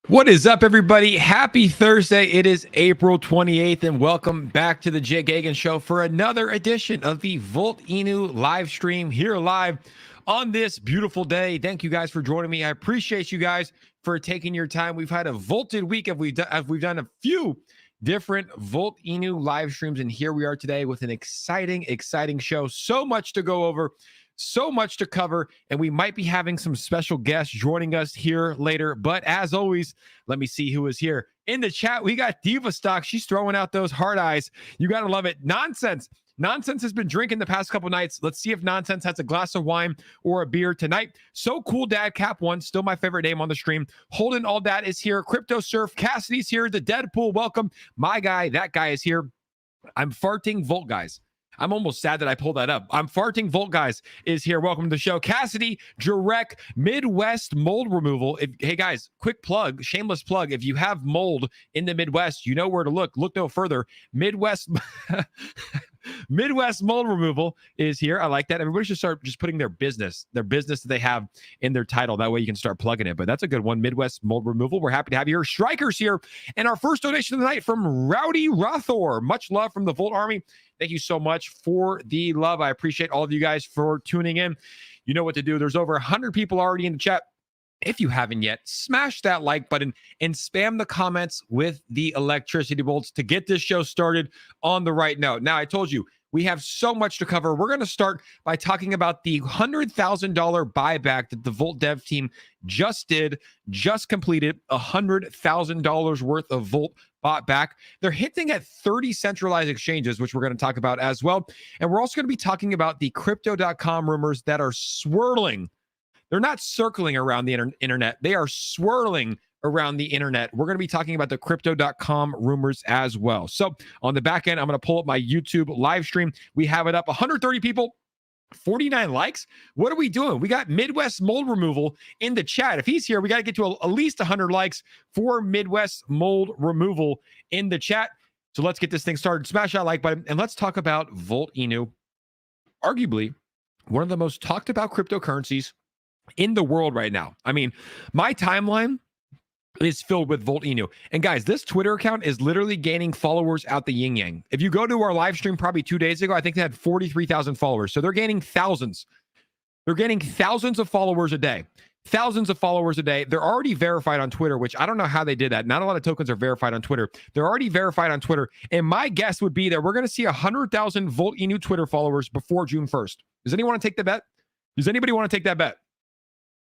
What is up, everybody? Happy Thursday. It is April 28th, and welcome back to the Jake Gagan Show for another edition of the VOLTISH live stream here live on this beautiful day. Thank you guys for joining me. I appreciate you guys for taking your time. We've had a vaulted week as we've done a few different VOLTISH live streams, and here we are today with an exciting show. So much to go over. So much to cover, and we might be having some special guests joining us here later. But as always, let me see who is here. In the chat, we got Diva Stock. She's throwing out those hard eyes. You got to love it. Nonsense has been drinking the past couple nights. Let's see if Nonsense has a glass of wine or a beer tonight. So Cool Dad Cap 1, still my favorite name on the stream. Holden All That is here. Crypto Surf. Cassidy's here. The Deadpool, welcome. My guy, that guy is here. I'm farting Volt guys. I'm almost sad that I pulled that up. I'm farting Volt guys is here. Welcome to the show. Cassidy, Direct, Midwest Mold Removal. Hey guys, quick plug, shameless plug. If you have mold in the Midwest, you know where to look. Look no further. Midwest Mold Removal is here. I like that. Everybody should start just putting their business that they have in their title. That way you can start plugging it. But that's a good one. Midwest Mold Removal. We're happy to have you here. Strikers here. And our first donation of the night from Rowdy Rothor. Much love from the Volt Army. Thank you so much for the love. I appreciate all of you guys for tuning in. You know what to do. There's over 100 people already in the chat. If you haven't yet, smash that like button and spam the comments with the electricity bolts to get this show started on the right note. Now, I told you, we have so much to cover. We're going to start by talking about the $100,000 buyback that the Volt Dev team just completed. $100,000 worth of Volt bought back. They're hinting at 30 centralized exchanges, which we're going to talk about as well. And we're also going to be talking about the crypto.com rumors that are swirling. They're not circling around the internet. They are swirling around the internet. We're going to be talking about the crypto.com rumors as well. So on the back end, I'm going to pull up my YouTube live stream. We have it up. 130 people, 49 likes. What are we doing? We got Midwest Mold Removal in the chat. If he's here, we got to get to at least 100 likes for Midwest Mold Removal in the chat. So let's get this thing started. Smash that like button and let's talk about VOLTISH, arguably one of the most talked about cryptocurrencies in the world right now. I mean, my timeline is filled with VOLTISH. And guys, this Twitter account is literally gaining followers out the yin yang. If you go to our live stream probably 2 days ago, I think they had 43,000 followers. So they're gaining thousands. They're gaining thousands of followers a day. Thousands of followers a day. They're already verified on Twitter, which I don't know how they did that. Not a lot of tokens are verified on Twitter. They're already verified on Twitter. And my guess would be that we're going to see 100,000 VOLTISH Twitter followers before June 1st. Does anyone want to take the bet? Does anybody want to take that bet?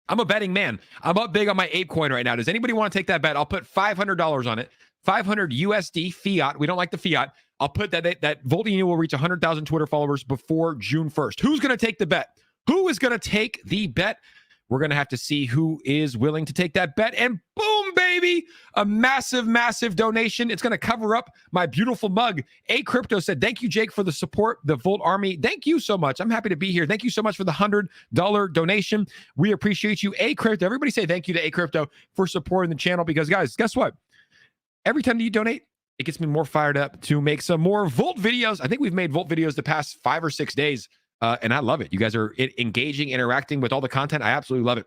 I'm a betting man. I'm up big on my Apecoin right now. Does anybody want to take that bet? I'll put $500 on it. 500 USD fiat. We don't like the fiat. I'll put that VOLTISH will reach 100,000 Twitter followers before June 1st. Who's going to take the bet? Who is going to take the bet? We're going to have to see who is willing to take that bet. And boom, baby, a massive donation. It's going to cover up my beautiful mug. Crypto said, thank you, Jake, for the support, the Volt Army. Thank you so much. I'm happy to be here. Thank you so much for the $100 donation. We appreciate you. Crypto. Everybody say thank you to Crypto for supporting the channel because, guys, guess what? Every time that you donate, it gets me more fired up to make some more Volt videos. I think we've made Volt videos the past 5 or 6 days. And I love it. You guys are engaging, interacting with all the content. I absolutely love it.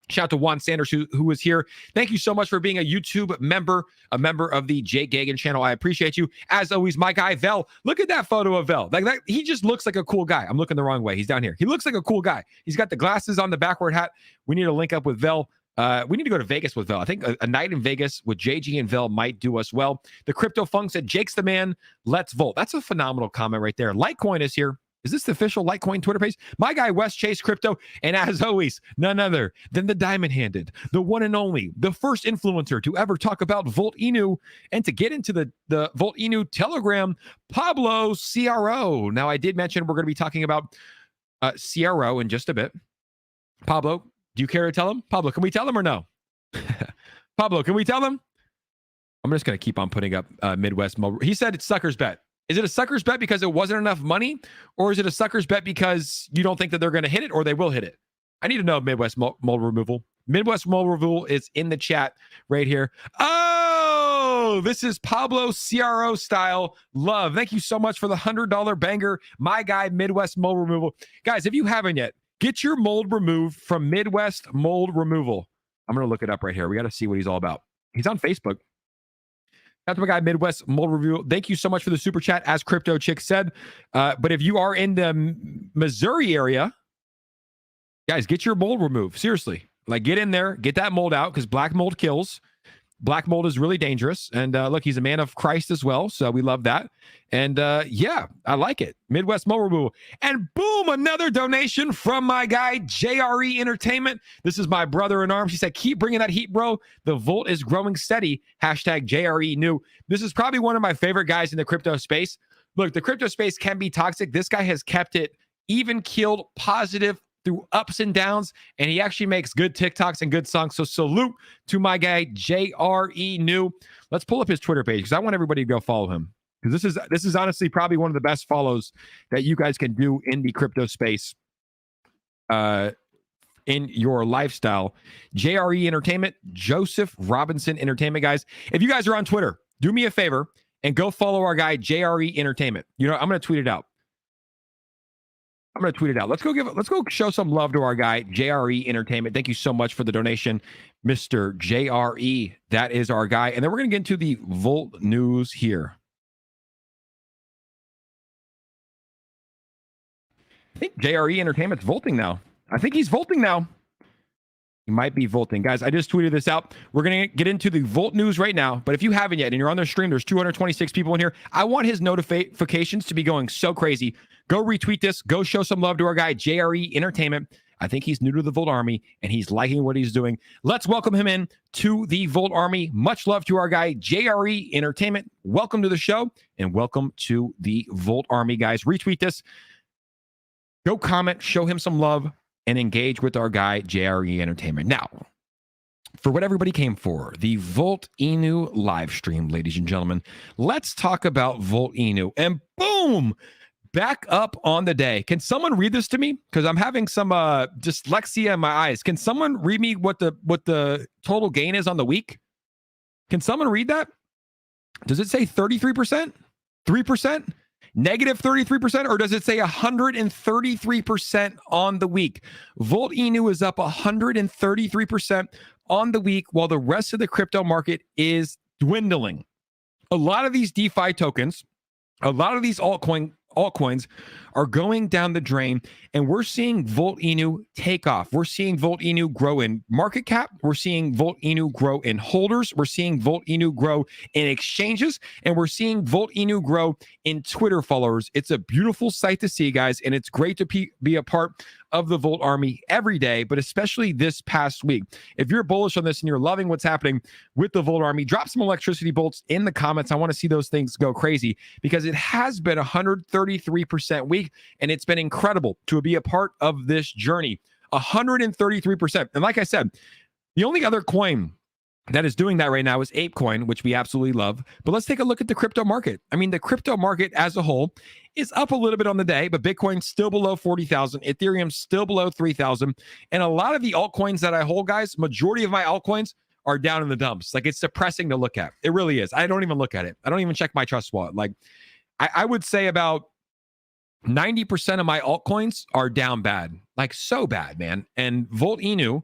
Shout out to Juan Sanders, who is here. Thank you so much for being a YouTube member, a member of the Jake Gagan channel. I appreciate you. As always, my guy, Vel. Look at that photo of Vel. Like that, he just looks like a cool guy. I'm looking the wrong way. He's down here. He looks like a cool guy. He's got the glasses on, the backward hat. We need to link up with Vel. We need to go to Vegas with Vel. I think a night in Vegas with JG and Vel might do us well. The Crypto Funk said, Jake's the man. Let's Volt. That's a phenomenal comment right there. Litecoin is here. Is this the official Litecoin Twitter page? My guy, West Chase Crypto. And as always, none other than the diamond-handed, the one and only, the first influencer to ever talk about VOLTISH and to get into the VOLTISH Telegram, Pablo CRO. Now, I did mention we're going to be talking about CRO in just a bit. Pablo, do you care to tell him? Pablo, can we tell him or no? Pablo, can we tell him? I'm just going to keep on putting up Midwest Mold. He said it's sucker's bet. Is it a sucker's bet because it wasn't enough money? Or is it a sucker's bet because you don't think that they're going to hit it or they will hit it? I need to know Midwest Mold Removal. Midwest Mold Removal is in the chat right here. Oh, Oh, this is Pablo CRO style love. Thank you so much for the $100 banger. My guy, Midwest Mold Removal. Guys, if you haven't yet, get your mold removed from Midwest Mold Removal. I'm going to look it up right here. We got to see what he's all about. He's on Facebook. That's my guy, Midwest Mold Removal. Thank you so much for the super chat, as Crypto Chick said. But if you are in the Missouri area, guys, get your mold removed. Seriously. Like, get in there, get that mold out, because black mold kills. Black mold is really dangerous. And look, he's a man of Christ as well. So we love that. And yeah, I like it. Midwest Mold Removal. And boom, another donation from my guy, JRE Entertainment. This is my brother in arms. He said, keep bringing that heat, bro. The Volt is growing steady. Hashtag JRE new. This is probably one of my favorite guys in the crypto space. Look, the crypto space can be toxic. This guy has kept it even keeled, positive, through ups and downs, and he actually makes good TikToks and good songs. So salute to my guy, JRE New. Let's pull up his Twitter page, because I want everybody to go follow him, because this is honestly probably one of the best follows that you guys can do in the crypto space in your lifestyle. JRE Entertainment, Joseph Robinson Entertainment. Guys, if you guys are on Twitter, do me a favor and go follow our guy, JRE Entertainment. You know, I'm going to tweet it out. Let's go show some love to our guy, JRE Entertainment. Thank you so much for the donation, Mr. JRE. That is our guy. And then we're going to get into the Volt news here. I think JRE Entertainment's volting now. I think he's volting now. He might be volting. Guys, I just tweeted this out. We're going to get into the Volt news right now. But if you haven't yet and you're on their stream, there's 226 people in here. I want his notifications to be going so crazy. Go retweet this. Go show some love to our guy, JRE Entertainment. I think he's new to the Volt Army, and he's liking what he's doing. Let's welcome him in to the Volt Army. Much love to our guy, JRE Entertainment. Welcome to the show, and welcome to the Volt Army, guys. Retweet this. Go comment, show him some love, and engage with our guy, JRE Entertainment. Now, for what everybody came for, the Volt Inu live stream, ladies and gentlemen. Let's talk about Volt Inu. And boom! Back up on the day. Can someone read this to me? Because I'm having some dyslexia in my eyes. Can someone read me what the total gain is on the week? Can someone read that? Does it say 33%? 3%? Negative 33%? Or does it say 133% on the week? Volt Inu is up 133% on the week, while the rest of the crypto market is dwindling. A lot of these DeFi tokens, a lot of these altcoins are going down the drain, and we're seeing Volt Inu take off. We're seeing Volt Inu grow in market cap. We're seeing Volt Inu grow in holders. We're seeing Volt Inu grow in exchanges, and we're seeing Volt Inu grow in Twitter followers. It's a beautiful sight to see, guys, and it's great to be a part of the Volt Army every day, but especially this past week. If you're bullish on this and you're loving what's happening with the Volt Army, drop some electricity bolts in the comments. I want to see those things go crazy, because it has been 133% week, and it's been incredible to be a part of this journey. 133%. And like I said, the only other coin that is doing that right now is Apecoin, which we absolutely love. But let's take a look at the crypto market. I mean, the crypto market as a whole is up a little bit on the day, but Bitcoin's still below 40,000. Ethereum's still below 3,000. And a lot of the altcoins that I hold, guys, majority of my altcoins are down in the dumps. Like, it's depressing to look at. It really is. I don't even look at it. I don't even check my trust wallet. Like, I would say about 90% of my altcoins are down bad. Like, so bad, man. And Volt Inu,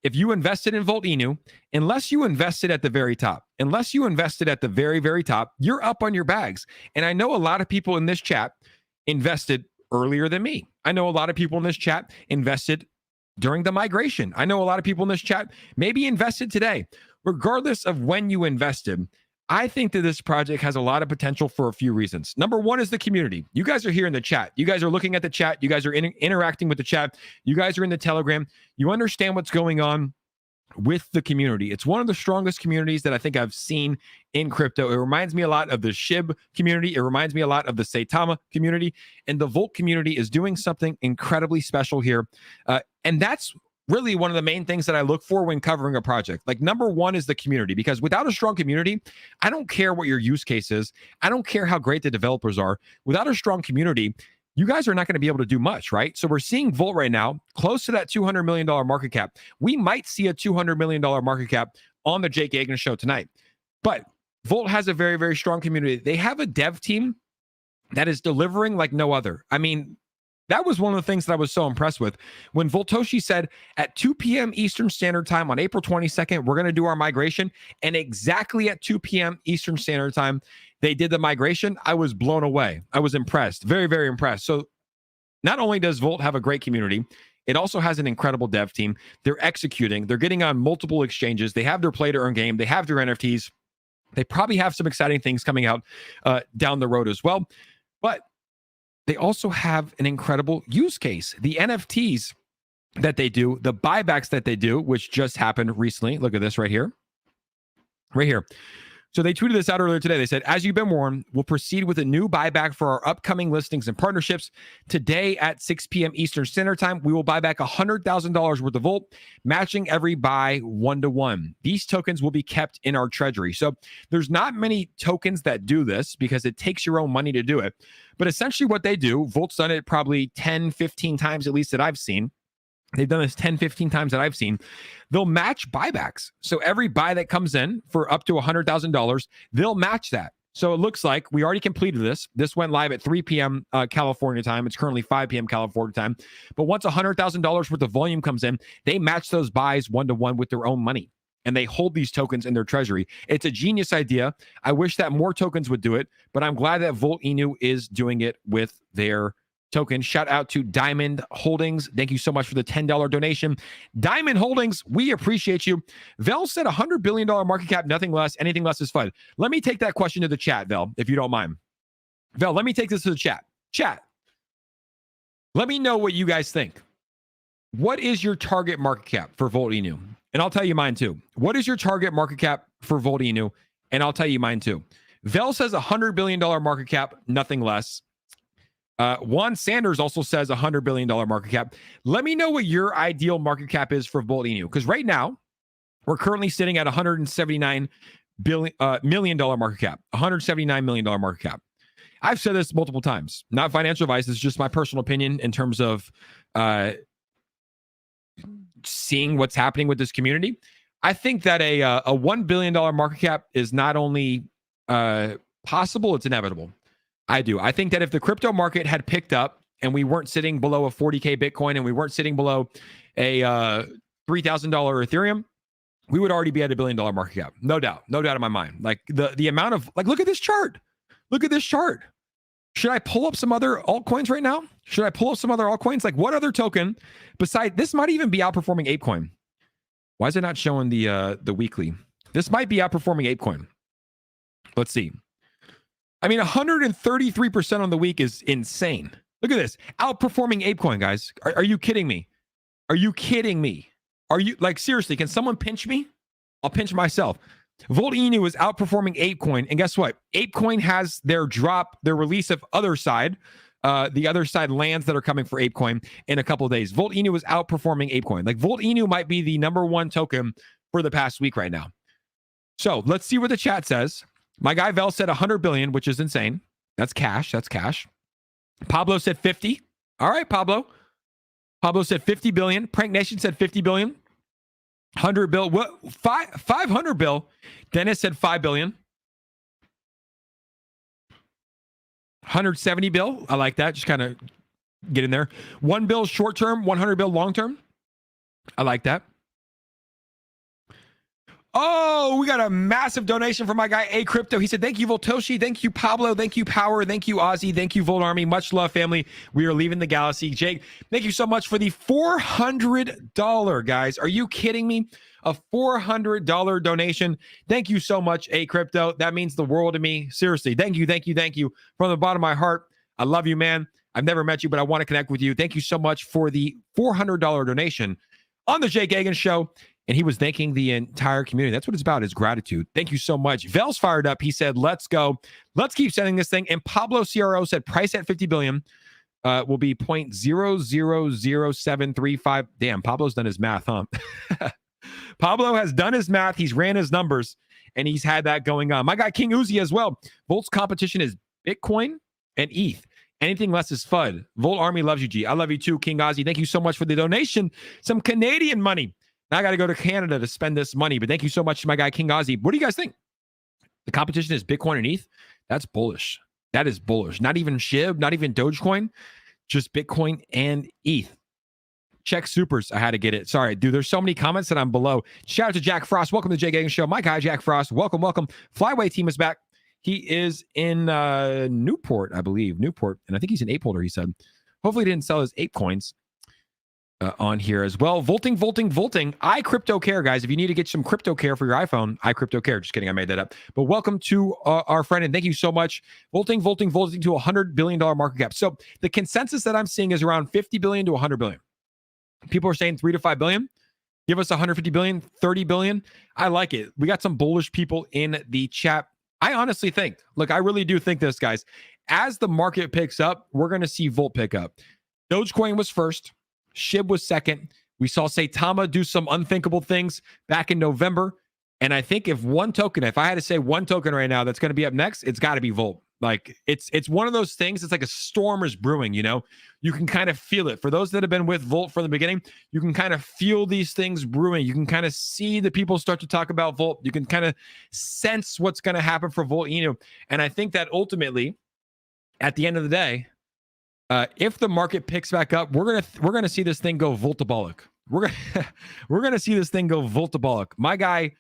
if you invested in Volt Inu, unless you invested at the very top, very, very top, you're up on your bags. And I know a lot of people in this chat invested earlier than me. I know a lot of people in this chat invested during the migration. I know a lot of people in this chat maybe invested today. Regardless of when you invested, I think that this project has a lot of potential for a few reasons. Number one is the community. You guys are here in the chat. You guys are looking at the chat. You guys are interacting with the chat. You guys are in the Telegram. You understand what's going on with the community. It's one of the strongest communities that I think I've seen in crypto. It reminds me a lot of the SHIB community. It reminds me a lot of the 𝗖𝗢𝗡 community. And the Volt community is doing something incredibly special here. And that's really one of the main things that I look for when covering a project. Like, number one is the community, because without a strong community, I don't care what your use case is. I don't care how great the developers are. Without a strong community, you guys are not going to be able to do much, right? So we're seeing Volt right now close to that $200 million market cap. We might see a $200 million market cap on the Jake Agnew show tonight. But Volt has a very, very strong community. They have a dev team that is delivering like no other. I mean, that was one of the things that I was so impressed with. When VOLTISH said at 2 p.m. Eastern Standard Time on April 22nd, we're going to do our migration. And exactly at 2 p.m. Eastern Standard Time, they did the migration. I was blown away. I was impressed. Very, very impressed. So not only does Volt have a great community, it also has an incredible dev team. They're executing. They're getting on multiple exchanges. They have their play to earn game. They have their NFTs. They probably have some exciting things coming out down the road as well. But they also have an incredible use case. The NFTs that they do, the buybacks that they do, which just happened recently. Look at this right here. Right here. So they tweeted this out earlier today. They said, as you've been warned, we'll proceed with a new buyback for our upcoming listings and partnerships. Today at 6 p.m. Eastern Standard Time, we will buy back $100,000 worth of Volt, matching every buy 1-to-1. These tokens will be kept in our treasury. So there's not many tokens that do this because it takes your own money to do it. But essentially what they do, Volt's done it probably 10, 15 times at least that I've seen. They've done this 10, 15 times that I've seen. They'll match buybacks. So every buy that comes in for up to $100,000, they'll match that. So it looks like we already completed this. This went live at 3 p.m. California time. It's currently 5 p.m. California time. But once $100,000 worth of volume comes in, they match those buys 1-to-1 with their own money. And they hold these tokens in their treasury. It's a genius idea. I wish that more tokens would do it, but I'm glad that VOLTISH is doing it with their token. Shout out to Diamond Holdings. Thank you so much for the $10 donation. Diamond Holdings, we appreciate you. Vel said $100 billion market cap, nothing less. Anything less is fun. Let me take that question to the chat, Vel, if you don't mind. Vel, let me take this to the chat. Chat. Let me know what you guys think. What is your target market cap for VOLTISH? And I'll tell you mine too. What is your target market cap for VOLTISH? And I'll tell you mine too. Vel says $100 billion market cap, nothing less. Juan Sanders also says $100 billion market cap. Let me know what your ideal market cap is for VOLTISH, because right now we're currently sitting at $179 million market cap. $179 million market cap. I've said this multiple times. Not financial advice. It's just my personal opinion in terms of seeing what's happening with this community. I think that a $1 billion market cap is not only possible, it's inevitable. I do. I think that if the crypto market had picked up and we weren't sitting below a 40K Bitcoin and we weren't sitting below a $3,000 Ethereum, we would already be at $1 billion market cap. No doubt. No doubt in my mind. Like the amount of, like, look at this chart. Look at this chart. Should I pull up some other altcoins right now? Should I pull up some other altcoins? Like what other token beside this might even be outperforming Apecoin? Why is it not showing the weekly? This might be outperforming Apecoin. Let's see. I mean, 133% on the week is insane. Look at this. Outperforming Apecoin, guys. Are you kidding me? Are you kidding me? Are you, like, seriously, can someone pinch me? I'll pinch myself. VOLTISH is outperforming Apecoin. And guess what? Apecoin has their release of Other Side, the Other Side lands that are coming for Apecoin in a couple of days. VOLTISH was outperforming Apecoin. Like, VOLTISH might be the #1 token for the past week right now. So let's see what the chat says. My guy Vel said 100 billion, which is insane. That's cash. That's cash. Pablo said 50. All right, Pablo. Pablo said 50 billion. Prank Nation said 50 billion. 100 bill. What? 500 bill. Dennis said 5 billion. 170 bill. I like that. Just kind of get in there. 1 bill short term. 100 bill long term. I like that. Oh, we got a massive donation from my guy Crypto. He said, thank you, VOLTISH. Thank you, Pablo. Thank you, Power. Thank you, Ozzy. Thank you, Volt Army. Much love, family. We are leaving the galaxy. Jake, thank you so much for the $400, guys. Are you kidding me? A $400 donation. Thank you so much, Crypto. That means the world to me. Seriously. Thank you. Thank you. Thank you. From the bottom of my heart. I love you, man. I've never met you, but I want to connect with you. Thank you so much for the $400 donation on the Jake Hagan Show. And he was thanking the entire community. That's what it's about, is gratitude. Thank you so much. Vel's fired up. He said, let's go. Let's keep sending this thing. And Pablo CRO said, price at 50 billion will be 0.000735. Damn, Pablo's done his math, huh? Pablo has done his math. He's ran his numbers, and he's had that going on. My guy, King Uzi, as well. Volt's competition is Bitcoin and ETH. Anything less is FUD. Volt Army loves you, G. I love you too, King Ozzy. Thank you so much for the donation. Some Canadian money. Now I got to go to Canada to spend this money, but thank you so much to my guy, King Ozzy. What do you guys think? The competition is Bitcoin and ETH. That's bullish. That is bullish. Not even SHIB, not even Dogecoin, just Bitcoin and ETH. Check supers. I had to get it. Sorry, dude. There's so many comments that I'm below. Shout out to Jack Frost. Welcome to the Jay Gagan Show. My guy, Jack Frost. Welcome, welcome. Flyway team is back. He is in Newport, I believe. Newport. And I think he's an ape holder, he said. Hopefully he didn't sell his ape coins on here as well. Volting. I crypto care, guys. If you need to get some crypto care for your iPhone, I crypto care. Just kidding. I made that up. But welcome to our friend. And thank you so much. Volting to $100 billion market cap. So the consensus that I'm seeing is around 50 billion to 100 billion. People are saying 3 to 5 billion. Give us 150 billion, 30 billion. I like it. We got some bullish people in the chat. I honestly think, look, I really do think this, guys. As the market picks up, we're going to see Volt pick up. Dogecoin was first. SHIB was second. We saw 𝗖𝗓𝗧 do some unthinkable things back in November. And I think if I had to say one token right now that's going to be up next, it's got to be Volt. Like it's one of those things. It's like a storm is brewing, you know, you can kind of feel it. For those that have been with Volt from the beginning, you can kind of feel these things brewing. You can kind of see the people start to talk about Volt. You can kind of sense what's going to happen for Volt, you know, and I think that ultimately at the end of the day, if the market picks back up, we're gonna see this thing go voltabolic. We're gonna see this thing go voltabolic. My guy,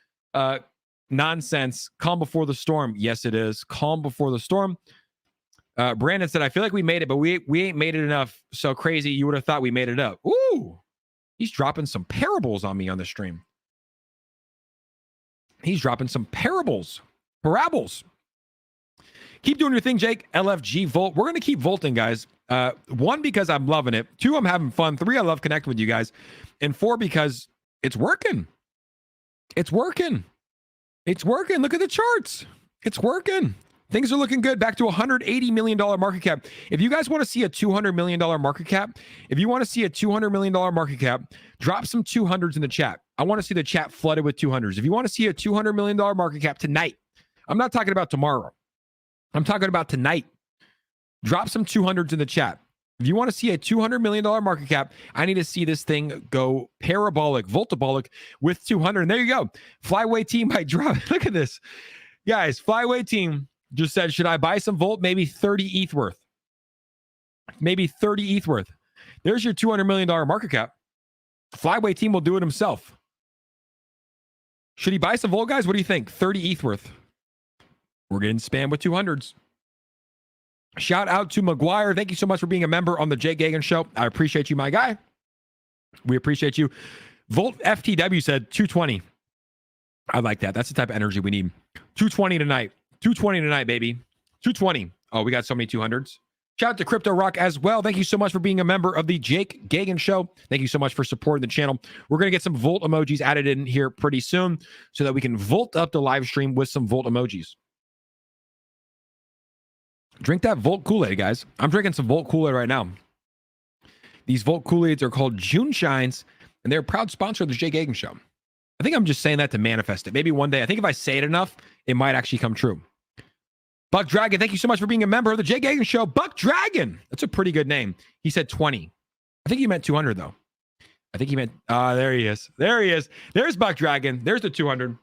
nonsense. Calm before the storm. Yes, it is calm before the storm. Brandon said, "I feel like we made it, but we ain't made it enough. So crazy, you would have thought we made it up." Ooh, he's dropping some parables on me on the stream. He's dropping some parables. Keep doing your thing, Jake. LFG Volt. We're gonna keep volting, guys. 1, because I'm loving it. 2, I'm having fun. 3, I love connecting with you guys. And 4, because it's working. It's working. Look at the charts. It's working. Things are looking good. Back to $180 million market cap. If you guys want to see a $200 million market cap, drop some 200s in the chat. I want to see the chat flooded with 200s. If you want to see a $200 million market cap tonight, I'm not talking about tomorrow. I'm talking about tonight. Drop some 200s in the chat. If you want to see a $200 million market cap, I need to see this thing go parabolic, voltabolic with 200. And there you go. Flyway team might drop. Look at this. Guys, Flyway team just said, should I buy some Volt? Maybe 30 ETH worth. There's your $200 million market cap. Flyway team will do it himself. Should he buy some Volt, guys? What do you think? 30 ETH worth. We're getting spammed with 200s. Shout out to McGuire. Thank you so much for being a member on the Jay Gagan Show. I appreciate you, my guy. We appreciate you. Volt FTW said 220. I like that. That's the type of energy we need. 220 tonight. 220 tonight, baby. 220. Oh, we got so many 200s. Shout out to Crypto Rock as well. Thank you so much for being a member of the Jake Gagan Show. Thank you so much for supporting the channel. We're going to get some Volt emojis added in here pretty soon so that we can Volt up the live stream with some Volt emojis. Drink that Volt Kool-Aid, guys. I'm drinking some Volt Kool-Aid right now. These Volt Kool-Aids are called June Shines, and they're a proud sponsor of the Jay Gagan Show. I think I'm just saying that to manifest it. Maybe one day. I think if I say it enough, it might actually come true. Buck Dragon, thank you so much for being a member of the Jay Gagan Show. Buck Dragon. That's a pretty good name. He said 20. I think he meant 200, though. I think he meant... there he is. There's Buck Dragon. There's the 200.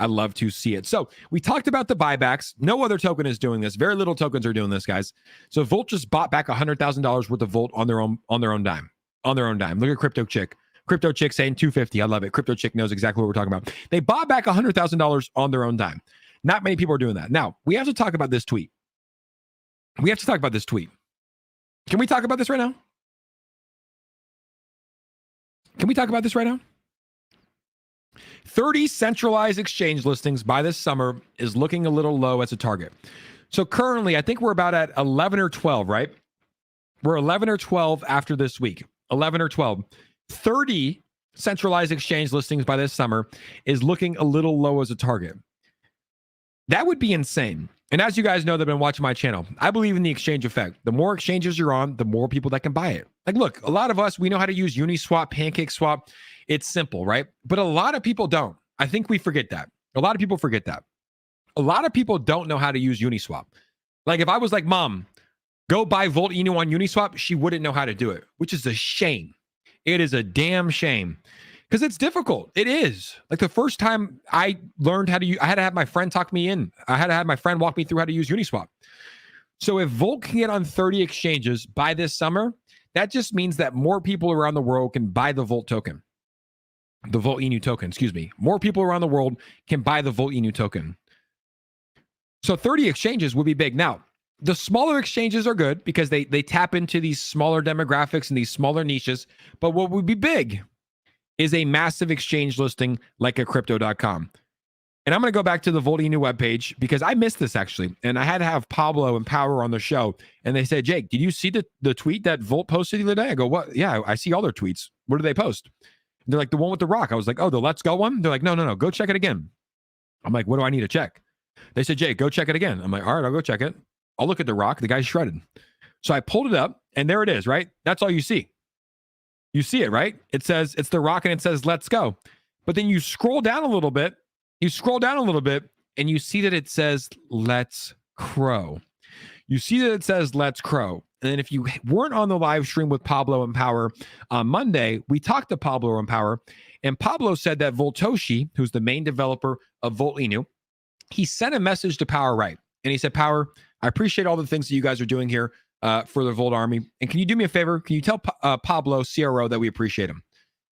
I love to see it. So we talked about the buybacks. No other token is doing this. Very little tokens are doing this, guys. So Volt just bought back $100,000 worth of Volt on their own dime. Look at Crypto Chick. Crypto Chick saying 250. I love it. Crypto Chick knows exactly what we're talking about. They bought back $100,000 on their own dime. Not many people are doing that. Now, we have to talk about this tweet. Can we talk about this right now? 30 centralized exchange listings by this summer is looking a little low as a target. So currently, I think we're about at 11 or 12, right? We're 11 or 12 after this week. 11 or 12. 30 centralized exchange listings by this summer is looking a little low as a target. That would be insane. And as you guys know that have been watching my channel, I believe in the exchange effect. The more exchanges you're on, the more people that can buy it. Like, look, a lot of us, we know how to use Uniswap, PancakeSwap. It's simple, right? But a lot of people don't. I think we forget that. A lot of people forget that. A lot of people don't know how to use Uniswap. Like, if I was like, Mom, go buy Volt Inu on Uniswap, she wouldn't know how to do it, which is a shame. It is a damn shame. because it's difficult. It is. Like the first time I learned how to use, I had to have my friend talk me in. I had to have my friend walk me through how to use Uniswap. So if Volt can get on 30 exchanges by this summer, that just means that more people around the world can buy the Volt token. The Volt ENU token, excuse me. More people around the world can buy the Volt ENU token. So 30 exchanges would be big. Now, the smaller exchanges are good because they tap into these smaller demographics and these smaller niches. But what would be big is a massive exchange listing like a crypto.com. And I'm going to go back to the Volt ENU webpage because I missed this actually. And I had to have Pablo and Power on the show. And they said, Jake, did you see the tweet that Volt posted the other day? I go, what? Yeah, I see all their tweets. What do they post? And they're like, the one with the rock. I was like, oh, the Let's Go one? They're like, no, go check it again. I'm like, what do I need to check? They said, Jake, go check it again. I'm like, all right, I'll go check it. I'll look at the rock. The guy's shredded. So I pulled it up and there it is, right? That's all you see. You see it, right? It says, it's the rock and it says, let's go. But then you scroll down a little bit. And you see that it says, let's crow. You see that it says, let's crow. And then if you weren't on the live stream with Pablo and Power on Monday, we talked to Pablo and Power. And Pablo said that VOLTISH, who's the main developer of Volt ENU, he sent a message to Power right. And he said, Power, I appreciate all the things that you guys are doing here for the Volt Army. And can you do me a favor? Can you tell Pablo CRO that we appreciate him?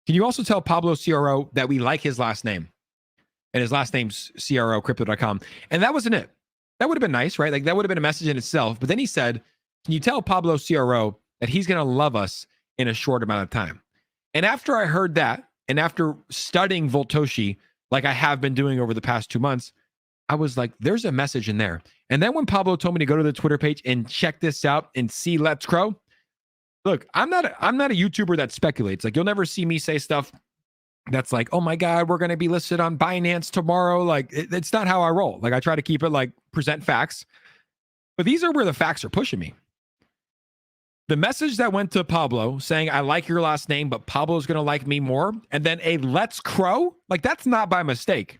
Can you also tell Pablo CRO that we like his last name? And his last name's CRO, crypto.com. And that wasn't it. That would have been nice, right? Like that would have been a message in itself. But then he said, can you tell Pablo CRO that he's going to love us in a short amount of time? And after I heard that, and after studying VOLTISH like I have been doing over the past 2 months, I was like, there's a message in there. And then when Pablo told me to go to the Twitter page and check this out and see Let's Crow, look, I'm not a YouTuber that speculates. Like you'll never see me say stuff that's like, oh my God, we're going to be listed on Binance tomorrow. Like it's not how I roll. Like I try to keep it like present facts, but these are where the facts are pushing me. The message that went to Pablo saying, I like your last name, but Pablo's going to like me more. And then a let's crow, like that's not by mistake.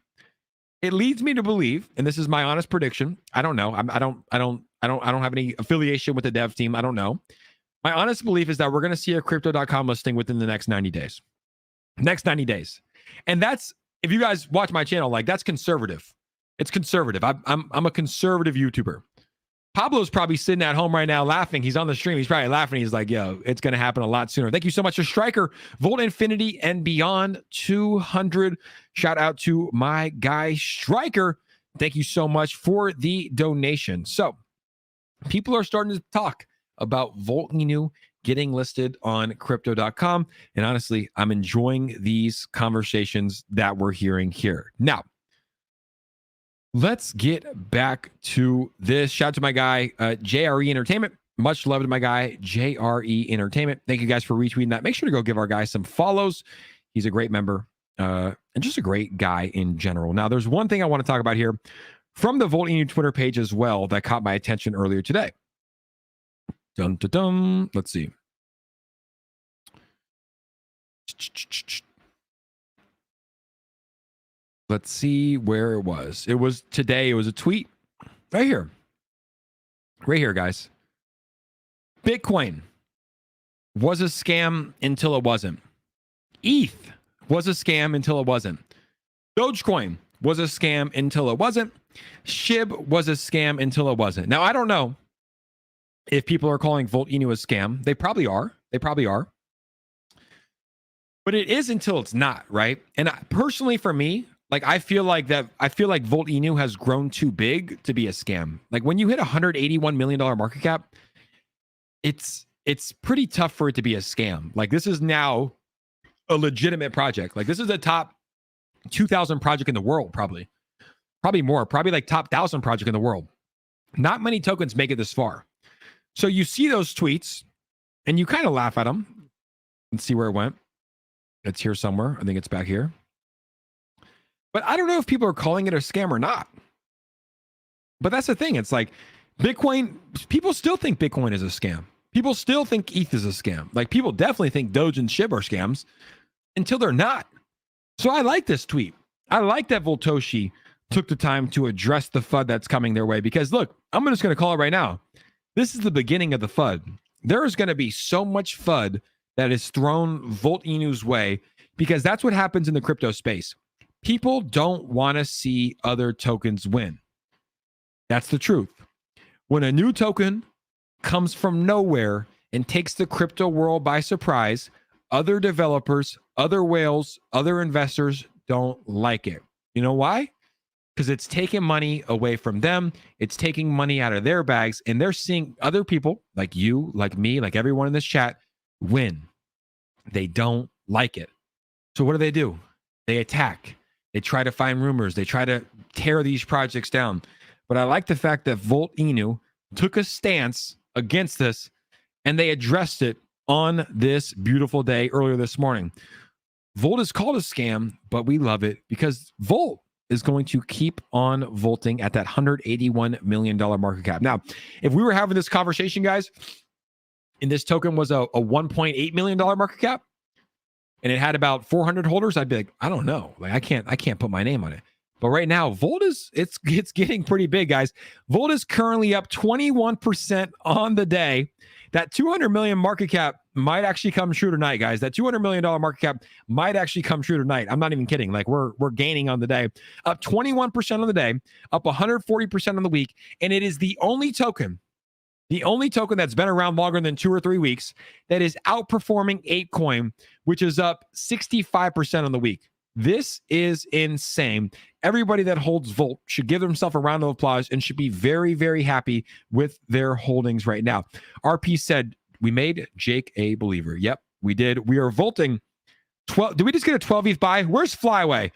It leads me to believe, and this is my honest prediction. I don't know. I don't have any affiliation with the dev team. I don't know. My honest belief is that we're going to see a crypto.com listing within the next 90 days. Next 90 days. And that's, if you guys watch my channel, like that's conservative. It's conservative. I'm a conservative YouTuber. Pablo's probably sitting at home right now laughing. He's on the stream. He's probably laughing. He's like, yo, it's going to happen a lot sooner. Thank you so much to Striker, Volt Infinity, and Beyond 200. Shout out to my guy, Striker. Thank you so much for the donation. So people are starting to talk about Volt ENU getting listed on crypto.com. And honestly, I'm enjoying these conversations that we're hearing here. Now, let's get back to this. Shout out to my guy, JRE Entertainment. Much love to my guy, JRE Entertainment. Thank you guys for retweeting that. Make sure to go give our guy some follows. He's a great member and just a great guy in general. Now, there's one thing I want to talk about here from the Volt ENU Twitter page as well that caught my attention earlier today. Dun, dun, dun. Let's see. Let's see where it was. It was today. It was a tweet right here. Right here, guys. Bitcoin was a scam until it wasn't. ETH was a scam until it wasn't. Dogecoin was a scam until it wasn't. SHIB was a scam until it wasn't. Now, I don't know if people are calling Volt ENU a scam. They probably are. But it is until it's not, right? And personally, for me, like I feel like Volt ENU has grown too big to be a scam. Like when you hit $181 million market cap, it's pretty tough for it to be a scam. Like this is now a legitimate project. Like this is the top 2,000 project in the world, probably more, probably like top 1,000 project in the world. Not many tokens make it this far. So you see those tweets and you kind of laugh at them. Let's see where it went. It's here somewhere. I think it's back here. But I don't know if people are calling it a scam or not. But that's the thing. It's like Bitcoin, people still think Bitcoin is a scam. People still think ETH is a scam. Like people definitely think Doge and SHIB are scams until they're not. So I like this tweet. I like that VOLTISH took the time to address the FUD that's coming their way. Because look, I'm just going to call it right now. This is the beginning of the FUD. There is going to be so much FUD that is thrown Volt ENU's way because that's what happens in the crypto space. People don't want to see other tokens win. That's the truth. When a new token comes from nowhere and takes the crypto world by surprise, other developers, other whales, other investors don't like it. You know why? Because it's taking money away from them. It's taking money out of their bags, and they're seeing other people like you, like me, like everyone in this chat win. They don't like it. So what do? They attack. They try to find rumors. They try to tear these projects down. But I like the fact that VOLTISH took a stance against this, and they addressed it on this beautiful day earlier this morning. Volt is called a scam, but we love it because Volt is going to keep on vaulting at that $181 million market cap. Now, if we were having this conversation, guys, and this token was a $1.8 million market cap, and it had about 400 holders, I'd be like, I don't know. Like, I can't put my name on it. But right now, Volt it's getting pretty big, guys. Volt is currently up 21% on the day. That 200 million market cap might actually come true tonight, guys. That $200 million market cap might actually come true tonight. I'm not even kidding. Like, we're gaining on the day. Up 21% on the day, up 140% on the week, and it is the only token that's been around longer than 2 or 3 weeks that is outperforming Apecoin, which is up 65% on the week. This is insane. Everybody that holds Volt should give themselves a round of applause and should be very, very happy with their holdings right now. RP said, we made Jake a believer. Yep, we did. We are vaulting 12. Did we just get a 12 ETH buy? Where's Flyway?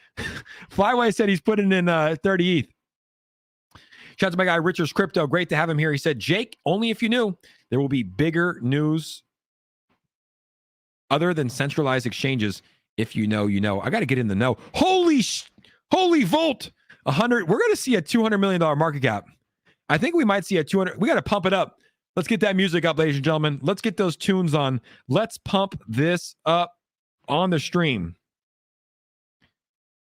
Flyway said he's putting in 30 ETH. Shout out to my guy, Richard's Crypto. Great to have him here. He said, Jake, only if you knew, there will be bigger news other than centralized exchanges. If you know, you know. I got to get in the know. Holy Volt. 100. We're going to see a $200 million market cap. I think we might see a 200. We got to pump it up. Let's get that music up, ladies and gentlemen. Let's get those tunes on. Let's pump this up on the stream.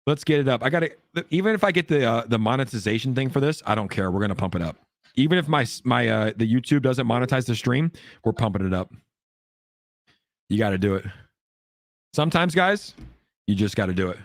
Let's get it up. I got to, even if I get the monetization thing for this, I don't care. We're going to pump it up. Even if my the YouTube doesn't monetize the stream, we're pumping it up. You got to do it. Sometimes, guys, you just got to do it.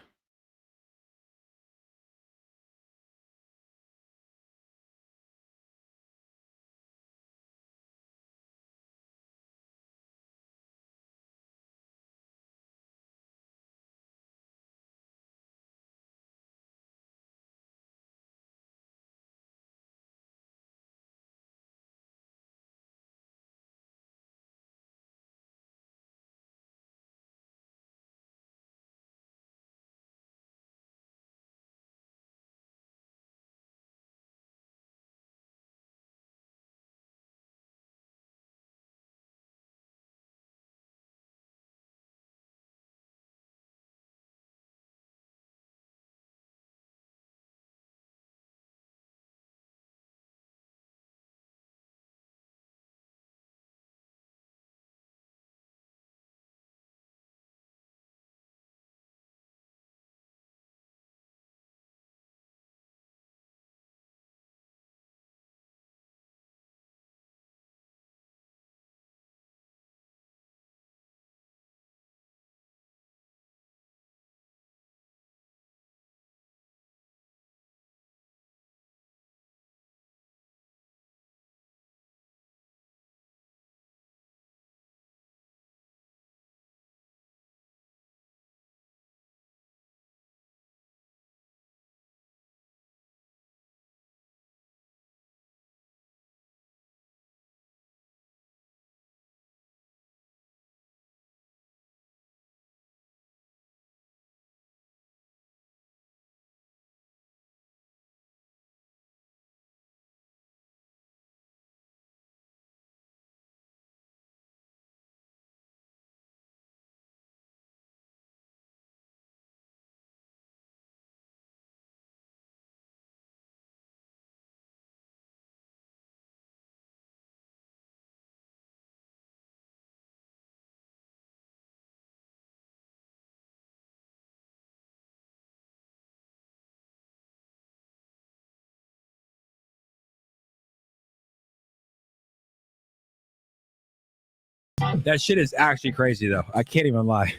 That shit is actually crazy, though. I can't even lie.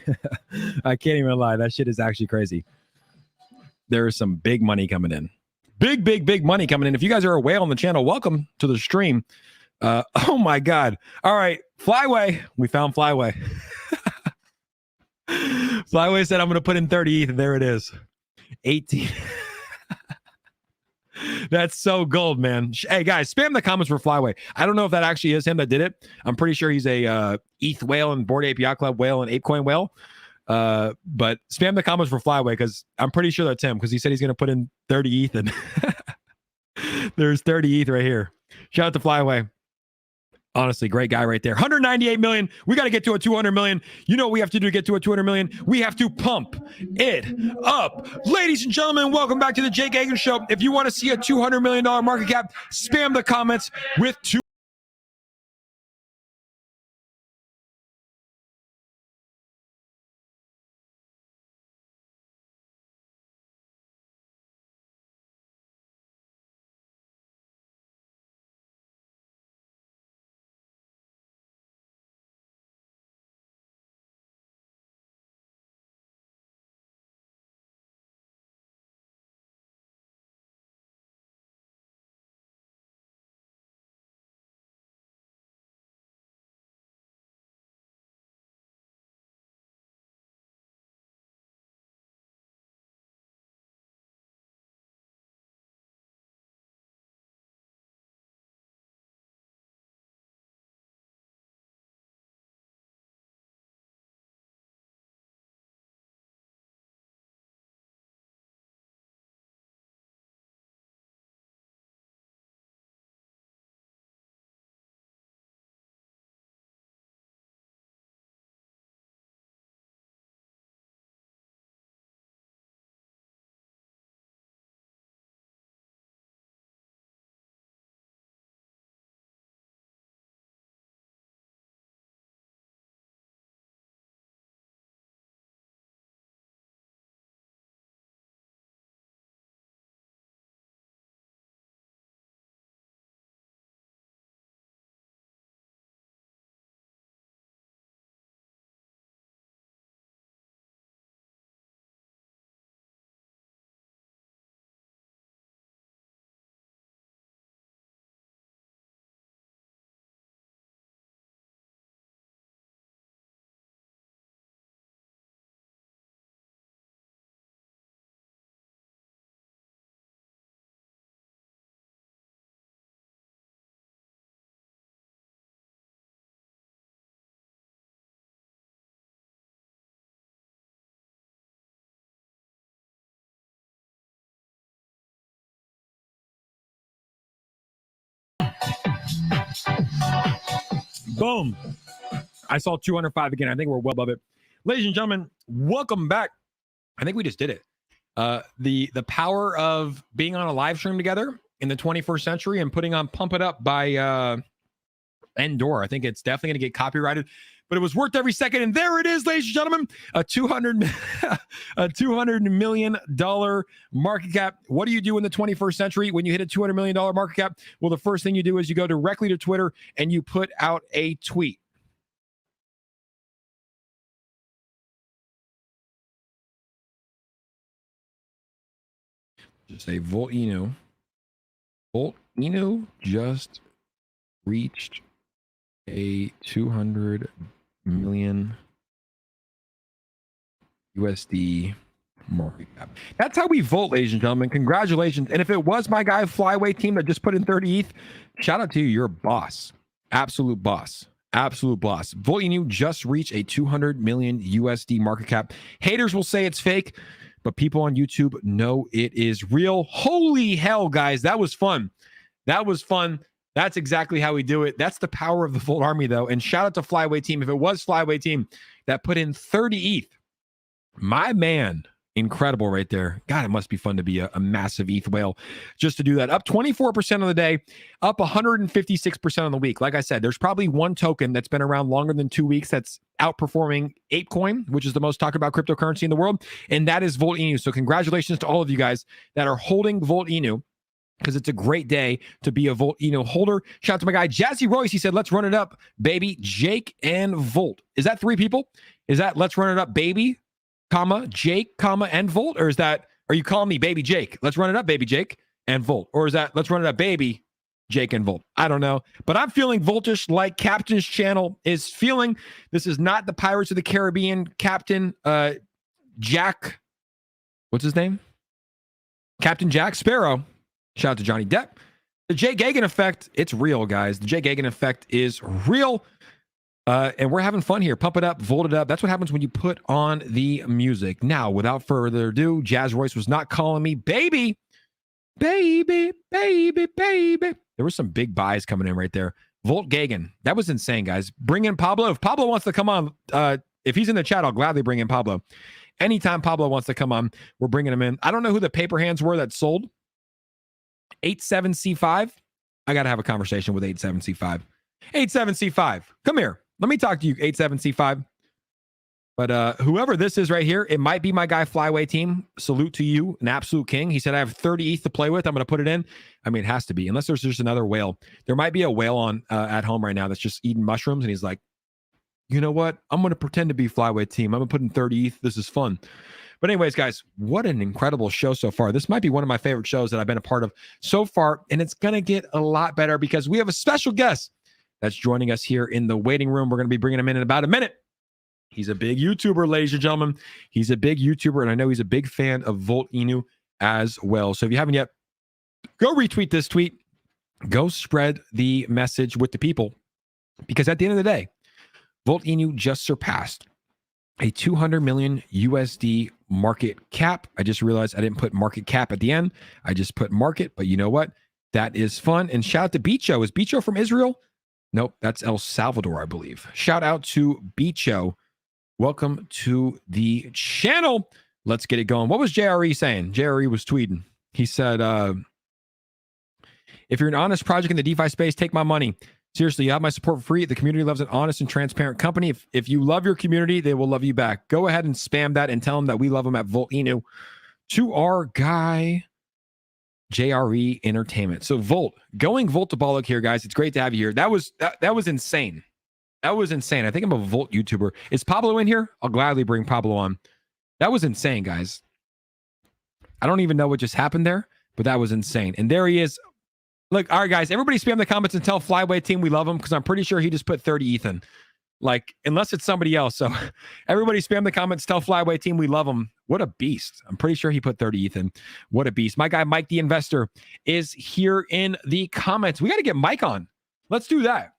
I can't even lie. That shit is actually crazy. There is some big money coming in. Big money coming in. If you guys are a whale on the channel, welcome to the stream. Oh my God. All right. Flyway. We found Flyway. Flyway said, I'm going to put in 30 ETH. And there it is. 18. That's so gold, man. Hey, guys, spam the comments for Flyway. I don't know if that actually is him that did it. I'm pretty sure he's a ETH whale and Bored Ape Yacht Club whale and Apecoin whale. But spam the comments for Flyway because I'm pretty sure that's him because he said he's going to put in 30 ETH and there's 30 ETH right here. Shout out to Flyway. Honestly, great guy right there. 198 million. We got to get to a 200 million. You know what we have to do to get to a 200 million? We have to pump it up. Ladies and gentlemen, welcome back to the Jake Hagan Show. If you want to see a $200 million market cap, spam the comments with two. Boom. I saw 205 again. I think we're well above it. Ladies and gentlemen, welcome back. I think we just did it. The power of being on a live stream together in the 21st century and putting on Pump It Up by Endor. I think it's definitely going to get copyrighted, but it was worth every second. And there it is, ladies and gentlemen, a $200 million market cap. What do you do in the 21st century when you hit a $200 million market cap? Well, the first thing you do is you go directly to Twitter and you put out a tweet. Just say VOLTINU just reached a 200 million USD market cap. That's how we vote, ladies and gentlemen. Congratulations. And if it was my guy Flyway team that just put in 30 ETH, shout out to you. You're a boss. Absolute boss. Absolute boss. VOLTINU just reached a 200 million USD market cap. Haters will say it's fake, but people on YouTube know it is real. Holy hell, guys. That was fun. That was fun. That's exactly how we do it. That's the power of the Volt Army, though. And shout out to Flyway team. If it was Flyway team that put in 30 ETH, my man, incredible right there. God, it must be fun to be a massive ETH whale just to do that. Up 24% of the day, up 156% on the week. Like I said, there's probably one token that's been around longer than 2 weeks that's outperforming Apecoin, which is the most talked about cryptocurrency in the world, and that is VOLTINU. So congratulations to all of you guys that are holding VOLTINU. because it's a great day to be a Volt holder. Shout out to my guy Jazzy Royce. He said, "Let's run it up, baby." Jake and Volt. Is that 3 people? Is that "Let's run it up, baby," comma Jake, comma and Volt, or is that, are you calling me baby Jake? Let's run it up, baby Jake and Volt, or is that "Let's run it up, baby Jake and Volt"? I don't know, but I'm feeling Voltish like Captain's channel is feeling. This is not the Pirates of the Caribbean Captain Jack. What's his name? Captain Jack Sparrow. Shout out to Johnny Depp. The Jay Gagan effect, it's real, guys. The Jay Gagan effect is real. And we're having fun here. Pump it up, volt it up. That's what happens when you put on the music. Now, without further ado, Jazz Royce was not calling me baby. Baby, baby, baby. There were some big buys coming in right there. Volt Gagan. That was insane, guys. Bring in Pablo. If Pablo wants to come on, if he's in the chat, I'll gladly bring in Pablo. Anytime Pablo wants to come on, we're bringing him in. I don't know who the paper hands were that sold. 87C5. I got to have a conversation with 87C5. 87C5. Come here. Let me talk to you, 87C5. But whoever this is right here, it might be my guy Flyway Team. Salute to you, an absolute king. He said, I have 30 ETH to play with. I'm going to put it in. I mean, it has to be, unless there's just another whale. There might be a whale on at home right now that's just eating mushrooms. And he's like, you know what? I'm going to pretend to be Flyway Team. I'm going to put in 30 ETH. This is fun. But anyways, guys, what an incredible show so far. This might be one of my favorite shows that I've been a part of so far. And it's going to get a lot better because we have a special guest that's joining us here in the waiting room. We're going to be bringing him in about a minute. He's a big YouTuber, ladies and gentlemen. He's a big YouTuber, and I know he's a big fan of VOLTISH as well. So if you haven't yet, go retweet this tweet. Go spread the message with the people. Because at the end of the day, VOLTISH just surpassed a 200 million USD market cap. I just realized I didn't put market cap at the end. I just put market, but you know what? That is fun. And shout out to Bicho. Is Bicho from Israel? Nope, that's El Salvador, I believe. Shout out to Bicho. Welcome to the channel. Let's get it going. What was JRE saying? JRE was tweeting. He said, if you're an honest project in the DeFi space, take my money. Seriously, you have my support for free. The community loves an honest and transparent company. If you love your community, they will love you back. Go ahead and spam that and tell them that we love them at VOLTISH. To our guy, JRE Entertainment. So Volt, going Voltabolic here, guys. It's great to have you here. That was insane. That was insane. I think I'm a Volt YouTuber. Is Pablo in here? I'll gladly bring Pablo on. That was insane, guys. I don't even know what just happened there, but that was insane. And there he is. Look, all right, guys, everybody spam the comments and tell Flyway Team we love him because I'm pretty sure he just put 30 ETH in. Like, unless it's somebody else. So everybody spam the comments, tell Flyway Team we love him. What a beast. I'm pretty sure he put 30 ETH in. What a beast. My guy, Mike the Investor, is here in the comments. We got to get Mike on. Let's do that.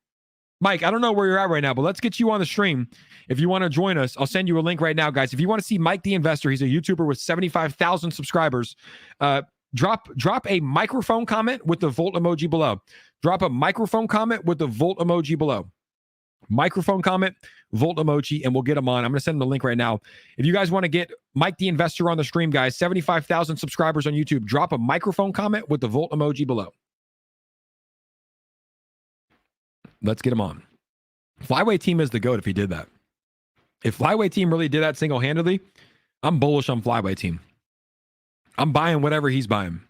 Mike, I don't know where you're at right now, but let's get you on the stream. If you want to join us, I'll send you a link right now, guys. If you want to see Mike the Investor, he's a YouTuber with 75,000 subscribers. Drop a microphone comment with the Volt emoji below. Drop a microphone comment with the Volt emoji below. Microphone comment, Volt emoji, and we'll get him on. I'm going to send him the link right now. If you guys want to get Mike the Investor on the stream, guys, 75,000 subscribers on YouTube, drop a microphone comment with the Volt emoji below. Let's get him on. Flyway Team is the GOAT if he did that. If Flyway Team really did that single-handedly, I'm bullish on Flyway Team. I'm buying whatever he's buying.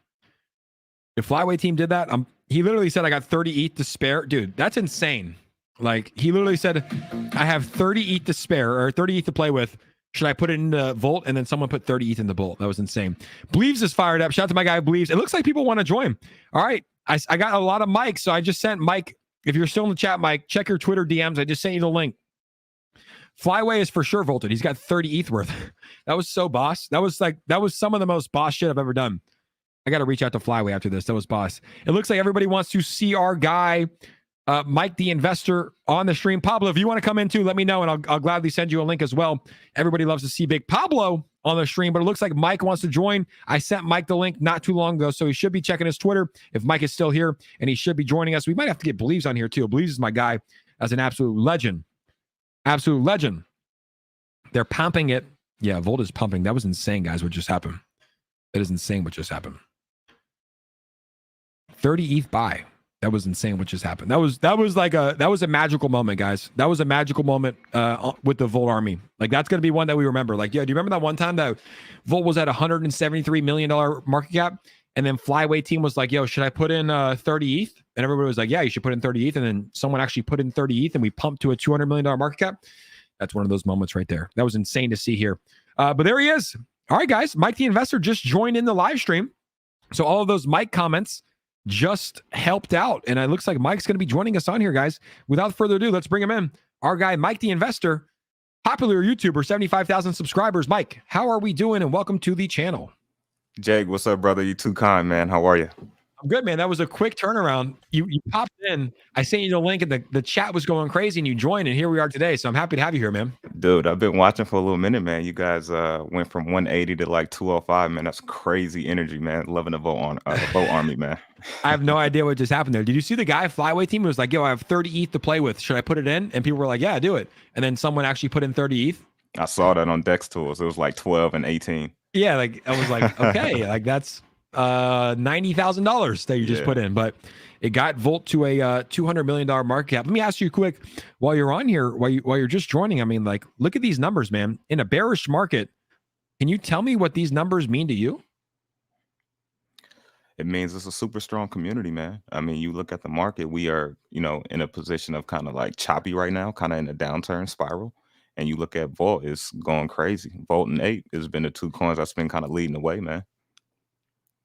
If Flyway Team did that, he literally said, I got 30 ETH to spare. Dude, that's insane. Like, he literally said, I have 30 ETH to spare, or 30 ETH to play with. Should I put it into Volt? And then someone put 30 ETH in the Volt. That was insane. Bleaves is fired up. Shout out to my guy, Bleaves. It looks like people want to join. All right. I got a lot of mics, so I just sent Mike. If you're still in the chat, Mike, check your Twitter DMs. I just sent you the link. Flyway is for sure Volted. He's got 30 ETH worth. That was so boss. That was some of the most boss shit I've ever done. I got to reach out to Flyway after this. That was boss. It looks like everybody wants to see our guy, Mike the Investor, on the stream. Pablo, if you want to come in too, let me know, and I'll gladly send you a link as well. Everybody loves to see Big Pablo on the stream, but it looks like Mike wants to join. I sent Mike the link not too long ago, so he should be checking his Twitter if Mike is still here, and he should be joining us. We might have to get Believes on here too. Believes is my guy as an absolute legend. Absolute legend. They're pumping it. Yeah, Volt is pumping. That was insane, guys, what just happened. That is insane what just happened. 30 ETH buy. That was insane what just happened. That was a magical moment, guys. That was a magical moment with the Volt army. Like, that's going to be one that we remember. Like, yeah, do you remember that one time that Volt was at $173 million market cap And then Flyway team was like, yo, should I put in 30 ETH? And everybody was like, yeah, you should put in 30 ETH. And then someone actually put in 30 ETH and we pumped to a $200 million market cap. That's one of those moments right there. That was insane to see here. But there he is. All right, guys. Mike the Investor just joined in the live stream. So all of those Mike comments just helped out. And it looks like Mike's going to be joining us on here, guys. Without further ado, let's bring him in. Our guy, Mike the Investor, popular YouTuber, 75,000 subscribers. Mike, how are we doing? And welcome to the channel. Jake, what's up, brother? You too kind, man. How are you? I'm good, man. That was a quick turnaround. You popped in. I sent you the link, and the chat was going crazy, and you joined, and here we are today. So I'm happy to have you here, man. Dude, I've been watching for a little minute, man. You guys went from 180 to like 205, man. That's crazy energy, man. Loving the vote army, man. I have no idea what just happened there. Did you see the guy Flyway team who was like, yo, I have 30 ETH to play with. Should I put it in? And people were like, yeah, do it. And then someone actually put in 30 ETH. I saw that on Dex Tools. It was like 12 and 18. Yeah, like I was like, okay, like that's $90,000 that you just put in, but it got Volt to a $200 million market cap. Let me ask you quick, while you're on here, while you're just joining, I mean, like, look at these numbers, man. In a bearish market, can you tell me what these numbers mean to you? It means it's a super strong community, man. I mean, you look at the market, we are, in a position of kind of like choppy right now, kind of in a downturn spiral. And you look at Volt, it's going crazy. Volt and Ape has been the two coins that's been kind of leading the way, man.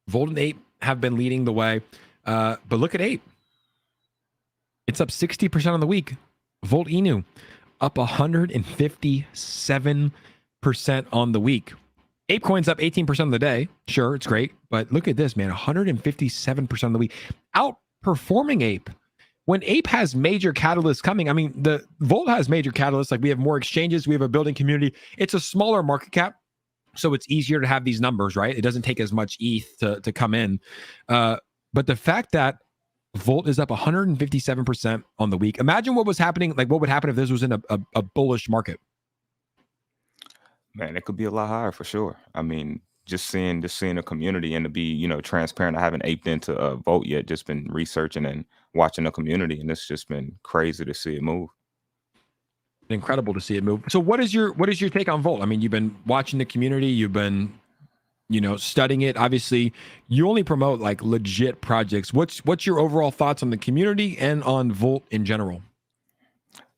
Volt and Ape have been leading the way. But look at Ape. It's up 60% on the week. Volt Inu up 157% on the week. Apecoin's up 18% of the day. Sure, it's great. But look at this, man. 157% of the week. Outperforming Ape. When Ape has major catalysts coming, I mean, the Volt has major catalysts. Like we have more exchanges. We have a building community. It's a smaller market cap. So it's easier to have these numbers, right? It doesn't take as much ETH to come in. But the fact that Volt is up 157% on the week. Imagine what was happening, like what would happen if this was in a bullish market. Man, it could be a lot higher for sure. I mean, just seeing a community and to be, transparent. I haven't aped into Volt yet, just been researching and watching the community, and it's just been crazy to see it move. Incredible to see it move. So what is your take on Volt? I mean, you've been watching the community, you've been, studying it. Obviously, you only promote like legit projects. What's your overall thoughts on the community and on Volt in general?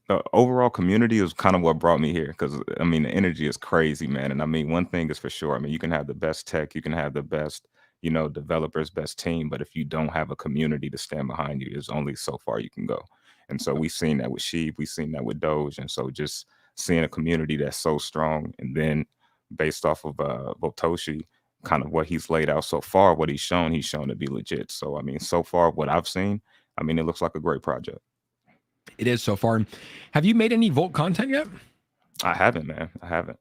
The overall community is kind of what brought me here, because I mean the energy is crazy, man. And I mean, one thing is for sure, I mean, you can have the best tech, you can have the best, developers, best team, but if you don't have a community to stand behind you, there's only so far you can go. And so we've seen that with Sheep, we've seen that with Doge. And so just seeing a community that's so strong, and then based off of VOLTISH, kind of what he's laid out so far, what he's shown to be legit. So I mean, so far what I've seen, I mean, it looks like a great project. It is so far. Have you made any Volt content yet? I haven't, man. I haven't.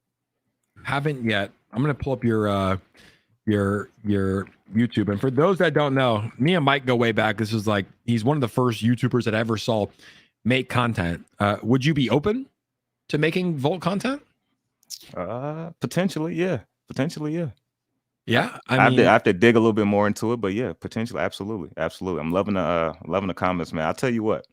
Haven't yet. I'm gonna pull up your YouTube. And for those that don't know, me and Mike go way back. This is like he's one of the first YouTubers that I ever saw make content. Would you be open to making Volt content? Potentially, yeah. Yeah, I have to dig a little bit more into it, but yeah, potentially, absolutely. I'm loving the comments, man. I'll tell you what.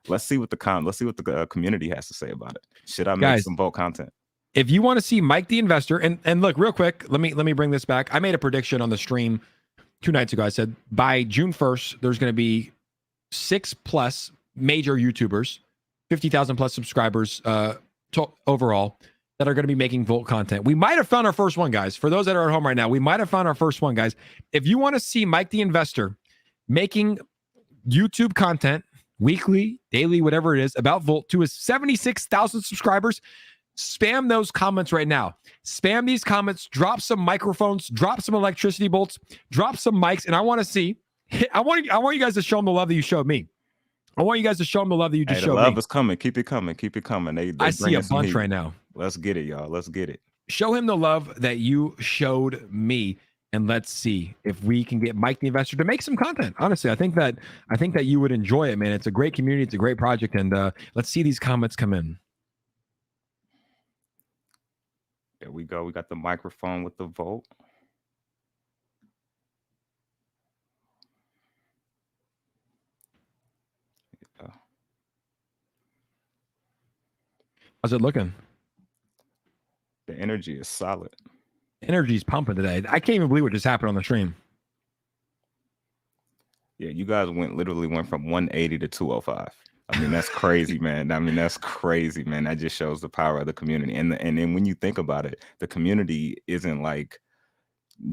Let's see what the community has to say about it. Should I make some Volt content? If you want to see Mike the Investor, and look real quick, let me bring this back. I made a prediction on the stream 2 nights ago. I said by June 1st, there's going to be 6+ major YouTubers, 50,000 plus subscribers overall, that are going to be making Volt content. We might have found our first one, guys. For those that are at home right now, we might have found our first one, guys. If you want to see Mike the Investor making YouTube content, weekly, daily, whatever it is, about Volt to his 76,000 subscribers, spam those comments right now. Spam these comments, drop some microphones, drop some electricity bolts, drop some mics, and I want to see, I want you guys to show them the love that you showed me. I want you guys to show them the love that you just showed me. The love is coming. Keep it coming. I see a bunch right now. Let's get it, y'all. Let's get it. Show him the love that you showed me. And let's see if we can get Mike the Investor to make some content. Honestly, I think that you would enjoy it, man. It's a great community. It's a great project. And let's see these comments come in. There we go. We got the microphone with the Volt. Yeah. How's it looking? The energy is solid. Energy's pumping today. I can't even believe what just happened on the stream. Yeah, you guys literally went from 180 to 205. I mean, that's crazy, man. I mean, that's crazy, man. That just shows the power of the community. And then when you think about it, the community isn't like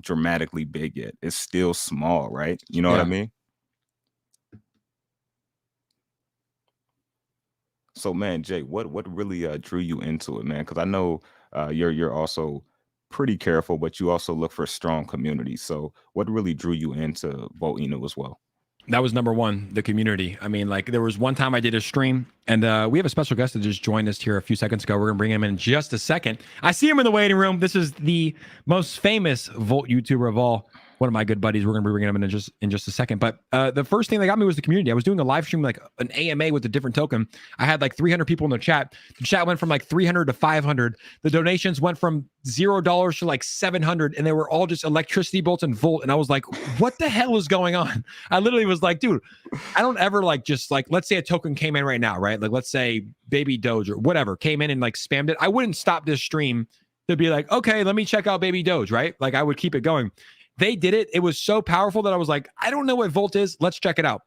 dramatically big yet. It's still small, right? You know what I Yeah. mean? So, man, Jay, what really drew you into it, man? Because I know you're also pretty careful, but you also look for strong communities. So, what really drew you into Vote Inu as well? That was number one, the community. I mean, like there was one time I did a stream and we have a special guest that just joined us here a few seconds ago. We're going to bring him in just a second. I see him in the waiting room. This is the most famous Volt YouTuber of all. One of my good buddies. We're going to be bringing him in just a second. But the first thing that got me was the community. I was doing a live stream, like an AMA with a different token. I had like 300 people in the chat. The chat went from like 300 to 500. The donations went from $0 to like 700, and they were all just electricity bolts and Volt. And I was like, what the hell is going on? I literally was like, dude, I don't ever like just like, let's say a token came in right now, right? Like let's say Baby Doge or whatever came in and like spammed it. I wouldn't stop this stream to be like, okay, let me check out Baby Doge, right? Like I would keep it going. They did it. It was so powerful that I was like, I don't know what Volt is. Let's check it out.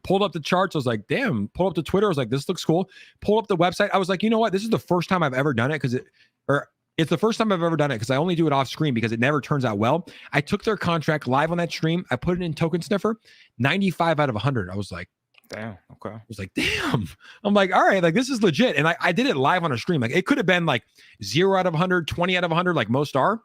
Pulled up the charts. I was like, damn. Pulled up the Twitter. I was like, this looks cool. Pulled up the website. I was like, you know what? This is the first time I've ever done it it's the first time I've ever done it because I only do it off screen because it never turns out well. I took their contract live on that stream. I put it in Token Sniffer, 95 out of 100. I was like, damn. Okay. I was like, damn. I'm like, all right, like this is legit. And I did it live on a stream. Like it could have been like 0 out of 100, 20 out of 100, like most are.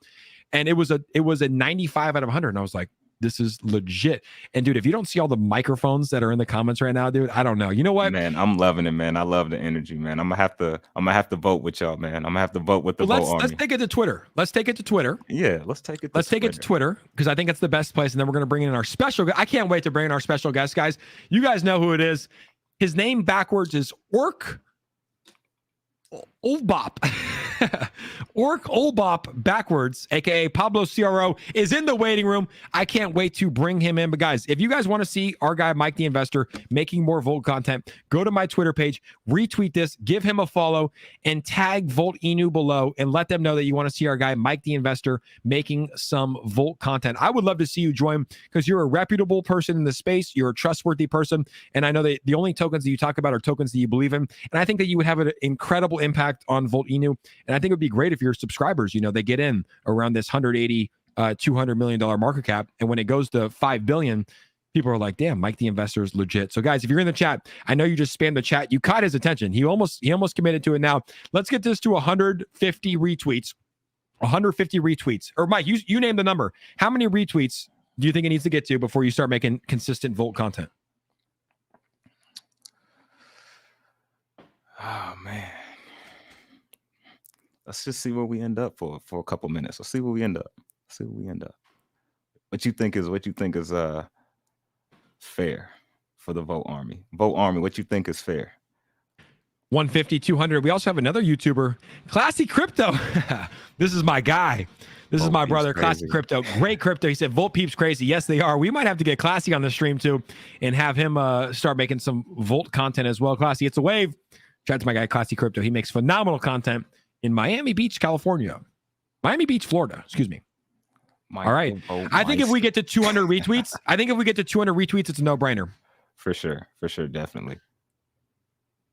And it was a 95 out of 100. And I was like, this is legit. And dude, if you don't see all the microphones that are in the comments right now, dude, I don't know. You know what? Man, I'm loving it, man. I love the energy, man. I'm gonna have to vote with y'all, man. I'm gonna have to vote with the Vote Army. Let's take it to Twitter. Yeah, let's take it. Let's take it to Twitter because I think it's the best place. And then we're gonna bring in our special. I can't wait to bring in our special guest, guys. You guys know who it is. His name backwards is Orc Olbop. Orc Olbop backwards, aka Pablo CRO, is in the waiting room. I can't wait to bring him in. But guys, if you guys want to see our guy Mike the Investor making more Volt content, go to my Twitter page, retweet this, give him a follow, and tag Volt Inu below and let them know that you want to see our guy Mike the Investor making some Volt content. I would love to see you join because you're a reputable person in the space. You're a trustworthy person. And I know that the only tokens that you talk about are tokens that you believe in. And I think that you would have an incredible impact on Volt Inu. And I think it would be great if your subscribers, they get in around this 180, $200 million market cap. And when it goes to 5 billion, people are like, damn, Mike the Investor is legit. So guys, if you're in the chat, I know you just spammed the chat. You caught his attention. He almost committed to it now. Let's get this to 150 retweets. 150 retweets. Or Mike, you name the number. How many retweets do you think it needs to get to before you start making consistent Volt content? Oh man. Let's just see where we end up for a couple minutes. Let's see where we end up. What you think is fair for the Vote Army? Vote Army, what you think is fair? 150, 200. We also have another YouTuber, Classy Crypto. This is my guy. This is my brother, Classy Crypto. Great crypto. He said, Volt Peeps crazy. Yes, they are. We might have to get Classy on the stream too and have him start making some Volt content as well. Classy, it's a wave. Shout out to my guy, Classy Crypto. He makes phenomenal content in Miami Beach, California. Miami Beach, Florida. Excuse me. All right. I think if we get to 200 retweets, it's a no-brainer. For sure. Definitely.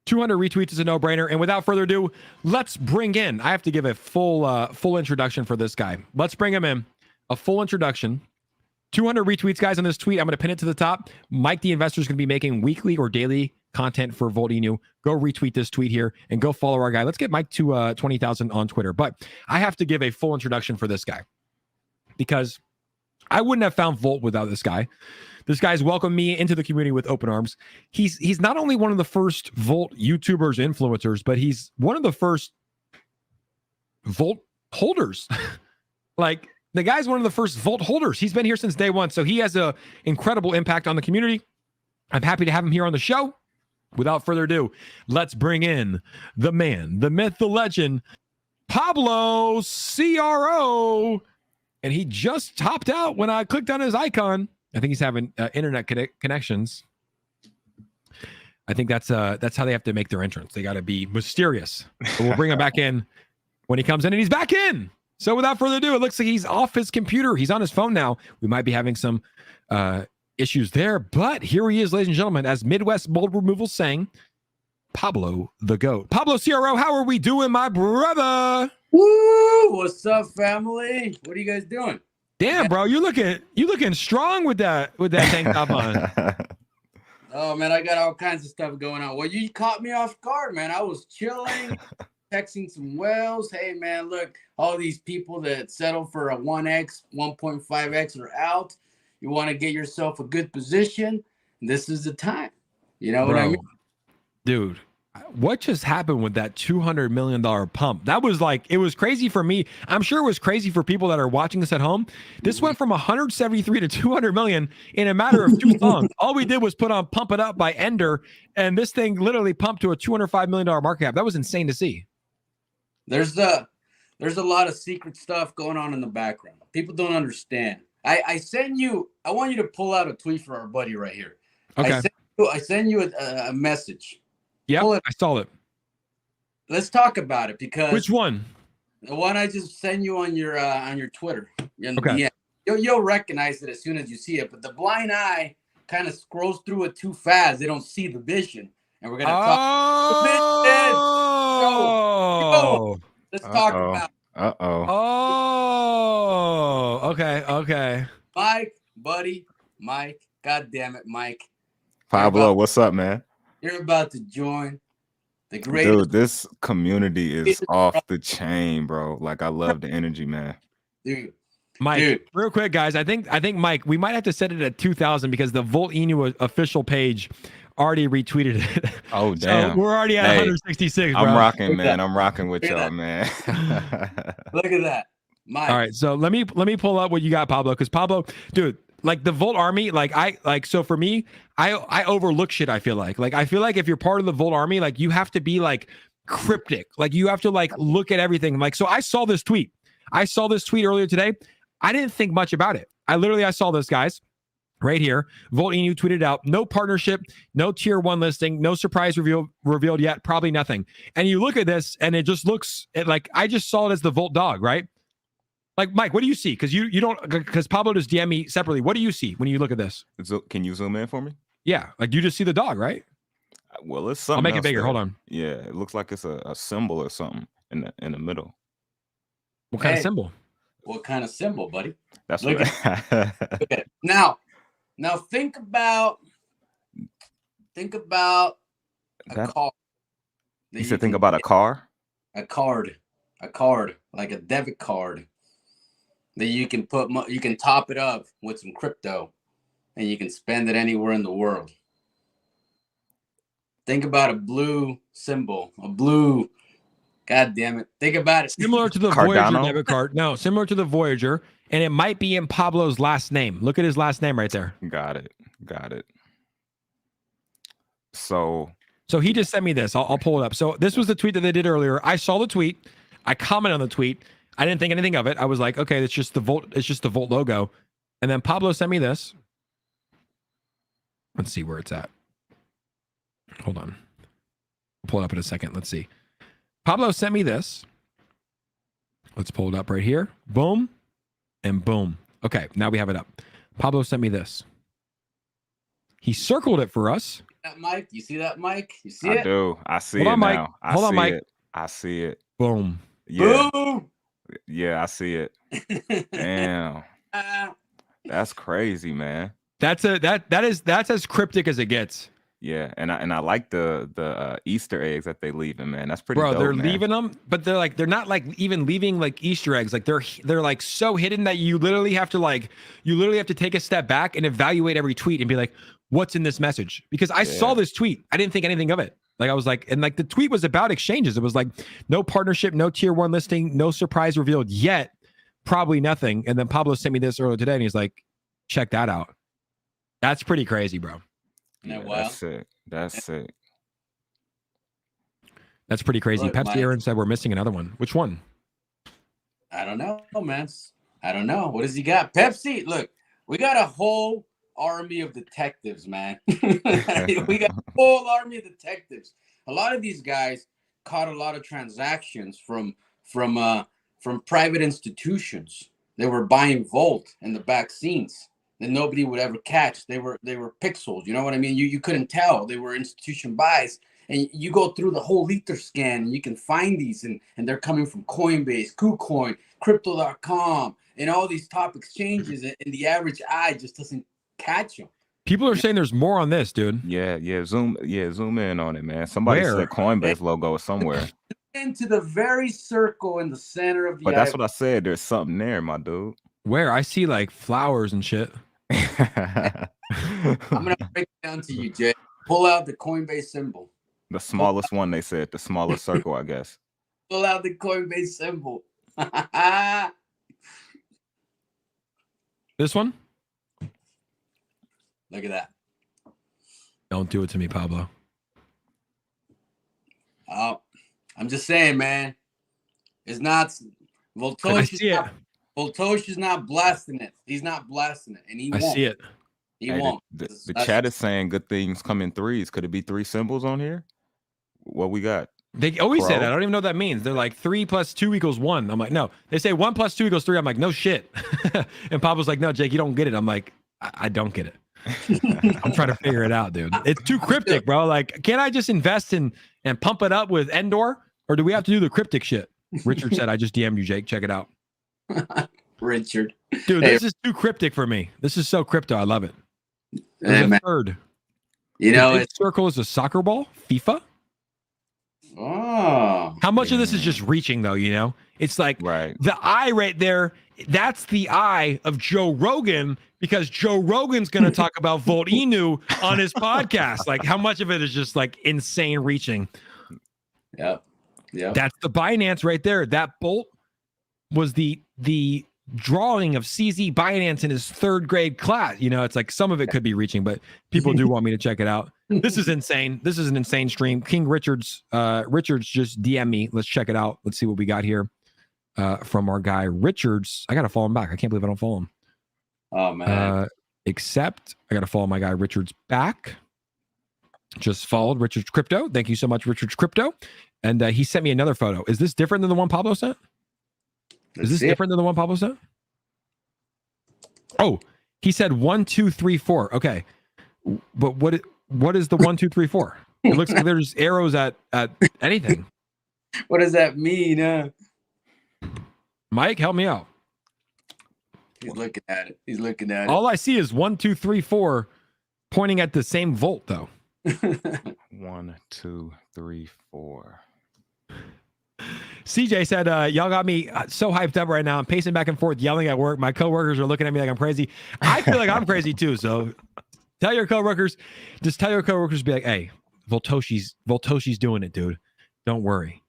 200 retweets is a no-brainer. And without further ado, let's bring in. I have to give a full introduction for this guy. Let's bring him in. A full introduction. 200 retweets, guys, on this tweet. I'm going to pin it to the top. Mike the Investor is going to be making weekly or daily content for Volt Inu. Go retweet this tweet here and go follow our guy. Let's get Mike to 20,000 on Twitter. But I have to give a full introduction for this guy because I wouldn't have found Volt without this guy. This guy's welcomed me into the community with open arms. He's not only one of the first Volt YouTubers, influencers, but he's one of the first Volt holders. Like, the guy's one of the first Volt holders. He's been here since day one, so he has an incredible impact on the community. I'm happy to have him here on the show. Without further ado, let's bring in the man, the myth, the legend, Pablo CRO. And he just topped out when I clicked on his icon. I think he's having internet connections. I think that's how they have to make their entrance. They got to be mysterious. But we'll bring him back in when he comes in, and he's back in. So without further ado, it looks like he's off his computer. He's on his phone now. We might be having some issues there. But here he is, ladies and gentlemen, as Midwest Mold Removal saying, Pablo the GOAT. Pablo CRO, how are we doing, my brother? Woo! What's up, family? What are you guys doing? Damn, bro, you looking strong with that tank top on. Oh man, I got all kinds of stuff going on. Well, you caught me off guard, man. I was chilling, texting some whales. Hey man, look, all these people that settle for a 1x, 1.5x are out. You want to get yourself a good position. This is the time. You know what I mean? Dude, what just happened with that $200 million pump? That was like, it was crazy for me. I'm sure it was crazy for people that are watching this at home. This went from 173 to 200 million in a matter of 2 songs. All we did was put on Pump It Up by Ender, and this thing literally pumped to a $205 million market cap. That was insane to see. There's a lot of secret stuff going on in the background. People don't understand. I want you to pull out a tweet for our buddy right here. Okay. I send you a message. Yeah, I saw it. Let's talk about it because which one? The one I just sent you on your Twitter. Okay. Yeah, you'll recognize it as soon as you see it. But the blind eye kind of scrolls through it too fast. They don't see the vision, and we're gonna talk. Oh, let's talk about. Oh, okay. Mike, buddy, Mike. God damn it, Mike. Pablo, what's up, man? You're about to join the greatest. Dude, this community is off the chain, bro. Like, I love the energy, man. Dude. Mike, real quick, guys. I think Mike, we might have to set it at 2,000 because the VOLTIsh official page already retweeted it. Oh, damn. So we're already at 166, bro. I'm rocking, man. I'm rocking with y'all, man. Look at that. Mike. All right, so let me pull up what you got, Pablo, because Pablo, dude, like the Volt Army, so for me, I overlook shit. I feel like if you're part of the Volt Army, like you have to be like cryptic, like you have to like look at everything. Like, so I saw this tweet earlier today. I didn't think much about it. I saw this, guys, right here. VOLTIsh tweeted out, no partnership, no tier 1 listing, no surprise revealed yet, probably nothing. And you look at this and it just looks like I just saw it as the Volt dog, right? Like, Mike, what do you see? Because you don't, because Pablo just DM me separately. What do you see when you look at this? Can you zoom in for me? Yeah, like you just see the dog, right? Well, it's something. I'll make it bigger. Hold on. Yeah, it looks like it's a symbol or something in the middle. What kind of symbol? What kind of symbol, buddy? That's look what. At it. Now think about a car. You said think about a car? A card, like a debit card that you can top it up with some crypto and you can spend it anywhere in the world. Think about a blue symbol, God damn it. Think about it. Similar to the Voyager debit card. No, similar to the Voyager. And it might be in Pablo's last name. Look at his last name right there. Got it. So he just sent me this. I'll pull it up. So this was the tweet that they did earlier. I saw the tweet. I commented on the tweet. I didn't think anything of it. I was like, okay, it's just the Volt logo. And then Pablo sent me this. Let's see where it's at. Hold on. I'll pull it up in a second. Let's see. Pablo sent me this. Let's pull it up right here. Boom and boom. Okay, now we have it up. Pablo sent me this. He circled it for us. Mike, you see that, Mike? You see it? I do. I see it now. Mike. Hold on, Mike. I see it. Boom. Yeah. Boom. Yeah, I see it. Damn. That's crazy, man. That's as cryptic as it gets. Yeah, and I like the Easter eggs that they leaving, man. That's pretty dope, they're man. leaving them, but they're not like even leaving like Easter eggs. Like they're like so hidden that you literally have to take a step back and evaluate every tweet and be like, what's in this message? Because I saw this tweet, I didn't think anything of it. Like I was like, and like the tweet was about exchanges. It was like no partnership, no tier 1 listing, no surprise revealed yet, probably nothing. And then Pablo sent me this earlier today, and he's like, check that out. That's pretty crazy, bro. Yeah, That's sick. That's pretty crazy. Look, Pepsi Aaron said we're missing another one. Which one? I don't know, man. I don't know. What does he got? Pepsi. Look, we got a whole army of detectives, man. We got a whole army of detectives. A lot of these guys caught a lot of transactions from private institutions. They were buying Volt in the back scenes. that nobody would ever catch. They were pixels. You know what I mean? You couldn't tell. They were institution buys. And you go through the whole ether scan and you can find these, and they're coming from Coinbase, KuCoin, Crypto.com, and all these top exchanges, and the average eye just doesn't catch them. People are saying there's more on this, dude. Yeah, zoom in on it, man. Somebody Where? said Coinbase logo is somewhere. Into the very circle in the center of the But that's what I said. There's something there, my dude. Where? I see like flowers and shit. I'm gonna break it down to you, Jay. Pull out the Coinbase symbol. The smallest one, they said. The smallest circle, I guess. Pull out the Coinbase symbol. This one? Look at that. Don't do it to me, Pablo. Oh, I'm just saying, man. It's not VOLTISH. VOLTISH is not blasting it. He's not blasting it, and he won't. I see it. He won't. The chat is saying good things come in threes. Could it be 3 symbols on here? What we got? They always say Pro? that. I don't even know what that means. They're like 3 + 2 = 1. I'm like, no. They say 1 + 2 = 3. I'm like, no shit. And Pablo's like, no, Jake, you don't get it. I'm like, I don't get it. I'm trying to figure it out, dude. It's too cryptic, bro. Like, can't I just invest and pump it up with Endor? Or do we have to do the cryptic shit? Richard said, I just DM'd you, Jake. Check it out. Richard. Dude, this is too cryptic for me. This is so crypto. I love it. Hey, man. Third. You know, the circle is a soccer ball? FIFA? Oh. How much of this is just reaching, though, you know? It's like the eye right there, that's the eye of Joe Rogan, because Joe Rogan's going to talk about VOLTISH on his podcast. Like, how much of it is just like insane reaching? Yep. That's the Binance right there. That bolt was the drawing of CZ Binance in his 3rd grade class. You know, it's like some of it could be reaching, but people do want me to check it out. This is insane. This is an insane stream. King Richards just DM me. Let's check it out. Let's see what we got here from our guy Richards. I gotta follow him back. I can't believe I don't follow him. Oh man. Except I gotta follow my guy Richards back. Just followed Richards Crypto. Thank you so much, Richards Crypto. And he sent me another photo. Is this different than the one Pablo sent? Is this different than the one Pablo sent? Oh, he said 1, 2, 3, 4. Okay, but what is the 1, 2, 3, 4? It looks like there's arrows at anything. What does that mean? Mike, help me out. He's looking at it. All I see is 1, 2, 3, 4, pointing at the same volt, though. 1, 2, 3, 4. CJ said, y'all got me so hyped up right now. I'm pacing back and forth, yelling at work. My coworkers are looking at me like I'm crazy. I feel like I'm crazy too. So tell your coworkers, be like, hey, VOLTISH's doing it, dude. Don't worry.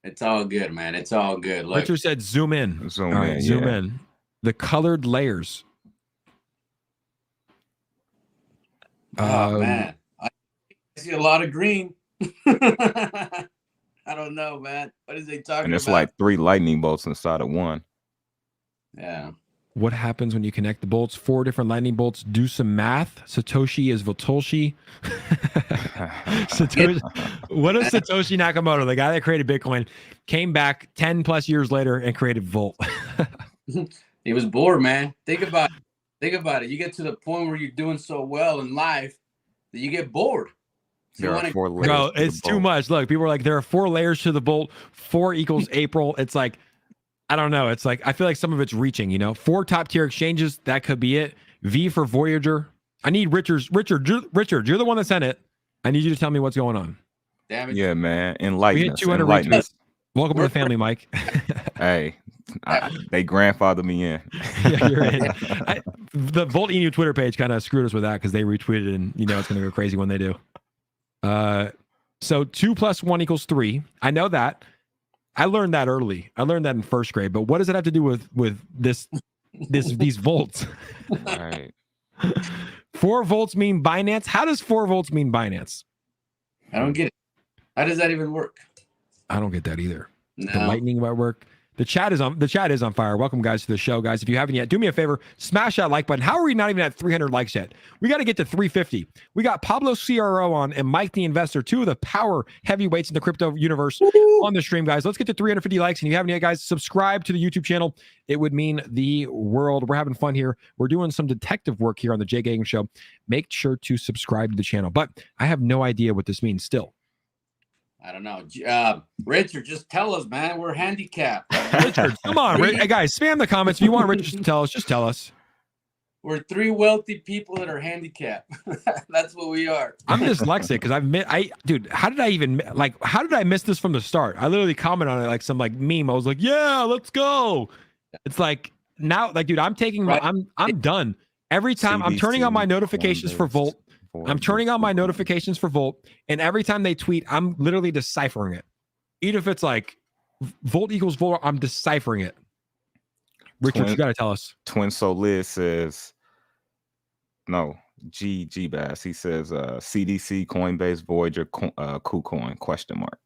It's all good, man. It's all good. Look. Richard said, zoom in. Zoom in. The colored layers. Oh man, I see a lot of green. I don't know, man. What is they talking about? And it's like 3 lightning bolts inside of one. Yeah. What happens when you connect the bolts? 4 different lightning bolts. Do some math. Satoshi is VOLTISH. What if Satoshi Nakamoto, the guy that created Bitcoin, came back 10 plus years later and created Volt? He was bored, man. Think about it. You get to the point where you're doing so well in life that you get bored. There are 4 layers. Bro, it's too much. Look, people are like, there are 4 layers to the bolt. 4 = April. It's like, I don't know. It's like, I feel like some of it's reaching, you know? 4 top tier exchanges. That could be it. V for Voyager. I need Richard, you're the one that sent it. I need you to tell me what's going on. Damn it. Yeah, man. Enlighten We hit us. 200 Enlighten retweets. us. Welcome to the family, Mike. Hey, they grandfather me in. Yeah, you're in. The VOLTISH Twitter page kind of screwed us with that because they retweeted, and you know it's going to go crazy when they do. So 2 + 1 = 3. I know that. I learned that early. I learned that in 1st grade. But what does it have to do with these volts? Right. 4 volts mean Binance. How does 4 volts mean Binance? I don't get it. How does that even work? I don't get that either. No. The lightning might work. The chat is on fire. Welcome, guys, to the show, guys. If you haven't yet, do me a favor, smash that like button. How are we not even at 300 likes yet? We got to get to 350. We got Pablo CRO on and Mike the Investor, two of the power heavyweights in the crypto universe on the stream, guys. Let's get to 350 likes. And if you haven't yet, guys, subscribe to the YouTube channel. It would mean the world. We're having fun here. We're doing some detective work here on the Jay Gagan Show. Make sure to subscribe to the channel. But I have no idea what this means still. I don't know. Richard, just tell us, man. We're handicapped. Richard, come on. Hey, guys, spam the comments. If you want Richard to tell us, just tell us. We're three wealthy people that are handicapped. That's what we are. I'm dyslexic because dude, how did I miss this from the start? I literally commented on it like some meme. I was like, yeah, let's go. It's like now, dude, I'm taking I'm done. Every time I'm turning on my notifications for Volt. I'm turning on my notifications for Volt, and every time they tweet, I'm literally deciphering it. Even if it's like Volt equals Volt, I'm deciphering it. Richard, you got to tell us. 𝗪𝗧𝗪𝗧 says, no, G Bass. He says CDC, Coinbase, Voyager, KuCoin, question mark.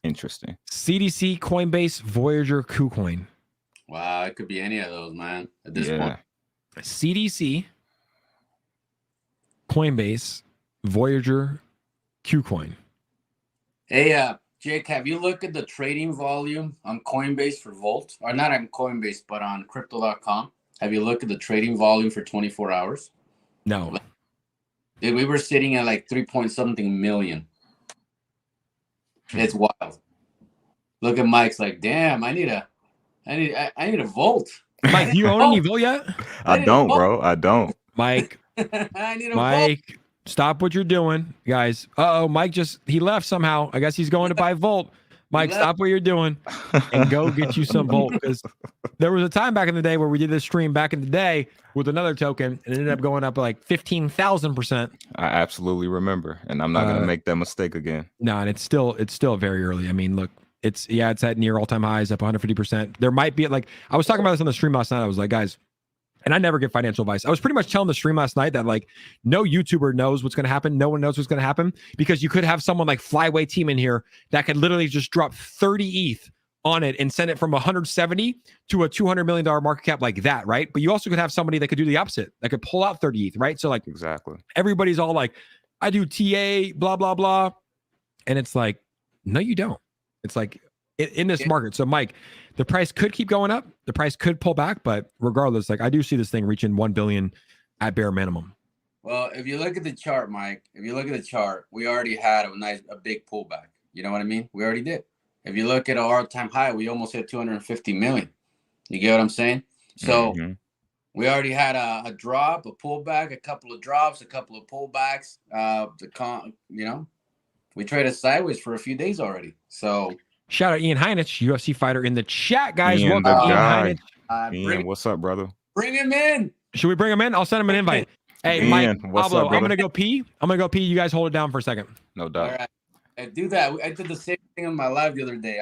Interesting. CDC, Coinbase, Voyager, KuCoin. Wow, it could be any of those, man, at this point. CDC, Coinbase, Voyager, KuCoin. Hey, Jake, have you looked at the trading volume on Coinbase for Volt? Or not on Coinbase, but on crypto.com? Have you looked at the trading volume for 24 hours? No. Dude, we were sitting at like 3-point-something million. It's wild. Look at Mike's like, damn, I need a Volt. Mike, do you own any Volt yet? I don't, bro. I don't. Mike. I need a Mike, Volt. Stop what you're doing, guys. Mike he left somehow. I guess he's going to buy Volt. Mike, stop what you're doing and go get you some Volt, because there was a time back in the day where we did this stream back in the day with another token and it ended up going up like 15,000%. I absolutely remember, and I'm not going to make that mistake again. No, and it's still very early. I mean, look, it's at near all-time highs, up 150%. There might be I was talking about this on the stream last night. I was like, guys, and I never give financial advice. I was pretty much telling the stream last night that no YouTuber knows what's going to happen. No one knows what's going to happen, because you could have someone like Flyway Team in here that could literally just drop 30 ETH on it and send it from 170 to a $200 million market cap like that, right? But you also could have somebody that could do the opposite, that could pull out 30 ETH, right? So exactly, everybody's all like, I do TA, blah, blah, blah. And it's like, no, you don't. It's like in this market. So Mike, the price could keep going up. The price could pull back, but regardless, I do see this thing reaching 1 billion at bare minimum. Well, if you look at the chart, Mike, we already had a big pullback. You know what I mean? We already did. If you look at our all-time high, we almost hit 250 million. You get what I'm saying? So we already had a drop, a pullback, a couple of drops, a couple of pullbacks. We traded sideways for a few days already. So shout out Ian Heinish, UFC fighter in the chat, guys. Ian, welcome, Ian Heinish. Ian, what's up, brother? Bring him in. Should we bring him in? I'll send him an invite. Hey, Ian, Mike, what's Pablo, up, brother? I'm gonna go pee. You guys hold it down for a second. No doubt. All right. I do that. I did the same thing on my live the other day.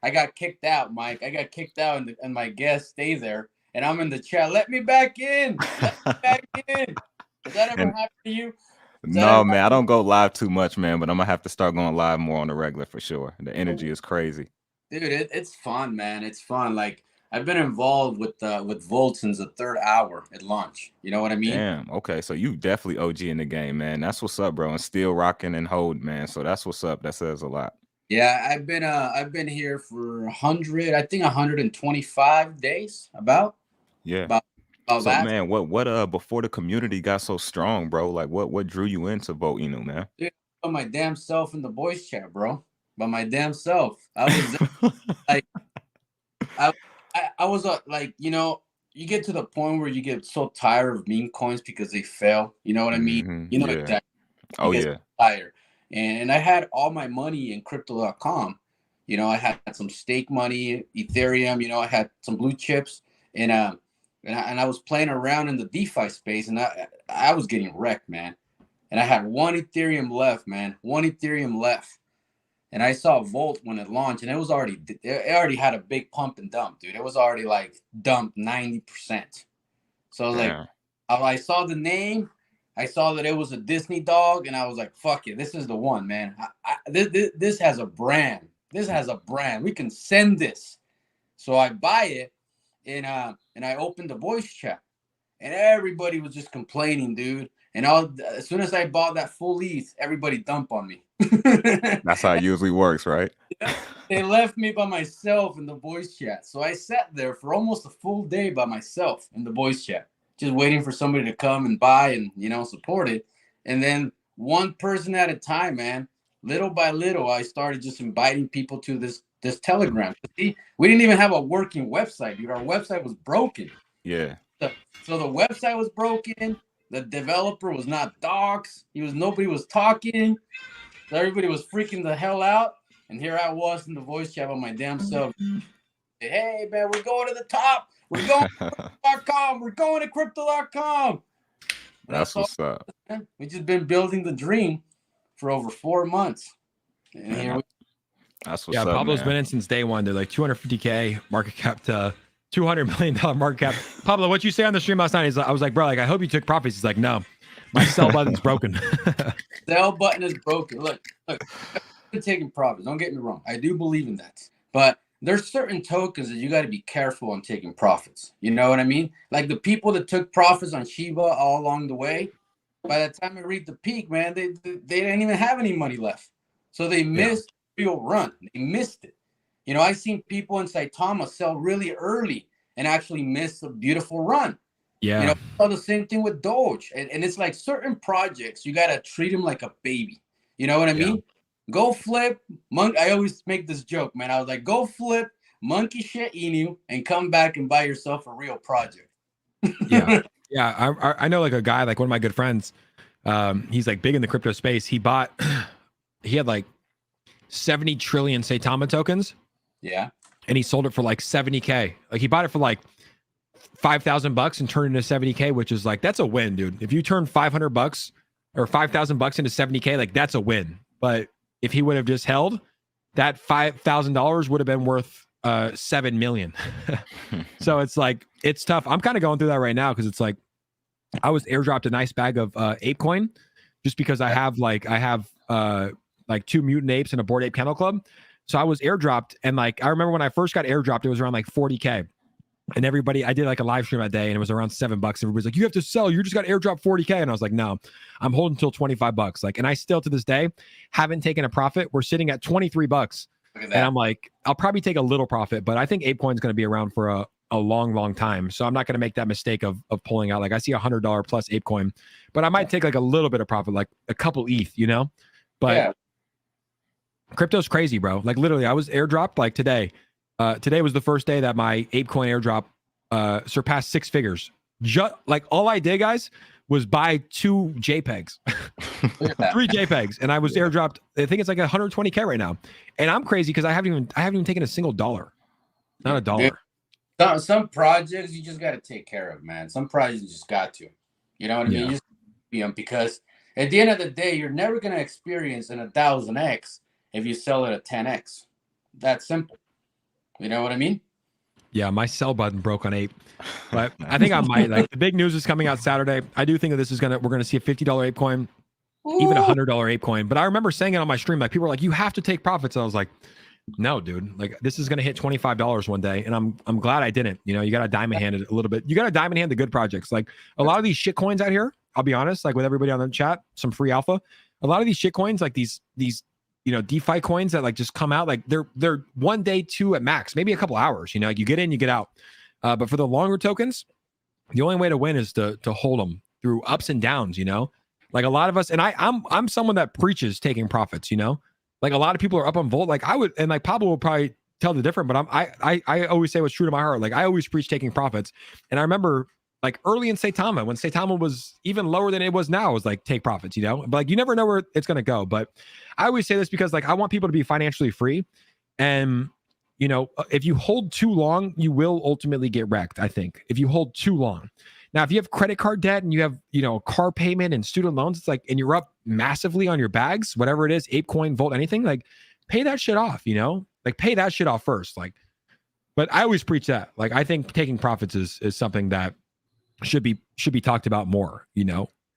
I got kicked out, Mike. I got kicked out, and my guest stays there. And I'm in the chat. Let me back in. Let me back in. Does that ever happen to you? No, man. I don't go live too much, man. But I'm gonna have to start going live more on the regular for sure. The energy is crazy. Dude, it's fun, man. It's fun. I've been involved with Volt since the third hour at launch. You know what I mean? Damn. Okay, so you definitely OG in the game, man. That's what's up, bro. And still rocking and holding, man. So that's what's up. That says a lot. Yeah, I've been here for 125 days. About. Yeah. About so that. Man, what before the community got so strong, bro? What drew you into Volt, man? Dude, by my damn self in the voice chat, bro. By my damn self. I was I was you get to the point where you get so tired of meme coins because they fail. You know what I mean? You know exactly. Oh yeah. Tired. And I had all my money in crypto.com. I had some stake money, Ethereum. I had some blue chips, and I was playing around in the DeFi space, and I was getting wrecked, man. And I had one Ethereum left, man. And I saw Volt when it launched, and it already had a big pump and dump, dude. It was already dumped 90%. So I was I saw the name, I saw that it was a Disney dog, and I was like, fuck it, this is the one, man. This has a brand. We can send this. So I buy it, and I opened the voice chat, and everybody was just complaining, dude. And as soon as I bought that full ETH, everybody dumped on me. That's how it usually works, right? They left me by myself in the voice chat. So I sat there for almost a full day by myself in the voice chat, just waiting for somebody to come and buy and, support it. And then one person at a time, man, little by little, I started just inviting people to this Telegram. See, we didn't even have a working website, dude. Our website was broken. Yeah. So the website was broken. The developer was not docs. Nobody was talking. So everybody was freaking the hell out. And here I was in the voice chat on my damn self. Hey, man, we're going to the top. We're going to crypto.com. We're going to crypto.com. That's what's up. We just been building the dream for over 4 months. And here that's what's up. Yeah, Pablo's man. been in since day one. They're like 250K market cap to $200 million market cap. Pablo, what you say on the stream last night? I was like, bro, I hope you took profits. He's like, no, my sell button's broken. Sell button is broken. Look, I've been taking profits. Don't get me wrong. I do believe in that. But there's certain tokens that you got to be careful on taking profits. You know what I mean? Like the people that took profits on Shiba all along the way, by the time I reached the peak, man, they didn't even have any money left. So they missed the real run. They missed it. I've seen people in 𝗖𝗢𝗡𝗘𝗖𝗧 sell really early and actually miss a beautiful run. Yeah. The same thing with Doge. And it's like certain projects, you got to treat them like a baby. You know what I mean? Go flip. I always make this joke, man. I was like, go flip monkey shit inu and come back and buy yourself a real project. Yeah. Yeah. I know like a guy, like one of my good friends, he's like big in the crypto space. He had like 70 trillion 𝗖𝗢𝗡𝗘𝗖𝗧 tokens. Yeah. And he sold it for like 70K. Like he bought it for like $5,000 and turned it into 70K, which is like, that's a win, dude. If you turn $500 or $5,000 into 70K, like that's a win. But if he would have just held, that $5,000 would have been worth 7 million. So it's like, it's tough. I'm kind of going through that right now because it's like, I was airdropped a nice bag of Apecoin just because I have 2 mutant apes and a Bored Ape Kennel Club. So I was airdropped, and like I remember when I first got airdropped, it was around like 40K. And everybody, I did like a live stream that day, and it was around $7. Everybody's like, "You have to sell. You just got airdropped 40K." And I was like, "No, I'm holding until $25." Like, and I still to this day haven't taken a profit. We're sitting at $23, and I'm like, I'll probably take a little profit, but I think Apecoin is going to be around for a long time. So I'm not going to make that mistake of pulling out. Like I see $100 plus Apecoin, but I might take like a little bit of profit, like a couple ETH, But crypto's crazy, bro. Like literally, I was airdropped like today. Today was the first day that my Apecoin airdrop surpassed 6 figures. Like all I did, guys, was buy 2 JPEGs, 3 JPEGs, and I was airdropped. I think it's like 120K right now, and I'm crazy because I haven't even taken a single dollar, not a dollar. Some projects you just got to take care of, man. Some projects you just got to, you know what I mean? You just, because at the end of the day, you're never gonna experience an 1000x if you sell it at 10x. That's simple. You know what I mean? Yeah, my sell button broke on Ape, but I think I might. Like the big news is coming out Saturday. I do think that this is we're gonna see a $50 Apecoin, even a $100 Apecoin. But I remember saying it on my stream, like people were like, "You have to take profits." And I was like, "No, dude. Like this is gonna hit $25 one day," and I'm glad I didn't. You got to diamond hand it a little bit. You got to diamond hand the good projects. Like a lot of these shit coins out here. I'll be honest. Like with everybody on the chat, some free alpha. A lot of these shit coins, like these DeFi coins that like just come out, like they're 1 day, 2 at max, maybe a couple hours, like you get in, you get out. But for the longer tokens, the only way to win is to hold them through ups and downs, like a lot of us, and I'm someone that preaches taking profits, like a lot of people are up on Volt. Like I would, and like Pablo will probably tell the different, but I always say what's true to my heart. Like I always preach taking profits. And I remember like early in 𝗖𝗢𝗡𝗧, when 𝗖𝗢𝗡𝗧 was even lower than it was now, it was like take profits, but like you never know where it's going to go. But I always say this because like I want people to be financially free, and if you hold too long, you will ultimately get wrecked. I think if you hold too long. Now, if you have credit card debt and you have car payment and student loans, it's like, and you're up massively on your bags, whatever it is, Apecoin, Volt, anything, like pay that shit off. Like pay that shit off first. Like, but I always preach that. Like I think taking profits is something that should be talked about more,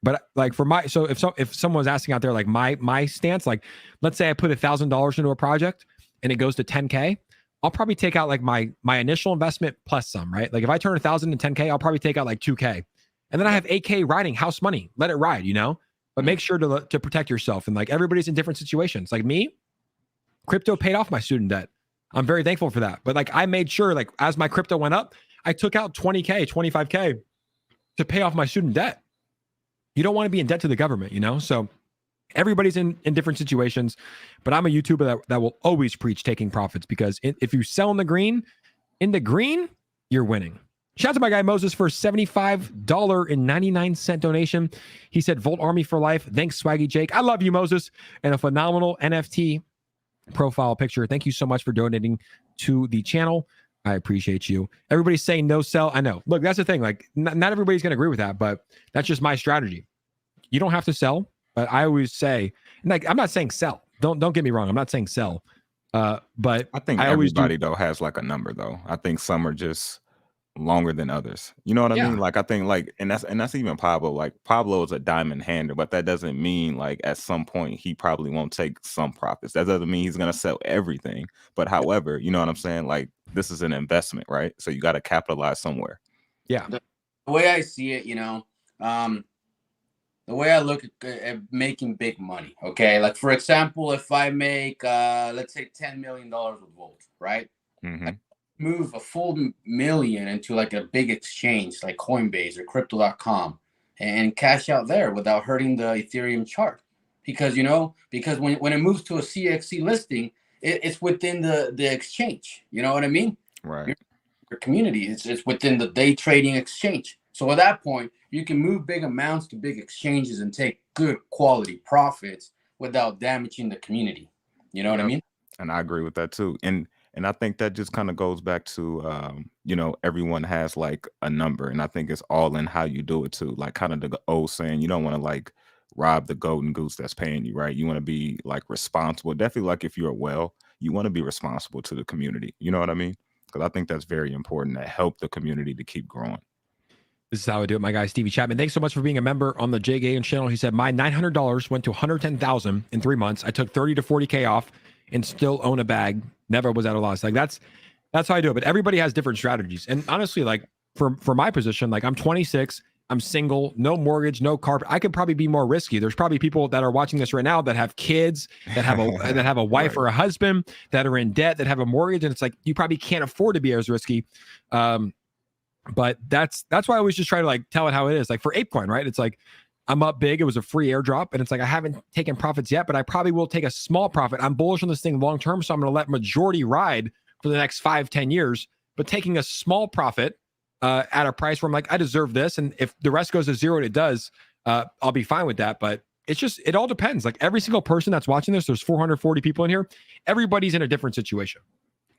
but like for if someone was asking out there, like my stance, like let's say I put $1,000 into a project and it goes to 10K, I'll probably take out like my initial investment plus some, right? Like if I turn 1,000 to 10K, I'll probably take out like 2K. And then I have 8K riding house money. Let it ride, you know? But make sure to protect yourself. And like everybody's in different situations. Like me, crypto paid off my student debt. I'm very thankful for that. But like I made sure like as my crypto went up, I took out 20K, 25K to pay off my student debt. You don't want to be in debt to the government, you know? So everybody's in different situations, but I'm a YouTuber that will always preach taking profits because if you sell in the green, you're winning. Shout out to my guy Moses for $75.99 donation. He said, Volt Army for life. Thanks, Swaggy Jake. I love you, Moses. And a phenomenal NFT profile picture. Thank you so much for donating to the channel. I appreciate you. Everybody's saying no sell. I know. Look, that's the thing. Like, not everybody's going to agree with that, but that's just my strategy. You don't have to sell, but I always say, like, I'm not saying sell. Don't get me wrong. I'm not saying sell. But I think everybody though has like a number though. I think some are just longer than others. You know what I mean? Like I think like and that's even Pablo. Like Pablo is a diamond hander, but that doesn't mean like at some point he probably won't take some profits. That doesn't mean he's gonna sell everything. But however, you know what I'm saying? Like this is an investment, right? So you got to capitalize somewhere. Yeah. The way I see it, you know, the way I look at making big money, okay? Like for example, if I make let's say $10 million with Volt, right? Mm-hmm. Move a full million into like a big exchange like Coinbase or crypto.com and cash out there without hurting the Ethereum chart. Because, you know, when it moves to a CXC listing, it's within the exchange. You know what I mean? Right. Your community, it's within the day trading exchange. So at that point, you can move big amounts to big exchanges and take good quality profits without damaging the community. You know what I mean? And I agree with that too. And I think that just kind of goes back to, you know, everyone has like a number. And I think it's all in how you do it too. Like kind of the old saying, you don't want to like rob the golden goose that's paying you, right? You want to be like responsible. Definitely like if you're a whale, you want to be responsible to the community. You know what I mean? Because I think that's very important to help the community to keep growing. This is how I do it, my guy, Stevie Chapman. Thanks so much for being a member on the Jay Gagan channel. He said, my $900 went to $110,000 in 3 months. I took 30 to 40K off and still own a bag. Never was at a loss. Like that's how I do it. But everybody has different strategies. And honestly, like for my position, like I'm 26, I'm single, no mortgage, no car. I could probably be more risky. There's probably people that are watching this right now that have kids, that have a wife Right. or a husband, that are in debt, that have a mortgage. And it's like, you probably can't afford to be as risky. But that's why I always just try to like tell it how it is. Like for Apecoin, right? It's like I'm up big. It was a free airdrop. And it's like I haven't taken profits yet, but I probably will take a small profit. I'm bullish on this thing long term. So I'm going to let majority ride for the next 5-10 years, but taking a small profit at a price where I'm like, I deserve this. And if the rest goes to zero and it does, I'll be fine with that. But it's just, it all depends. Like every single person that's watching this, there's 440 people in here. Everybody's in a different situation.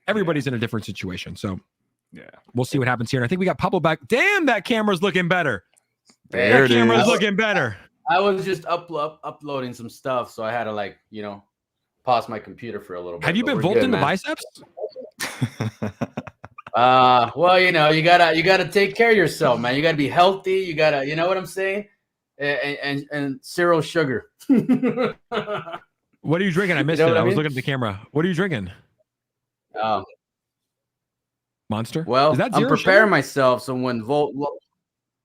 Everybody's in a different situation. So yeah, we'll see what happens here. And I think we got Pablo back. Damn, that camera's looking better. There that camera's looking better. I was just uploading some stuff, so I had to like, you know, pause my computer for a little bit. Have you been vaulting the biceps? Well, you know, you gotta take care of yourself, man. You gotta be healthy. You gotta, you know what I'm saying? And zero sugar. What are you drinking? I missed it. I was looking at the camera. What are you drinking? Monster. Well, is that I'm zero preparing sugar? myself so when Volt,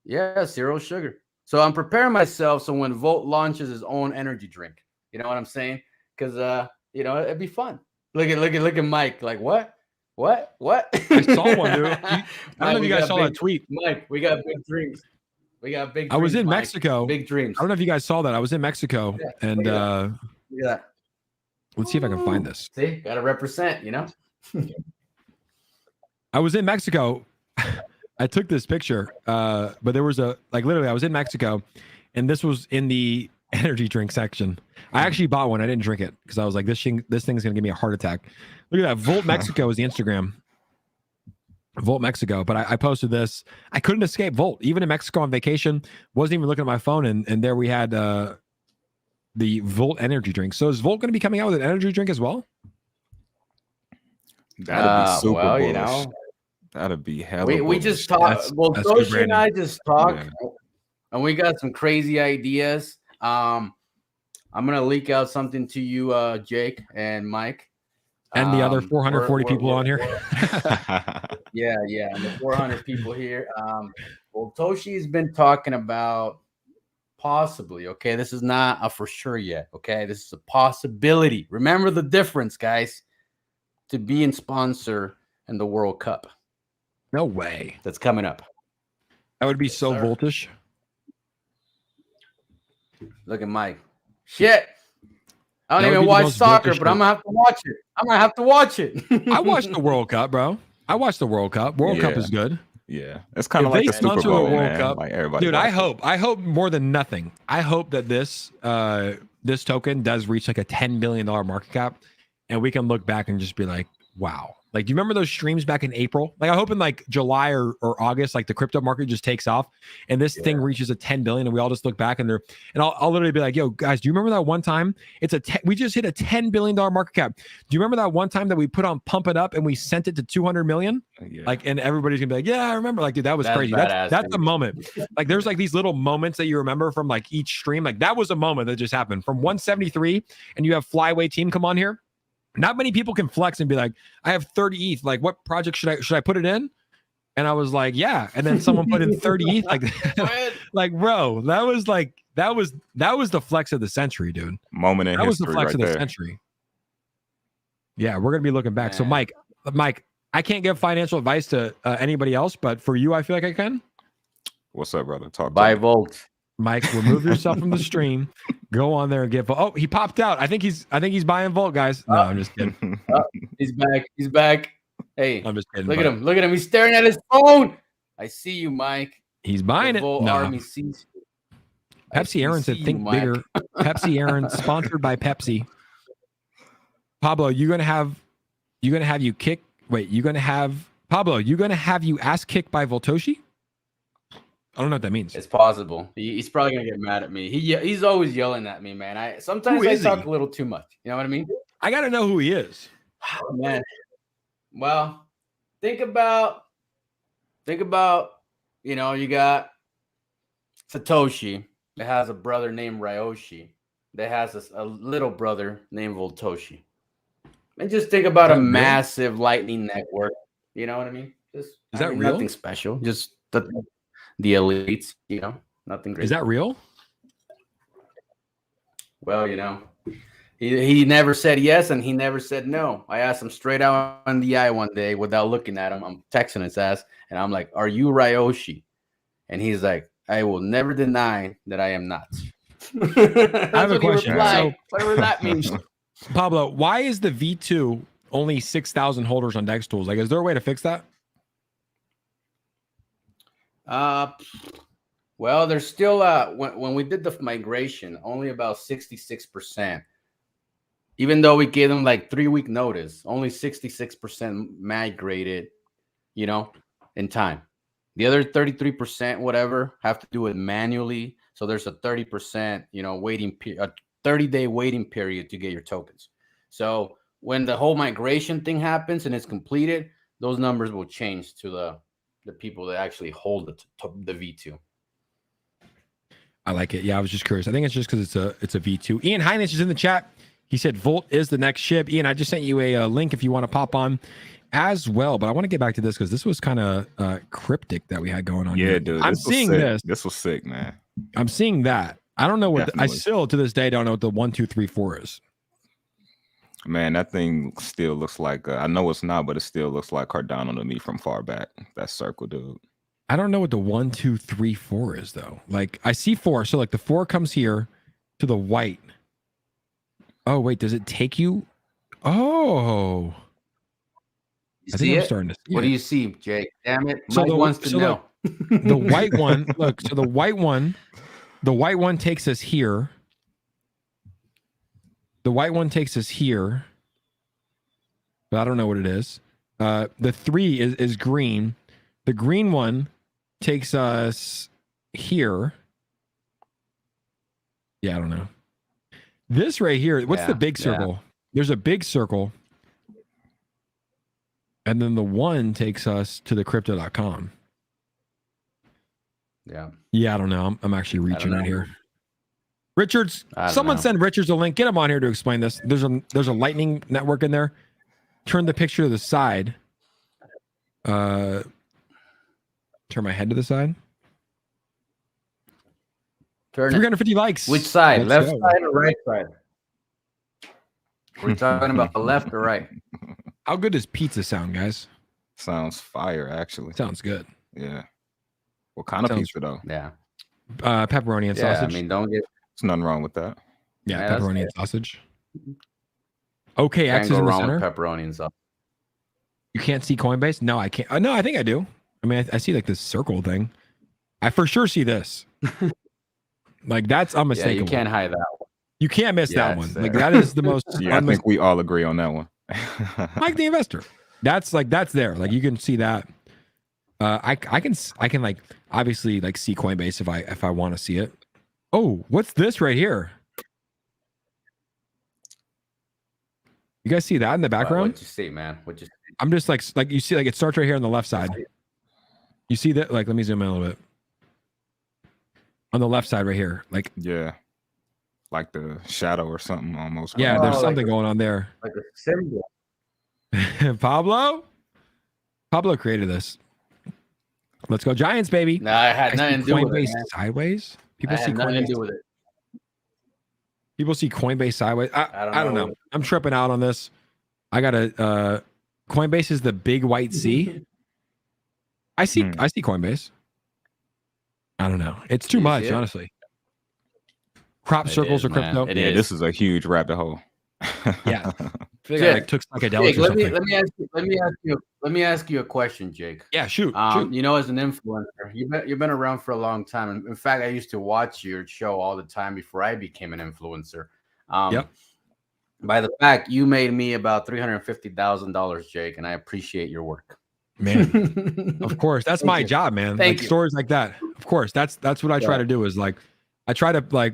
yeah, zero sugar. So I'm preparing myself so when Volt launches his own energy drink, you know what I'm saying? Because you know, it'd be fun. Look at Mike. Like what? I saw one, dude. I don't know if you guys saw that tweet. Mike, we got big dreams. We got big dreams. I was in Mike. Mexico. Big dreams. I don't know if you guys saw that. I was in Mexico, and look at that. Let's see if I can find this. See, gotta represent, you know. I was in Mexico. I took this picture, but there was literally I was in Mexico, and this was in the energy drink section. I actually bought one. I didn't drink it because I was like, this thing's gonna give me a heart attack. Look at that. Volt Mexico is the Instagram. Volt Mexico. But I posted this. I couldn't escape Volt. Even in Mexico on vacation, wasn't even looking at my phone, and there we had the Volt energy drink. So is Volt going to be coming out with an energy drink as well? That'd be super bullish. You know, that'd be hella we bullish. just talked. Well, Doshi and I just talked, and we got some crazy ideas. I'm gonna leak out something to you, Jake and Mike. And the other 440 people on here. Yeah, and the 400 people here. Well, Toshi's been talking about possibly. Okay, this is not a for sure yet. Okay, this is a possibility. Remember the difference, guys. To be in sponsor in the World Cup. No way. That's coming up. That would be so voltish. Look at Mike. Shit. I don't That would even be the watch most soccer, voltish but I'm gonna have to watch it. I'm gonna have to watch it. I watched the World Cup, bro. I watched the World Cup. World Cup is good. Yeah, it's kind of If like they the Super sponsor the Bowl, World man. Cup, Like everybody, dude, watches. I hope more than nothing. I hope that this this token does reach like a $10 billion market cap, and we can look back and just be like, wow. Like, do you remember those streams back in April? Like, I hope in like July or August, like the crypto market just takes off and this thing reaches a 10 billion, and we all just look back and I'll literally be like, yo, guys, do you remember that one time? We just hit a $10 billion market cap. Do you remember that one time that we put on Pump It Up and we sent it to 200 million? Yeah. Like, and everybody's gonna be like, yeah, I remember. Like, dude, that was crazy. Badass, That's a moment. Like, there's like these little moments that you remember from like each stream. Like, that was a moment that just happened from 173, and you have Flyway team come on here. Not many people can flex and be like, I have 30 ETH. Like, what project should I put it in? And I was like, yeah. And then someone put in 30 ETH. Like, like, bro, that was the flex of the century, dude. Moment in that history, was the flex right of the there. century. Yeah, we're gonna be looking back. Man. So, Mike, I can't give financial advice to anybody else, but for you, I feel like I can. What's up, brother? Talk. Buy to me. Volt. Mike, remove yourself from the stream. Go on there and get. Oh, he popped out. I think he's buying Volt, guys. No, I'm just kidding. He's back. He's back. Hey, I'm just kidding. look at him. Look at him. He's staring at his phone. I see you, Mike. He's buying The it. Volt No. Army sees you. Pepsi Aaron said, "Think bigger." Pepsi Aaron, sponsored by Pepsi. Pablo, you gonna have you kick? Wait, you gonna have Pablo? You gonna have you ass kicked by Voltoshi? I don't know what that means. It's possible. He's probably gonna get mad at me. He's always yelling at me, man. Sometimes I talk a little too much. You know what I mean? I gotta know who he is. Oh, man. Well, think about. You know, you got Satoshi that has a brother named Ryoshi that has a little brother named Voltoshi. And just think about a massive lightning network. You know what I mean? Just is that real? Nothing special. Just the elites, you know, nothing great. Is that real? Well, you know, he never said yes and he never said no. I asked him straight out on the eye one day without looking at him. I'm texting his ass and I'm like, "Are you Ryoshi?" And he's like, "I will never deny that I am not." I have a question. So, whatever that means. Pablo, why is the V2 only 6,000 holders on Dex Tools? Like, is there a way to fix that? Well, there's still when we did the migration, only about 66%. Even though we gave them like 3-week notice, only 66% migrated, you know, in time. The other 33%, whatever, have to do it manually. So there's a 30%, you know, a 30-day waiting period to get your tokens. So when the whole migration thing happens and it's completed, those numbers will change to the people that actually hold the V2. I like it. Yeah, I was just curious. I think it's just because it's a V2. Ian Heinish is in the chat. He said Volt is the next ship. Ian, I just sent you a link if you want to pop on as well. But I want to get back to this because this was kind of cryptic that we had going on. Yeah, here. dude. I'm seeing this. This was sick, man. I'm seeing that. I don't know what I Definitely. still to this day don't know what the 1, 2, 3, 4 is. Man, that thing still looks like I know it's not, but it still looks like Cardano to me from far back. That circle, dude. I don't know what the 1, 2, 3, 4 is though. Like I see 4, so like the 4 comes here to the white. Oh wait, does it take you? Oh, You I see think I'm it? starting to see What it. do you see, Jake? Damn it. So Mike wants to know. The white one, look, so the white one takes us here. The white one takes us here. But I don't know what it is. The 3 is green. The green one takes us here. Yeah, I don't know. This right here, what's the big circle? There's a big circle. And then the 1 takes us to the crypto.com. Yeah. Yeah, I don't know. I'm actually reaching right here. Richards, I don't someone know. send Richards a link. Get him on here to explain this. There's a lightning network in there. turn the picture to the side. Turn my head to the side. Turn it. 350 likes. Which side? Let's Left go. side or right side? We're talking about the left or right? How good does pizza sound, guys? Sounds fire, actually. Sounds good. Yeah. What kind of Sounds- pizza though? Yeah. Pepperoni and Yeah, sausage. I mean, don't get There's nothing wrong with that. yeah, yeah, that's pepperoni fair. and sausage. Okay, can't X is go in the wrong center. with pepperoni and sauce. You can't see Coinbase? No, I can't. No, I think I do. I mean, I see like this circle thing. I for sure see this. Like that's Yeah, unmistakable. you can't hide that one. You can't miss Yeah, that one. it's Like there. that is the most Yeah, I think we all agree on that one. Mike the investor. That's there. Like you can see that. I can like obviously like see Coinbase if I want to see it. Oh, what's this right here? You guys see that in the background? What you see, man? What you see? I'm just like you see like it starts right here on the left side. You see that? Like let me zoom in a little bit. On the left side right here. Like Yeah. Like the shadow or something almost. yeah, Oh, there's like something going on there. Like a symbol. Pablo created this. Let's go Giants, baby. No, I had I nothing to see do with Coinbase it. Man. sideways. People I see had nothing to Coinbase. do with it. People see Coinbase sideways. I don't know. know. I'm tripping out on this. I gotta. Coinbase is the big white C. I see Coinbase. I don't know. It's too You much, see it? honestly. Crop It circles is, or man. crypto. It Yeah, is. this is a huge rabbit hole. Yeah. I think Jake, I like took psychedelics Jake, or let something. me ask you a question, Jake. Yeah, shoot. You know, as an influencer, you've been around for a long time. In fact, I used to watch your show all the time before I became an influencer. Yep. By the fact, you made me about $350,000, Jake, and I appreciate your work. Man, of course. That's Thank my you. job, man. Thank Like you. stories like that. Of course. That's what I try to do is like I try to like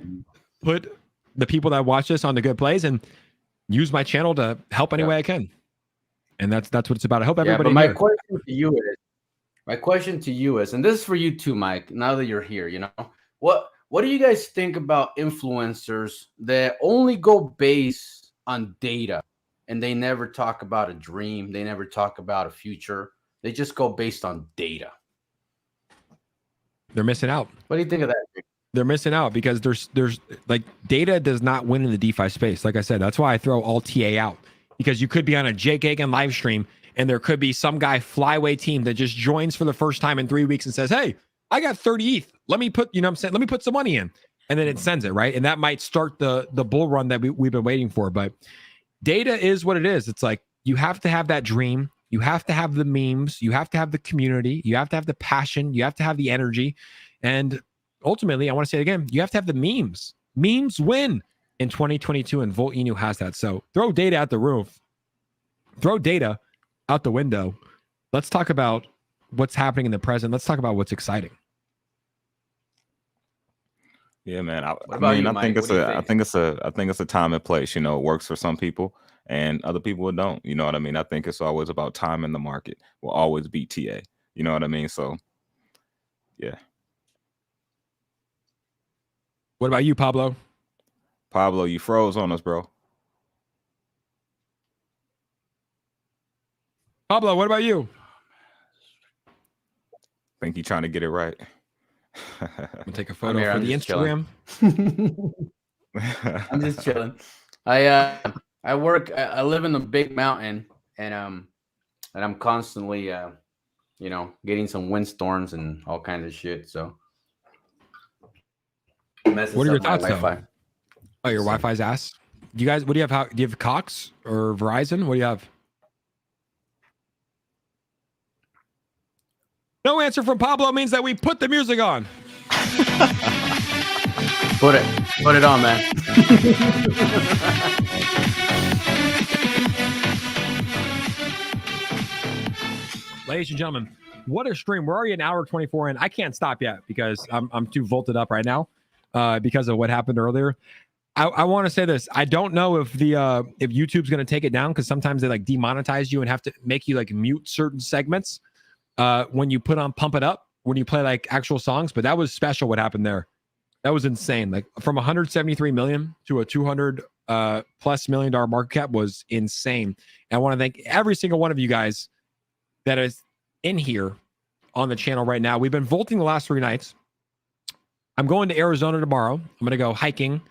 put the people that watch this on the good plays and use my channel to help any way I can. And that's what it's about. I hope everybody but my here- question to you is, and this is for you too, Mike, now that you're here, you know, what do you guys think about influencers that only go based on data and they never talk about a dream, they never talk about a future, they just go based on data? they're missing out. What do you think of that, Jake? They're missing out because there's like data does not win in the DeFi space. Like I said, that's why I throw all TA out, because you could be on a Jake Hagan live stream and there could be some guy flyway team that just joins for the first time in 3 weeks and says, hey, I got 30 ETH. Let me put, you know what I'm saying? Let me put some money in. And then it sends it, right? And that might start the bull run that we've been waiting for. But data is what it is. It's like you have to have that dream. You have to have the memes. You have to have the community. You have to have the passion. You have to have the energy. And ultimately, I want to say it again, you have to have the memes. Memes win in 2022, and Volt Inu has that. So throw data out the roof. Throw data out the window. Let's talk about what's happening in the present. Let's talk about what's exciting. Yeah, man. I about mean, you, I Mike? think What do you I think it's a time and place. You know, it works for some people and other people it don't. You know what I mean? I think it's always about time in the market. Will always beat TA. You know what I mean? So, yeah. What about you, Pablo? Pablo, you froze on us, bro. Pablo, what about you? Think you trying to get it right. I'm gonna take a photo here, for I'm the just Instagram. I'm just chilling. I live in a big mountain, and I'm constantly you know, getting some windstorms and all kinds of shit. So messes What are your up my thoughts, though? Wi-Fi. Oh, your Wi-Fi's ass. Do you guys? What do you have? Do you have Cox or Verizon? What do you have? No answer from Pablo means that we put the music on. Put it on, man. Ladies and gentlemen, what a stream. We're already an hour 24 in. I can't stop yet because I'm too volted up right now because of what happened earlier. I want to say this. I don't know if if YouTube's going to take it down, because sometimes they like demonetize you and have to make you like mute certain segments when you put on Pump It Up, when you play like actual songs. But that was special what happened there. That was insane. Like from 173 million to a 200 plus $1 million market cap was insane. And I want to thank every single one of you guys that is in here on the channel right now. We've been vaulting the last 3 nights. I'm going to Arizona tomorrow. I'm going to go hiking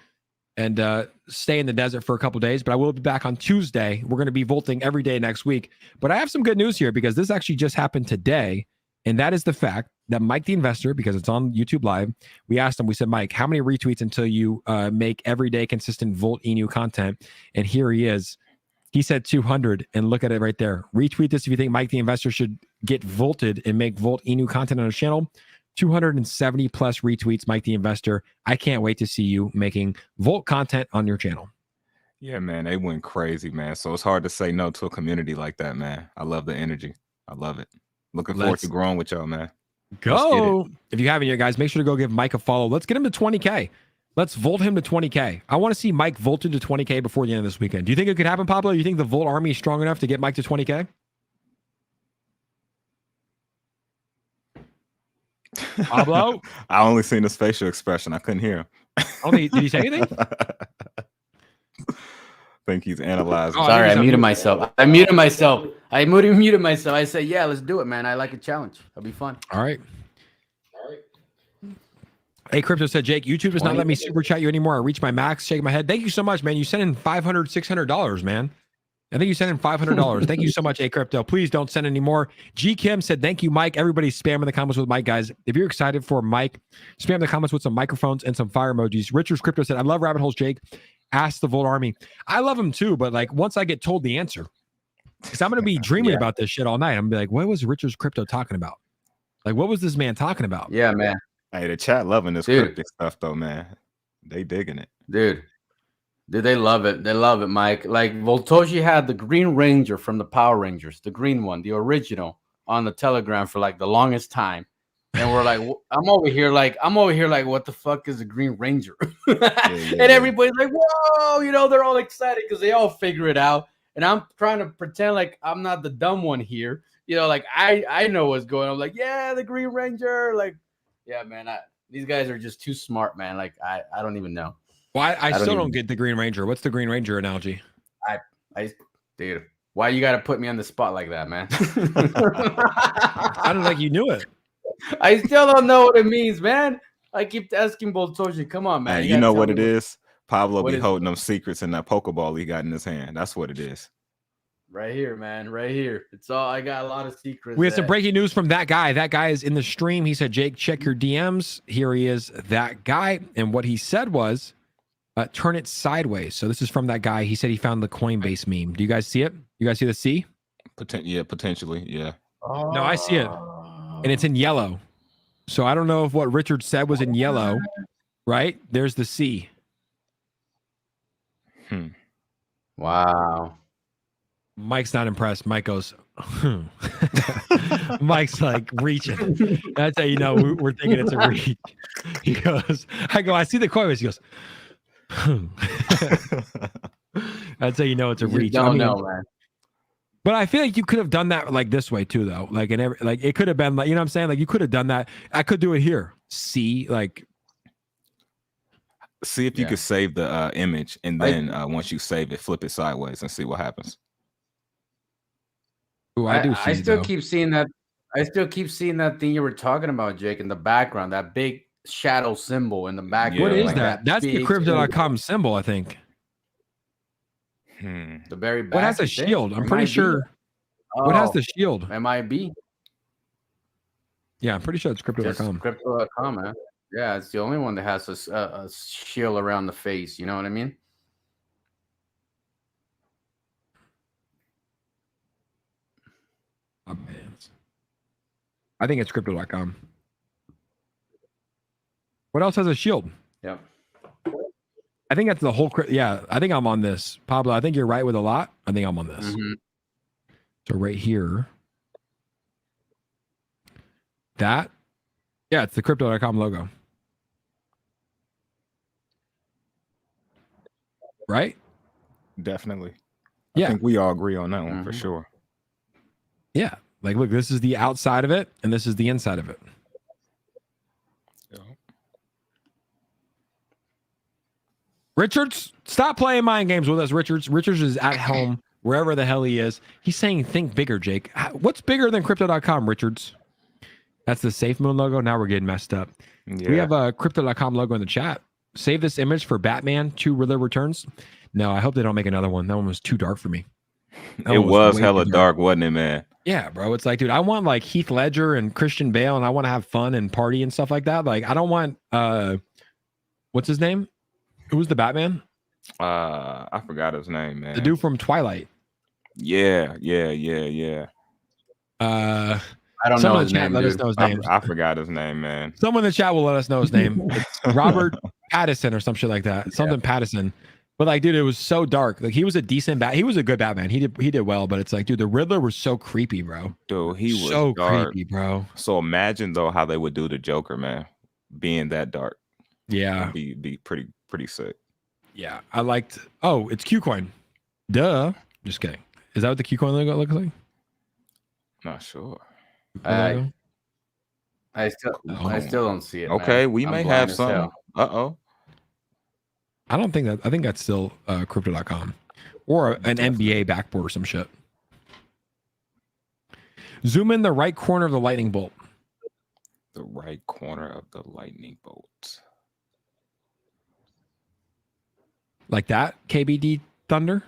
and stay in the desert for a couple days, but I will be back on Tuesday. We're going to be vaulting every day next week. But I have some good news here because this actually just happened today. And that is the fact that Mike the Investor, because it's on YouTube Live, we asked him, we said, Mike, how many retweets until you make everyday consistent Volt Enu content? And here he is. He said 200, and look at it right there. Retweet this if you think Mike the Investor should get vaulted and make Volt Enu content on his channel. 270 plus retweets, Mike the Investor. I can't wait to see you making Volt content on your channel. Yeah, man, they went crazy, man. So it's hard to say no to a community like that, man. I love the energy. I love it. Looking forward to growing with y'all, man. Go. If you haven't yet, guys, make sure to go give Mike a follow. Let's get him to 20K. Let's vault him to 20K. I want to see Mike vaulted to 20K before the end of this weekend. Do you think it could happen, Pablo? You think the Volt army is strong enough to get Mike to 20K? Pablo? I only seen his facial expression. I couldn't hear him. Did he say anything? I think he's analyzing. Oh, sorry, I muted myself. I muted myself. I said, yeah, let's do it, man. I like a challenge. It'll be fun. All right. Hey, Crypto said, Jake, YouTube does not let me super chat you anymore. I reached my max, shaking my head. Thank you so much, man. You sent in $500, $600, man. I think you sent in $500. Thank you so much, Hey Crypto. Please don't send any more. G Kim said, thank you, Mike. Everybody's spamming the comments with Mike, guys. If you're excited for Mike, spam the comments with some microphones and some fire emojis. Richard's Crypto said, I love rabbit holes, Jake. Ask the Volt Army. I love him too, but like once I get told the answer, because I'm going to be dreaming about this shit all night. I'm going to be like, what was Richard's Crypto talking about? Like, what was this man talking about? Yeah, man. Hey, the chat loving this cryptic stuff though, man. They digging it. Dude, they love it. They love it, Mike. Like VOLTISH had the Green Ranger from the Power Rangers, the green one, the original, on the Telegram for like the longest time. And we're like, I'm over here like, what the fuck is a Green Ranger? And everybody's like, whoa, you know, they're all excited because they all figure it out. And I'm trying to pretend like I'm not the dumb one here. You know, like I know what's going on. I'm like, yeah, the Green Ranger. Like, yeah, man, these guys are just too smart, man. Like, I don't even know. Well, I still don't get the Green Ranger. What's the Green Ranger analogy? Dude, why you got to put me on the spot like that, man? I don't think you knew it. I still don't know what it means, man. I keep asking VOLTISH. Come on, man. Hey, you know what it is? Pablo be holding them secrets in that Pokeball he got in his hand. That's what it is. Right here, man. Right here. It's all. I got a lot of secrets. We have some breaking news from that guy. That guy is in the stream. He said, Jake, check your DMs. Here he is, that guy. And what he said was, turn it sideways. So this is from that guy. He said he found the Coinbase meme. Do you guys see it? You guys see the C? Yeah, potentially. Yeah. No, I see it. And it's in yellow. So I don't know if what Richard said was in yellow, right? There's the C. Wow. Mike's not impressed. Mike goes, Mike's like reaching. That's how you know we're thinking it's a reach. He goes, I see the Coinbase. He goes, that's how you know it's a reach. Don't know, man. But I feel like you could have done that like this way too, though. Like like it could have been like, you know what I'm saying? Like you could have done that. I could do it here. See, like. See if you could save the image, and then once you save it, flip it sideways and see what happens. Ooh, I still keep seeing that. I still keep seeing that thing you were talking about, Jake, in the background. That big shadow symbol in the background. What is that? That's the crypto.com symbol, I think. The very back. What has a shield? I'm pretty sure. What has the shield? MIB. Yeah, I'm pretty sure it's crypto.com. Crypto.com, man. Yeah, it's the only one that has a shield around the face. You know what I mean? I think it's crypto.com. What else has a shield? Yep. I think that's the whole. Yeah, I think I'm on this. Pablo, I think you're right with a lot. I think I'm on this. So right here. That. Yeah, it's the crypto.com logo. Right? Definitely. Yeah. I think we all agree on that one for sure. Yeah. Like, look, this is the outside of it, and this is the inside of it. Richards, stop playing mind games with us, Richards. Richards is at home, wherever the hell he is. He's saying, think bigger, Jake. What's bigger than crypto.com, Richards? That's the Safe Moon logo. Now we're getting messed up. Yeah. We have a crypto.com logo in the chat. Save this image for Batman 2 Riddler Returns. No, I hope they don't make another one. That one was too dark for me. It was way hella too dark, wasn't it, man? Yeah, bro. It's like, dude, I want like Heath Ledger and Christian Bale, and I want to have fun and party and stuff like that. Like, I don't want what's his name? Who was the Batman? I forgot his name, man. The dude from Twilight. Yeah. I don't know his name, let us dude. know his name. I forgot his name, man. Someone in the chat will let us know his name. It's Robert Pattinson or some shit like that. Something Pattinson. But like, dude, it was so dark. Like, he was a decent he was a good Batman. He did well, but it's like, dude, the Riddler was so creepy, bro. Dude, he was so dark. creepy, bro. So imagine though how they would do the Joker, man, being that dark. Yeah, be pretty sick. Yeah, I liked. Oh, it's KuCoin. Duh. Just kidding. Is that what the KuCoin logo looks like? Not sure. Logo? I still don't see it. Okay, man. we I'm may blind have as some. hell. Uh-oh. I don't think that. I think that's still crypto.com or an NBA backboard or some shit. Zoom in the right corner of the lightning bolt. The right corner of the lightning bolt. Like that? KBD Thunder?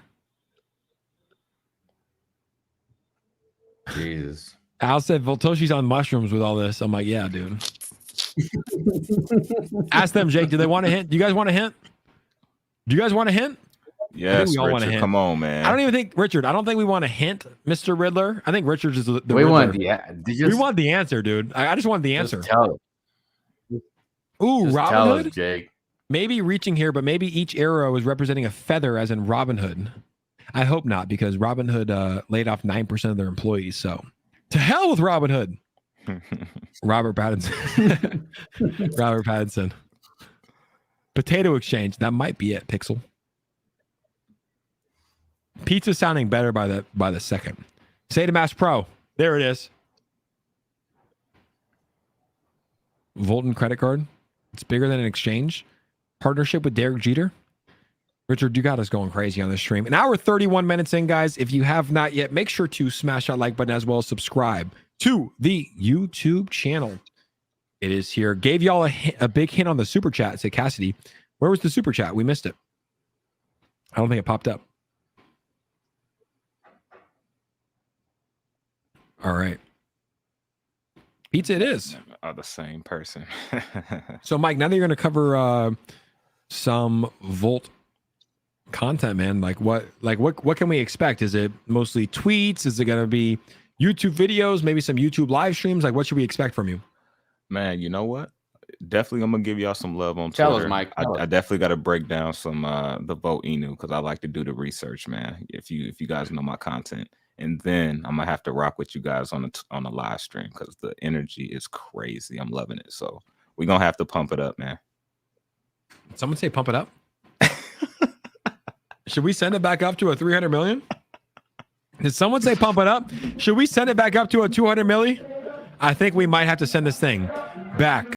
Jesus. Al said Voltoshi's on mushrooms with all this. I'm like, yeah, dude. Ask them, Jake. Do they want a hint? Do you guys want a hint? Do you guys want a hint? Yes, we all want a Richard. hint. Come on, man. I don't even think Richard. I don't think we want a hint, Mr. Riddler. I think Richard's is the We Riddler. want We want the answer, dude. I just want the answer. Just tell it. Ooh, Just Robin tell Hood. us, Jake. Maybe reaching here, but maybe each arrow is representing a feather, as in Robin Hood. I hope not, because Robin Hood laid off 9% of their employees. So, to hell with Robin Hood. Robert Pattinson. Robert Pattinson. Potato Exchange. That might be it. Pixel. Pizza sounding better by the second. Say to Mass Pro. There it is. Volton credit card. It's bigger than an exchange. Partnership with Derek Jeter. Richard, you got us going crazy on this stream. An hour 31 minutes in, guys. If you have not yet, make sure to smash that like button as well as subscribe to the YouTube channel. It is here. Gave y'all a big hint on the super chat. Say Cassidy. Where was the super chat? We missed it. I don't think it popped up. All right. Pizza it is. Are the same person. So, Mike, now that you're going to cover some Volt content, man, what can we expect? Is it mostly tweets? Is it going to be YouTube videos? Maybe some YouTube live streams? Like, what should we expect from you? Man, you know what? Definitely, I'm gonna give y'all some love on Tell Twitter. us, Mike. I definitely got to break down some the VOLTIsh because I like to do the research, man. If you guys know my content, and then I'm gonna have to rock with you guys on the live stream because the energy is crazy. I'm loving it. So we're gonna have to pump it up, man. Someone say pump it up. Should we send it back up to a 300 million? Did someone say pump it up? Should we send it back up to a 200 milli? I think we might have to send this thing back.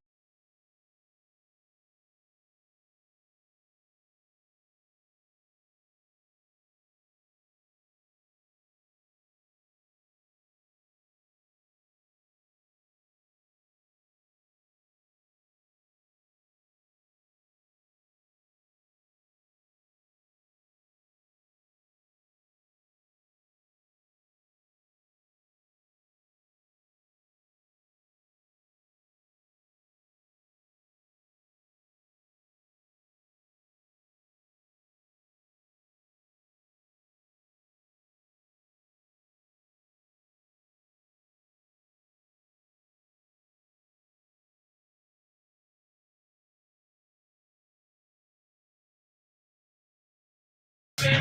You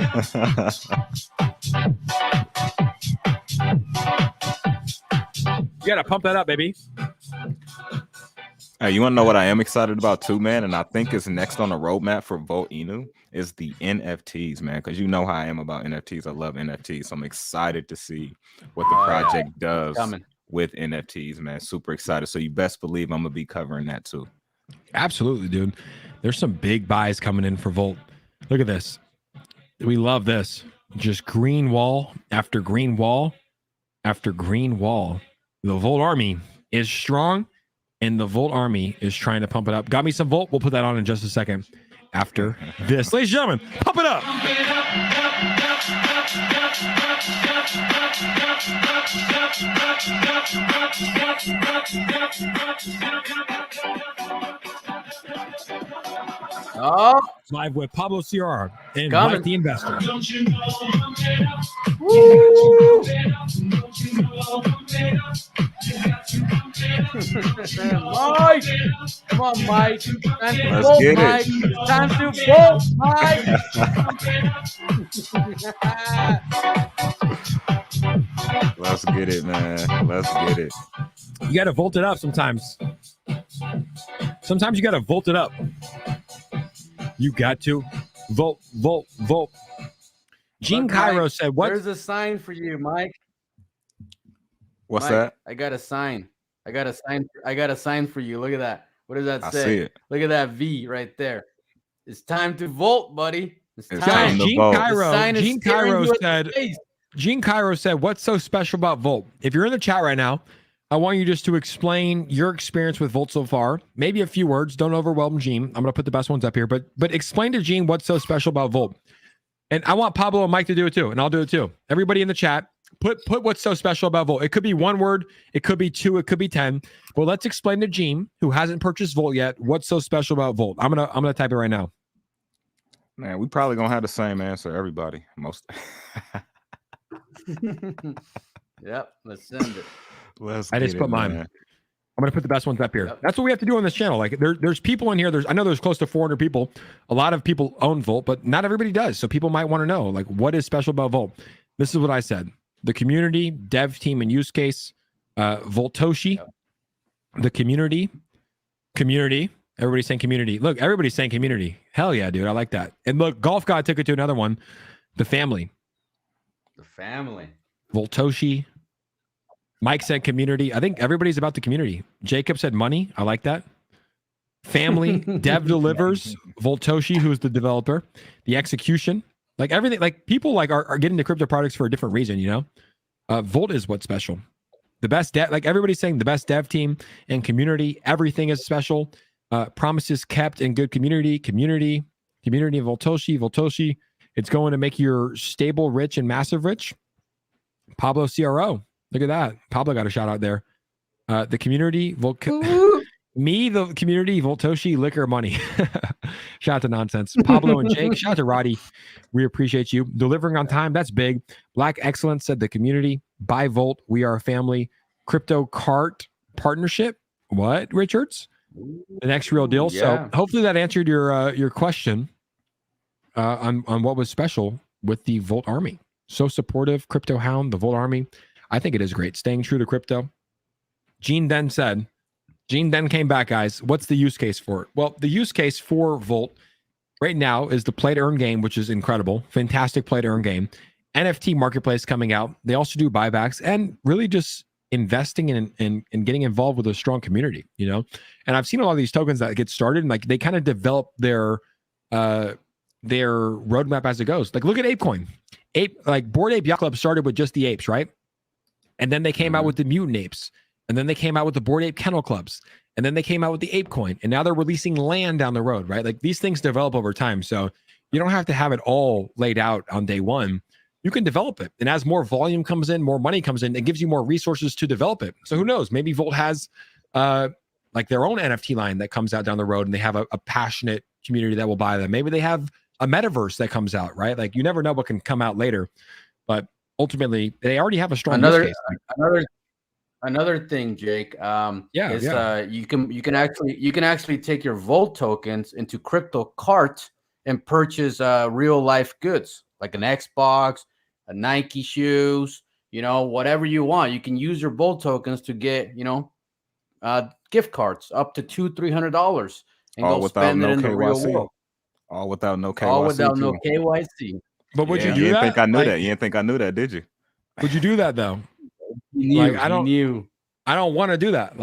gotta pump that up, baby. Hey, you want to know what I am excited about too, man? And I think is next on the roadmap for VOLTIsh is the NFTs, man. Because you know how I am about NFTs. I love NFTs. So I'm excited to see what the project does with NFTs, man. Super excited. So you best believe I'm gonna be covering that too. Absolutely, dude. There's some big buys coming in for Volt. Look at this. We love this. Just green wall after green wall after green wall. The Volt Army is strong, and the Volt Army is trying to pump it up. Got me some Volt. We'll put that on in just a second after this. Ladies and gentlemen, pump it up. Oh, Live with Pablo CRO and Coming. Mike the Investor. woo! Mike, come on, Mike. Time to Let's vote, get it. Mike. It's time to vote, Mike. Let's get it, man. Let's get it. You got to volt it up sometimes. Sometimes you got to volt it up. You got to vote. Gene Look, Cairo Mike, said, "What?" There's a sign for you, Mike. What's Mike, that? I got a sign. I got a sign for you. Look at that. What does that I say? see it. Look at that V right there. It's time to vote, buddy. It's It's time. time to Gene vote. The Cairo. sign is Gene staring Cairo you at the said. face. Gene Cairo said, "What's so special about Volt?" If you're in the chat right now, I want you just to explain your experience with Volt so far. Maybe a few words. Don't overwhelm Gene. I'm gonna put the best ones up here, but explain to Gene what's so special about Volt. And I want Pablo and Mike to do it too, and I'll do it too. Everybody in the chat, put what's so special about Volt. It could be one word, it could be two, it could be 10. But let's explain to Gene, who hasn't purchased Volt yet, what's so special about Volt. I'm gonna type it right now. Man, we probably gonna have the same answer, everybody. Most. Yep, let's send it. Let's I just get put it, mine. man. I'm gonna put the best ones up here. Yep. That's what we have to do on this channel. Like there's people in here. I know there's close to 400 people. A lot of people own Volt, but not everybody does. So people might want to know, like, what is special about Volt? This is what I said: the community, dev team, and use case. Voltoshi, Yep. the community. Everybody's saying community. Look, everybody's saying community. Hell yeah, dude, I like that. And look, Golf God took it to another one. The family. The family. Voltoshi. Mike said community. I think everybody's about the community. Jacob said money. I like that. Family. Dev delivers. Voltoshi, who's the developer. The execution. Like everything. Like people like are getting the crypto products for a different reason, you know? Volt is what's special. The best dev, like everybody's saying, the best dev team and community. Everything is special. Promises kept and good community of Voltoshi. It's going to make your stable rich and massive rich. Pablo CRO. Look at that. Pablo got a shout out there. The community, the community, Voltoshi, liquor, money. Shout out to Nonsense. Pablo and Jake. Shout out to Roddy. We appreciate you. Delivering on time. That's big. Black Excellence said the community. Buy Volt. We are a family. Crypto Cart partnership. What, Richards? The next real deal. Yeah. So hopefully that answered your question on what was special with the Volt Army. So supportive. Crypto Hound, the Volt Army. I think it is great. Staying true to crypto. Gene then came back, guys. What's the use case for it? Well, the use case for Volt right now is the play to earn game, which is incredible. Fantastic play to earn game. NFT marketplace coming out. They also do buybacks and really just investing in getting involved with a strong community, you know? And I've seen a lot of these tokens that get started and like they kind of develop their roadmap as it goes. Like look at Apecoin. Bored Ape Yacht Club started with just the apes, right? And then they came out with the mutant apes. And then they came out with the Bored Ape Kennel Clubs. And then they came out with the Apecoin. And now they're releasing land down the road, right? Like these things develop over time. So you don't have to have it all laid out on day one. You can develop it. And as more volume comes in, more money comes in, it gives you more resources to develop it. So who knows? Maybe Volt has like their own NFT line that comes out down the road and they have a passionate community that will buy them. Maybe they have a metaverse that comes out, right? Like you never know what can come out later. But ultimately, they already have a strong use case. Another thing, Jake. You can actually take your Volt tokens into Crypto Cart and purchase real life goods like an Xbox, a Nike shoes, you know, whatever you want. You can use your Volt tokens to get, you know, gift cards up to $200-$300 and All go without spend no it in the real KYC. world. All without no KYC. All without too. no KYC. But would you do You didn't that? think I knew Like, that. You didn't think I knew that, did you? Would you do that though? You knew, Like, I don't want to do that.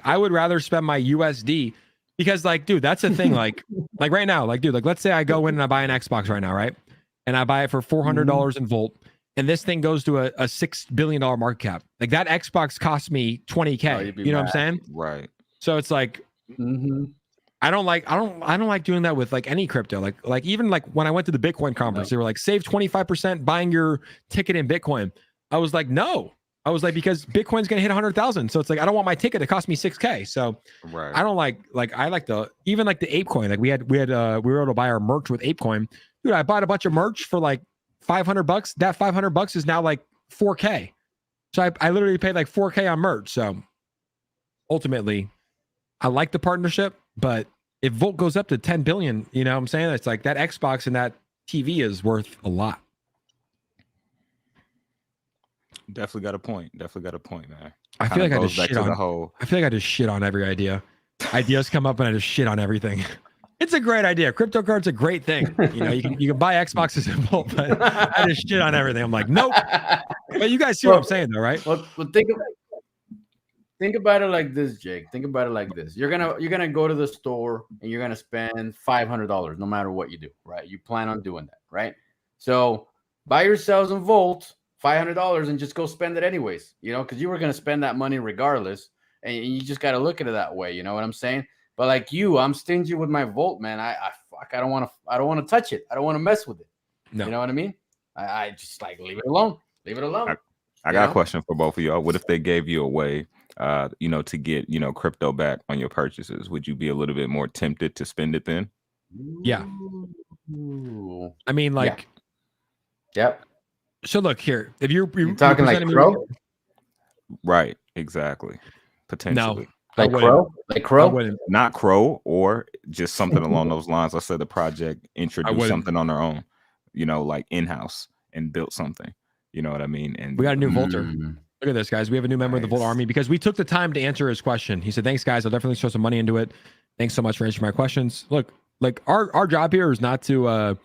I would rather spend my USD Because like, dude, that's the thing. Like right now, like, dude, like let's say I go in and I buy an Xbox right now, right? And I buy it for $400 in Volt, and this thing goes to a $6 billion market cap. Like that Xbox cost me $20K. You know what I'm saying? Right. So it's like, I don't like doing that with like any crypto. Like even like when I went to the Bitcoin conference, they were like, save 25% buying your ticket in Bitcoin. I was like, no. I was like, because Bitcoin's gonna hit 100,000. So it's like I don't want my ticket to cost me $6K. So I don't like I like the even like the Apecoin. Like we were able to buy our merch with Apecoin. Dude, I bought a bunch of merch for like $500. That $500 is now like 4K. So I literally paid like 4K on merch. So ultimately, I like the partnership, but if Volt goes up to 10 billion, you know what I'm saying? It's like that Xbox and that TV is worth a lot. Definitely got a point, man. I feel like I just shit on I feel like I just shit on every idea. Ideas come up and I just shit on everything. It's a great idea. Crypto card's a great thing. You know, you can buy Xboxes in Volt, but I just shit on everything. I'm like, nope. But you guys see what I'm saying though, right? Well, think about it like this, Jake. Think about it like this. You're gonna go to the store and you're gonna spend $500 no matter what you do, right? You plan on doing that, right? So buy yourselves in Volt $500 and just go spend it anyways, you know, because you were gonna spend that money regardless, and you just got to look at it that way. You know what I'm saying? But like you, I'm stingy with my Volt, man. I don't want to touch it. I don't want to mess with it. No. You know what I mean? I just like leave it alone. Leave it alone. I got a question for both of y'all. What if they gave you a way, you know, to get, you know, crypto back on your purchases? Would you be a little bit more tempted to spend it then? Yeah. I mean, like, yep. So look here, if you're talking like CRO, right? Exactly. Potentially. No, like CRO, like CRO, not CRO, or just something along those lines. I said the project introduced something on their own, you know, like in-house and built something. You know what I mean? And we got a new Volter. Look at this, guys. We have a new member of the Volt Army because we took the time to answer his question. He said, "Thanks, guys. I'll definitely throw some money into it. Thanks so much for answering my questions." Look, like our job here is not to.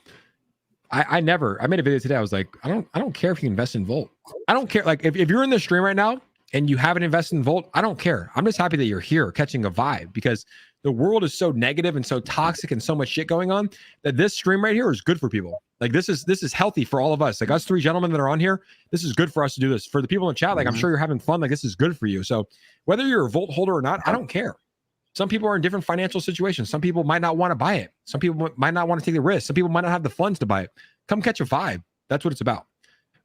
I made a video today. I was like, I don't care if you invest in Volt. I don't care. Like if you're in the stream right now and you haven't invested in Volt, I don't care. I'm just happy that you're here catching a vibe, because the world is so negative and so toxic and so much shit going on that this stream right here is good for people. Like this is healthy for all of us. Like us three gentlemen that are on here, this is good for us to do this. For the people in the chat, like I'm sure you're having fun. Like this is good for you. So whether you're a Volt holder or not, I don't care. Some people are in different financial situations. Some people might not want to buy it. Some people might not want to take the risk. Some people might not have the funds to buy it. Come catch a vibe. That's what it's about.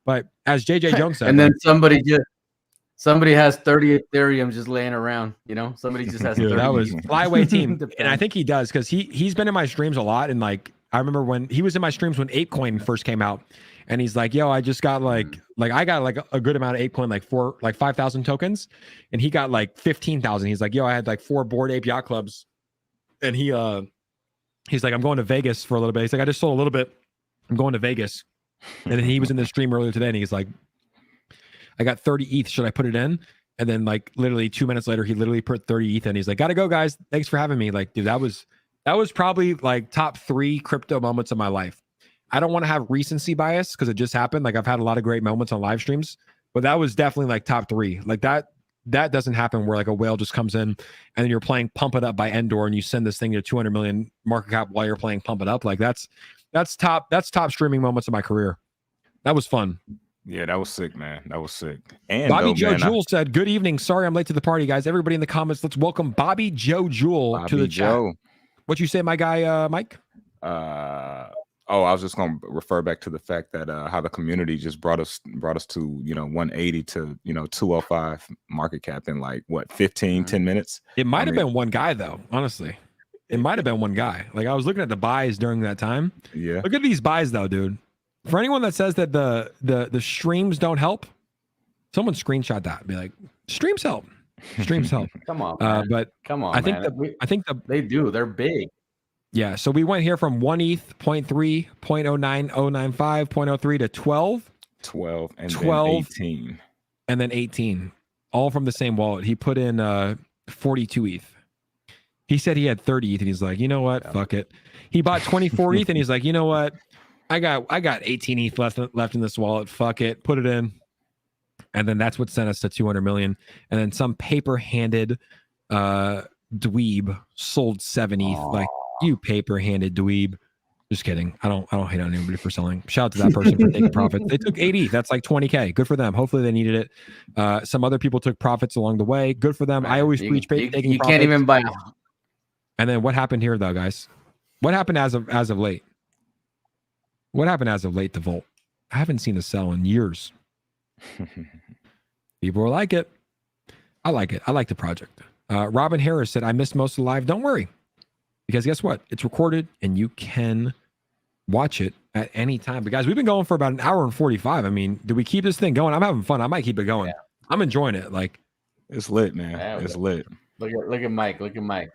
But as JJ Jones said, and then somebody has 30 Ethereum just laying around. You know, somebody just has. 30. That was flyway team, and I think he does because he's been in my streams a lot. And like I remember when he was in my streams when Apecoin first came out, and he's like, "Yo, I just got like I got like a good amount of Apecoin, like 5,000 tokens," and he got like 15,000. He's like, "Yo, I had like 4 Bored Ape Yacht Clubs," and he's like, "I'm going to Vegas for a little bit." He's like, "I just sold a little bit. I'm going to Vegas." And then he was in the stream earlier today, and he's like, "I got 30 ETH. Should I put it in?" And then like literally 2 minutes later, he literally put 30 ETH in. He's like, "Gotta go, guys. Thanks for having me." Like, dude, that was probably like top 3 crypto moments of my life. I don't want to have recency bias because it just happened. Like I've had a lot of great moments on live streams, but that was definitely like top 3. Like that doesn't happen where like a whale just comes in and then you're playing Pump It Up by Endor and you send this thing to 200 million market cap while you're playing Pump It Up. Like that's top streaming moments of my career. That was fun. Yeah, that was sick, man. That was sick. And Bobby Joe Jewell said, "Good evening. Sorry I'm late to the party, guys." Everybody in the comments, let's welcome Bobby Joe Jewell to the chat. What you say, my guy, Mike? I was just going to refer back to the fact that how the community just brought us to, you know, 180 to, you know, 205 market cap in like what, 10 minutes. It might have been one guy though, honestly. It might have been one guy. Like I was looking at the buys during that time. Yeah. Look at these buys though, dude. For anyone that says that the streams don't help, someone screenshot that and be like, streams help. Streams help. Come on, man. But come on, I think they do. They're big. Yeah. So we went here from 1 ETH, 0.3, 0.09, 0.95, 0.03 to 12. 12 and 12, then 18. And then 18. All from the same wallet. He put in 42 ETH. He said he had 30 ETH and he's like, you know what? Fuck it. He bought 24 ETH and he's like, you know what? I got 18 ETH left in this wallet. Fuck it. Put it in. And then that's what sent us to 200 million. And then some paper-handed dweeb sold 7 ETH. Like, you paper-handed dweeb. Just kidding. I don't hate on anybody for selling. Shout out to that person for taking profits. They took 8 ETH. That's like 20K. Good for them. Hopefully they needed it. Some other people took profits along the way. Good for them. Man, I always you, preach taking you profits. can't even buy. And then what happened here, though, guys? What happened as of late? What happened as of late to Volt? I haven't seen a sell in years. People like it. I like it. I like the project. Robin Harris said, I missed most of the live. Don't worry. Because guess what? It's recorded and you can watch it at any time. But guys, we've been going for about an hour and 45. I mean, do we keep this thing going? I'm having fun. I might keep it going. Yeah. I'm enjoying it. Like, it's lit, man. Yeah, it's lit. Look at Mike. Look at Mike.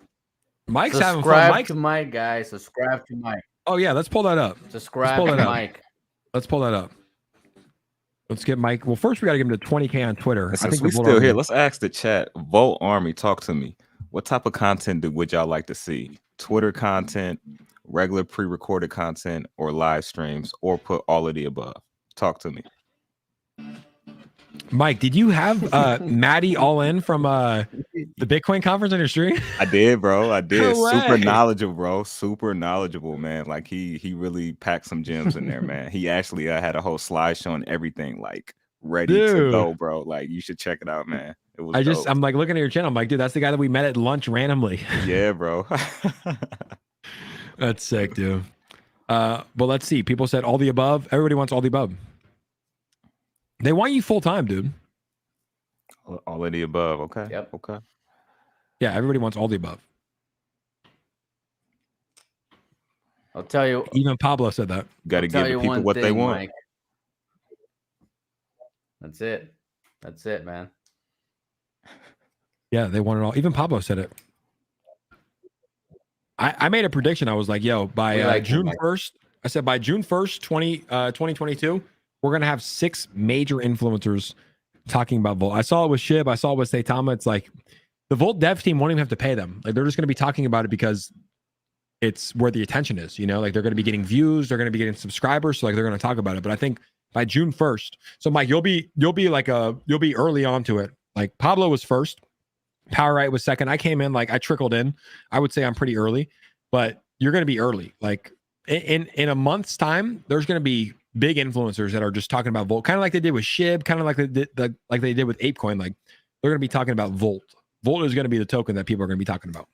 Mike's having fun. Subscribe to Mike, guys. Subscribe to Mike. Oh yeah, let's pull that up. Subscribe to Mike. Let's pull that up. Let's get Mike. Well, first we got to give him the 20K on Twitter. Since we still here, let's ask the chat. Volt Army, talk to me. What type of content would y'all like to see? Twitter content, regular pre-recorded content, or live streams, or put all of the above? Talk to me. Mike, did you have Maddie all in from the Bitcoin conference on your stream? I did, bro. I did. No Super way. knowledgeable, bro. Super knowledgeable, man. Like he really packed some gems in there, man. He actually had a whole slide showing everything like ready to go, bro. Like you should check it out, man. It was I'm like looking at your channel. I'm like, dude, that's the guy that we met at lunch randomly. Yeah, bro. That's sick, dude. But let's see. People said all the above. Everybody wants all the above. They want you full time, dude. All of the above. Okay. Yep. Okay. Yeah, everybody wants all the above. I'll tell you. Even Pablo said that. Got to give the people what they want. Mike. That's it. That's it, man. Yeah, they want it all. Even Pablo said it. I made a prediction. I was like, yo, by June 1st, I said by June 1st, 2022, we're going to have 6 major influencers talking about Volt. I saw it with Shib. I saw it with 𝗖𝗧𝗧. It's like the Volt dev team won't even have to pay them. Like they're just going to be talking about it because it's where the attention is, you know, like they're going to be getting views. They're going to be getting subscribers. So like they're going to talk about it. But I think by June 1st, so Mike, you'll be early on to it. Like Pablo was first. Power Right was second. I came in, like I trickled in. I would say I'm pretty early, but you're going to be early. Like in a month's time, there's going to be big influencers that are just talking about Volt, kind of like they did with Shib, kind of like they did with Apecoin. Like they're going to be talking about Volt. Volt is going to be the token that people are going to be talking about.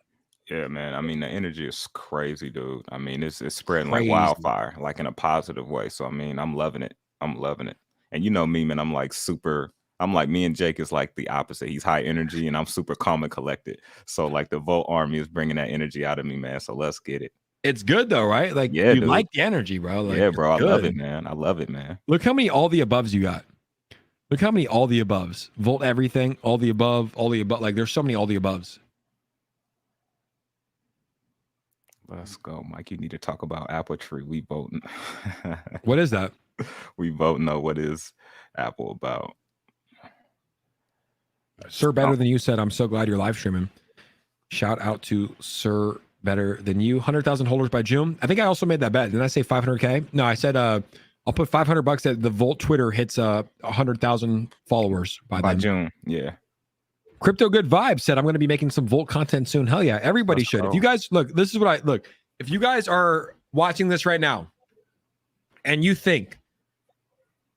Yeah, man. I mean, the energy is crazy, dude. I mean, it's spreading like wildfire, like in a positive way. So I mean, I'm loving it. I'm loving it. And you know me, man. I'm like me and Jake is like the opposite. He's high energy and I'm super calm and collected. So like the Volt Army is bringing that energy out of me, man. So let's get it. It's good though, right? Like yeah, you dude. Like the energy, bro. Like, yeah, bro. I love it, man. I love it, man. Look how many all the aboves you got. Look how many all the aboves. Volt everything, all the above, all the above. Like there's so many all the aboves. Let's go, Mike. You need to talk about Apple Tree. We voting. What is that? We voting on what is Apple about. Sir Better Than You said, I'm so glad you're live streaming. Shout out to Sir Better Than You. 100,000 holders by June. I think I also made that bet. Didn't I say 500K? No, I said I'll put $500 that the Volt Twitter hits 100,000 followers by June. Yeah. Crypto Good Vibes said, I'm going to be making some Volt content soon. Hell yeah. Everybody should. If you guys look, this is what if you guys are watching this right now and you think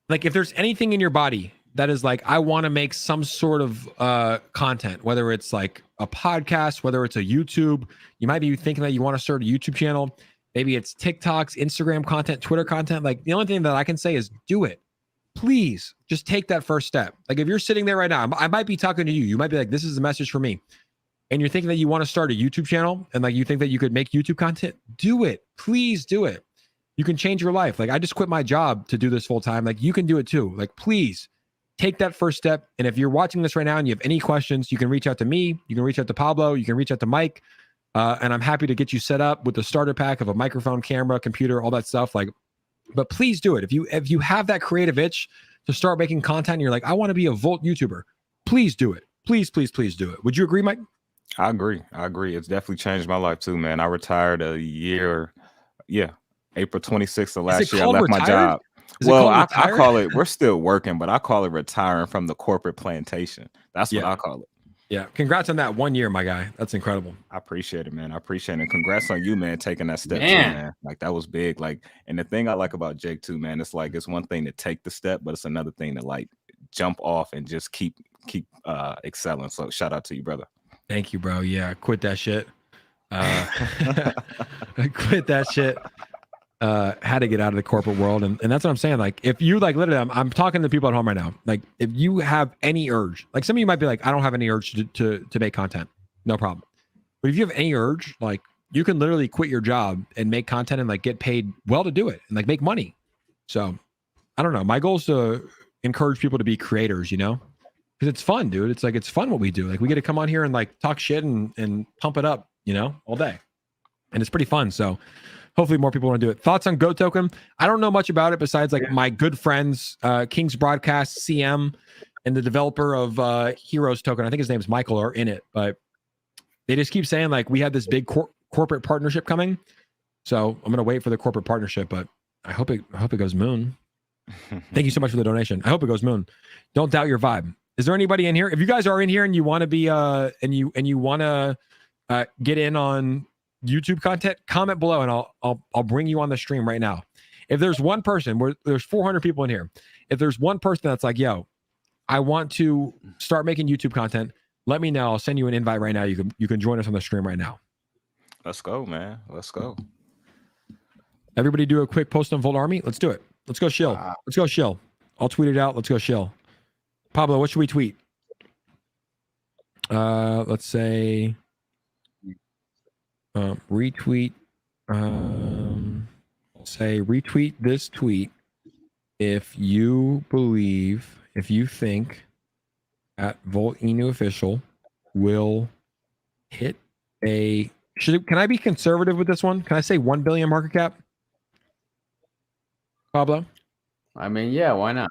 like if there's anything in your body that is like, I want to make some sort of content, whether it's like a podcast, whether it's a YouTube, you might be thinking that you want to start a YouTube channel. Maybe it's TikToks, Instagram content, Twitter content. Like the only thing that I can say is do it. Please just take that first step. Like if you're sitting there right now, I might be talking to you. You might be like, this is the message for me. And you're thinking that you want to start a YouTube channel and like you think that you could make YouTube content. Do it. Please do it. You can change your life. Like I just quit my job to do this full time. Like you can do it too. Like please take that first step. And if you're watching this right now and you have any questions, you can reach out to me. You can reach out to Pablo. You can reach out to Mike. And I'm happy to get you set up with the starter pack of a microphone, camera, computer, all that stuff. Like, but please do it. If you have that creative itch to start making content, and you're like, I want to be a Volt YouTuber. Please do it. Please, please, please do it. Would you agree, Mike? I agree. It's definitely changed my life too, man. I retired April 26th of last year. I left my job. Well, I call it, we're still working, but I call it retiring from the corporate plantation. That's what I call it. Yeah. Congrats on that 1 year, my guy. That's incredible. I appreciate it, man. I appreciate it. Congrats on you, man, taking that step too, Man. man. Like that was big. Like, and the thing I like about Jake too, man, it's like it's one thing to take the step, but it's another thing to like jump off and just keep excelling. So shout out to you, brother. Thank you, bro. Yeah, quit that shit. Quit that shit. Had to get out of the corporate world, and that's what I'm saying. Like, if you like, literally, I'm talking to people at home right now. Like, if you have any urge, like some of you might be like, I don't have any urge to make content, no problem. But if you have any urge, like, you can literally quit your job and make content and like get paid well to do it and like make money. So, I don't know. My goal is to encourage people to be creators, you know, because it's fun, dude. It's like it's fun what we do. Like, we get to come on here and like talk shit and pump it up, you know, all day, and it's pretty fun. So. Hopefully more people want to do it. Thoughts on Goat Token? I don't know much about it besides like my good friends, King's Broadcast, CM, and the developer of Heroes Token. I think his name's Michael are in it, but they just keep saying like we have this big corporate partnership coming. So I'm gonna wait for the corporate partnership, but I hope it goes moon. Thank you so much for the donation. I hope it goes moon. Don't doubt your vibe. Is there anybody in here? If you guys are in here and you want to be and you want to get in on YouTube content, comment below and I'll bring you on the stream right now. If there's one person, there's 400 people in here, if there's one person that's like, yo, I want to start making YouTube content, let me know. I'll send you an invite right now. You can join us on the stream right now. Let's go, man. Let's go. Everybody do a quick post on Volt Army. Let's do it. Let's go shill. Let's go shill. I'll tweet it out. Let's go shill. Pablo, what should we tweet? Let's say retweet, say retweet this tweet if you think at VOLTISH will hit a can I be conservative with this one? Can I say 1 billion market cap? Pablo? I mean, yeah, why not?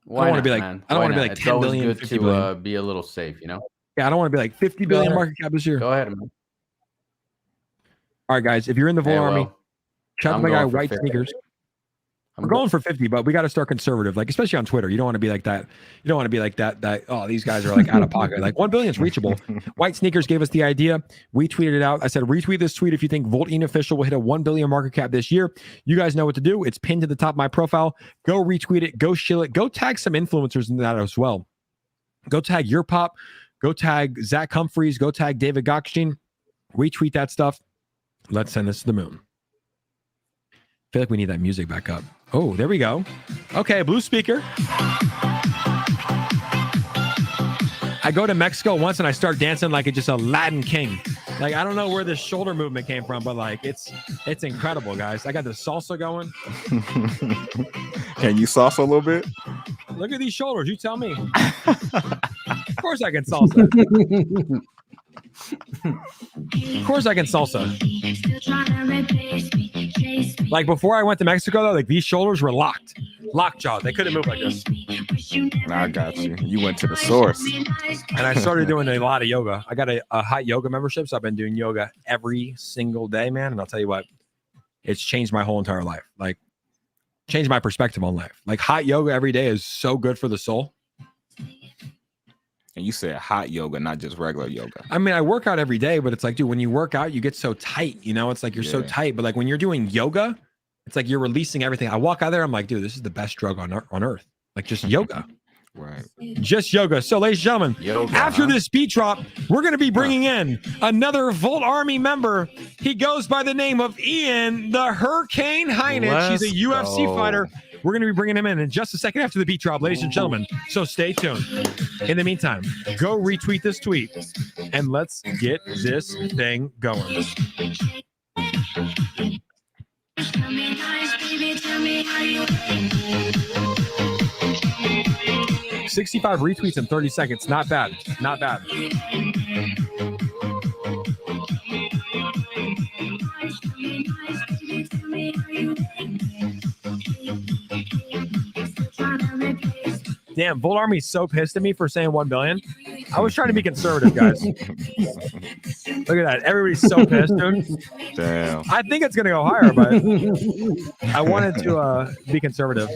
I don't want to be like man? I don't Why want to be not? like It's 10 always billion, good 50 to billion. be a little safe, you know. Yeah, I don't want to be like 50 billion ahead. market cap this year. Go ahead, man. All right, guys, if you're in the Volt Army, shout out to my guy White 50. Sneakers. We're going for 50, but we got to start conservative, like especially on Twitter. You don't want to be like that. You don't want to be like that. Oh, these guys are like out of pocket. Like 1 billion is reachable. White Sneakers gave us the idea. We tweeted it out. I said retweet this tweet if you think VOLTISH will hit a 1 billion market cap this year. You guys know what to do. It's pinned to the top of my profile. Go retweet it. Go shill it. Go tag some influencers in that as well. Go tag Your Pop. Go tag Zach Humphreys. Go tag David Gockstein. Retweet that stuff. Let's send this to the moon. I feel like we need that music back up. Oh, there we go. Okay, blue speaker. I go to Mexico once and I start dancing like it's just a Latin king. Like, I don't know where this shoulder movement came from, but like it's incredible, guys. I got the salsa going. Can you salsa a little bit? Look at these shoulders. You tell me. Of course I can salsa. Of course I can salsa. Like before I went to Mexico, though, like these shoulders were lockjaw. They couldn't move like this. I got you. You went to the source. And I started doing a lot of yoga. I got a hot yoga membership, so I've been doing yoga every single day, man. And I'll tell you what, it's changed my whole entire life. Like, changed my perspective on life. Like, hot yoga every day is so good for the soul. And you said hot yoga, not just regular yoga. I mean, I work out every day, but it's like, dude, when you work out, you get so tight, you know? It's like you're so tight. But like when you're doing yoga, it's like you're releasing everything. I walk out there, I'm like, dude, this is the best drug on earth. Like just yoga. Right. Just yoga. So, ladies and gentlemen, after this beat drop, we're going to be bringing in another Volt Army member. He goes by the name of Ian, the Hurricane Heinish. He's a UFC fighter. We're going to be bringing him in just a second after the beat drop, ladies and gentlemen. So stay tuned. In the meantime, go retweet this tweet and let's get this thing going. 65 retweets in 30 seconds. Not bad. Not bad. Damn, Volt Army's so pissed at me for saying 1 billion. I was trying to be conservative, guys. Look at that. Everybody's so pissed, dude. Damn. I think it's going to go higher, but I wanted to be conservative.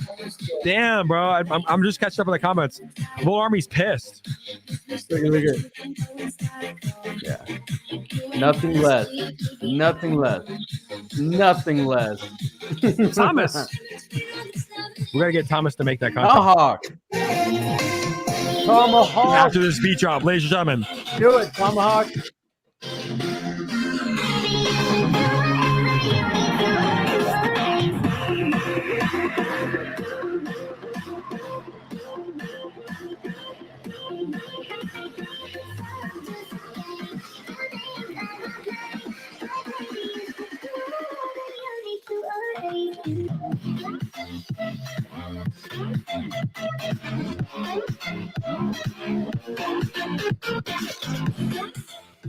Damn, bro. I'm just catching up on the comments. Volt Army's pissed. Look at. Yeah. Nothing less. Nothing less. Nothing less. Thomas. We gotta get Thomas to make that content. Tomahawk. Tomahawk. After this beat drop, ladies and gentlemen. Do it, Tomahawk.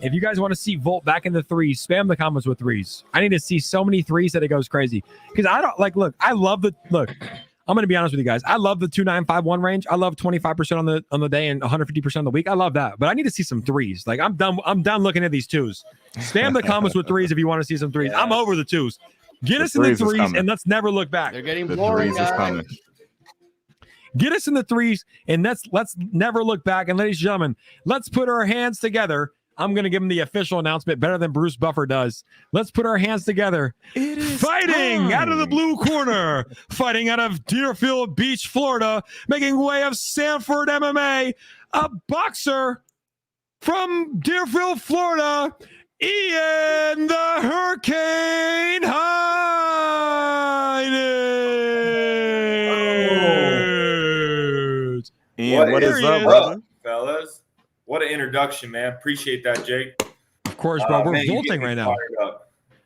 If you guys want to see Volt back in the threes, spam the comments with threes. I need to see so many threes that it goes crazy. Because I don't look, I love I'm going to be honest with you guys. I love the 2951 range. I love 25% on the day and 150% on the week. I love that. But I need to see some threes. Like I'm done looking at these twos. Spam the comments with threes if you want to see some threes. Yeah. I'm over the twos. Get us in the threes and let's never look back. They're getting boring, guys. Get us in the threes and let's never look back. And ladies and gentlemen, let's put our hands together. I'm going to give him the official announcement better than Bruce Buffer does. Let's put our hands together. Fighting out of the blue corner, fighting out of Deerfield Beach, Florida, making way of Sanford MMA, a boxer from Deerfield, Florida, Ian the Hurricane Heinish. Ian, what is up, brother? Fellas? What an introduction, man. Appreciate that, Jake. Of course, bro. We're volting right now.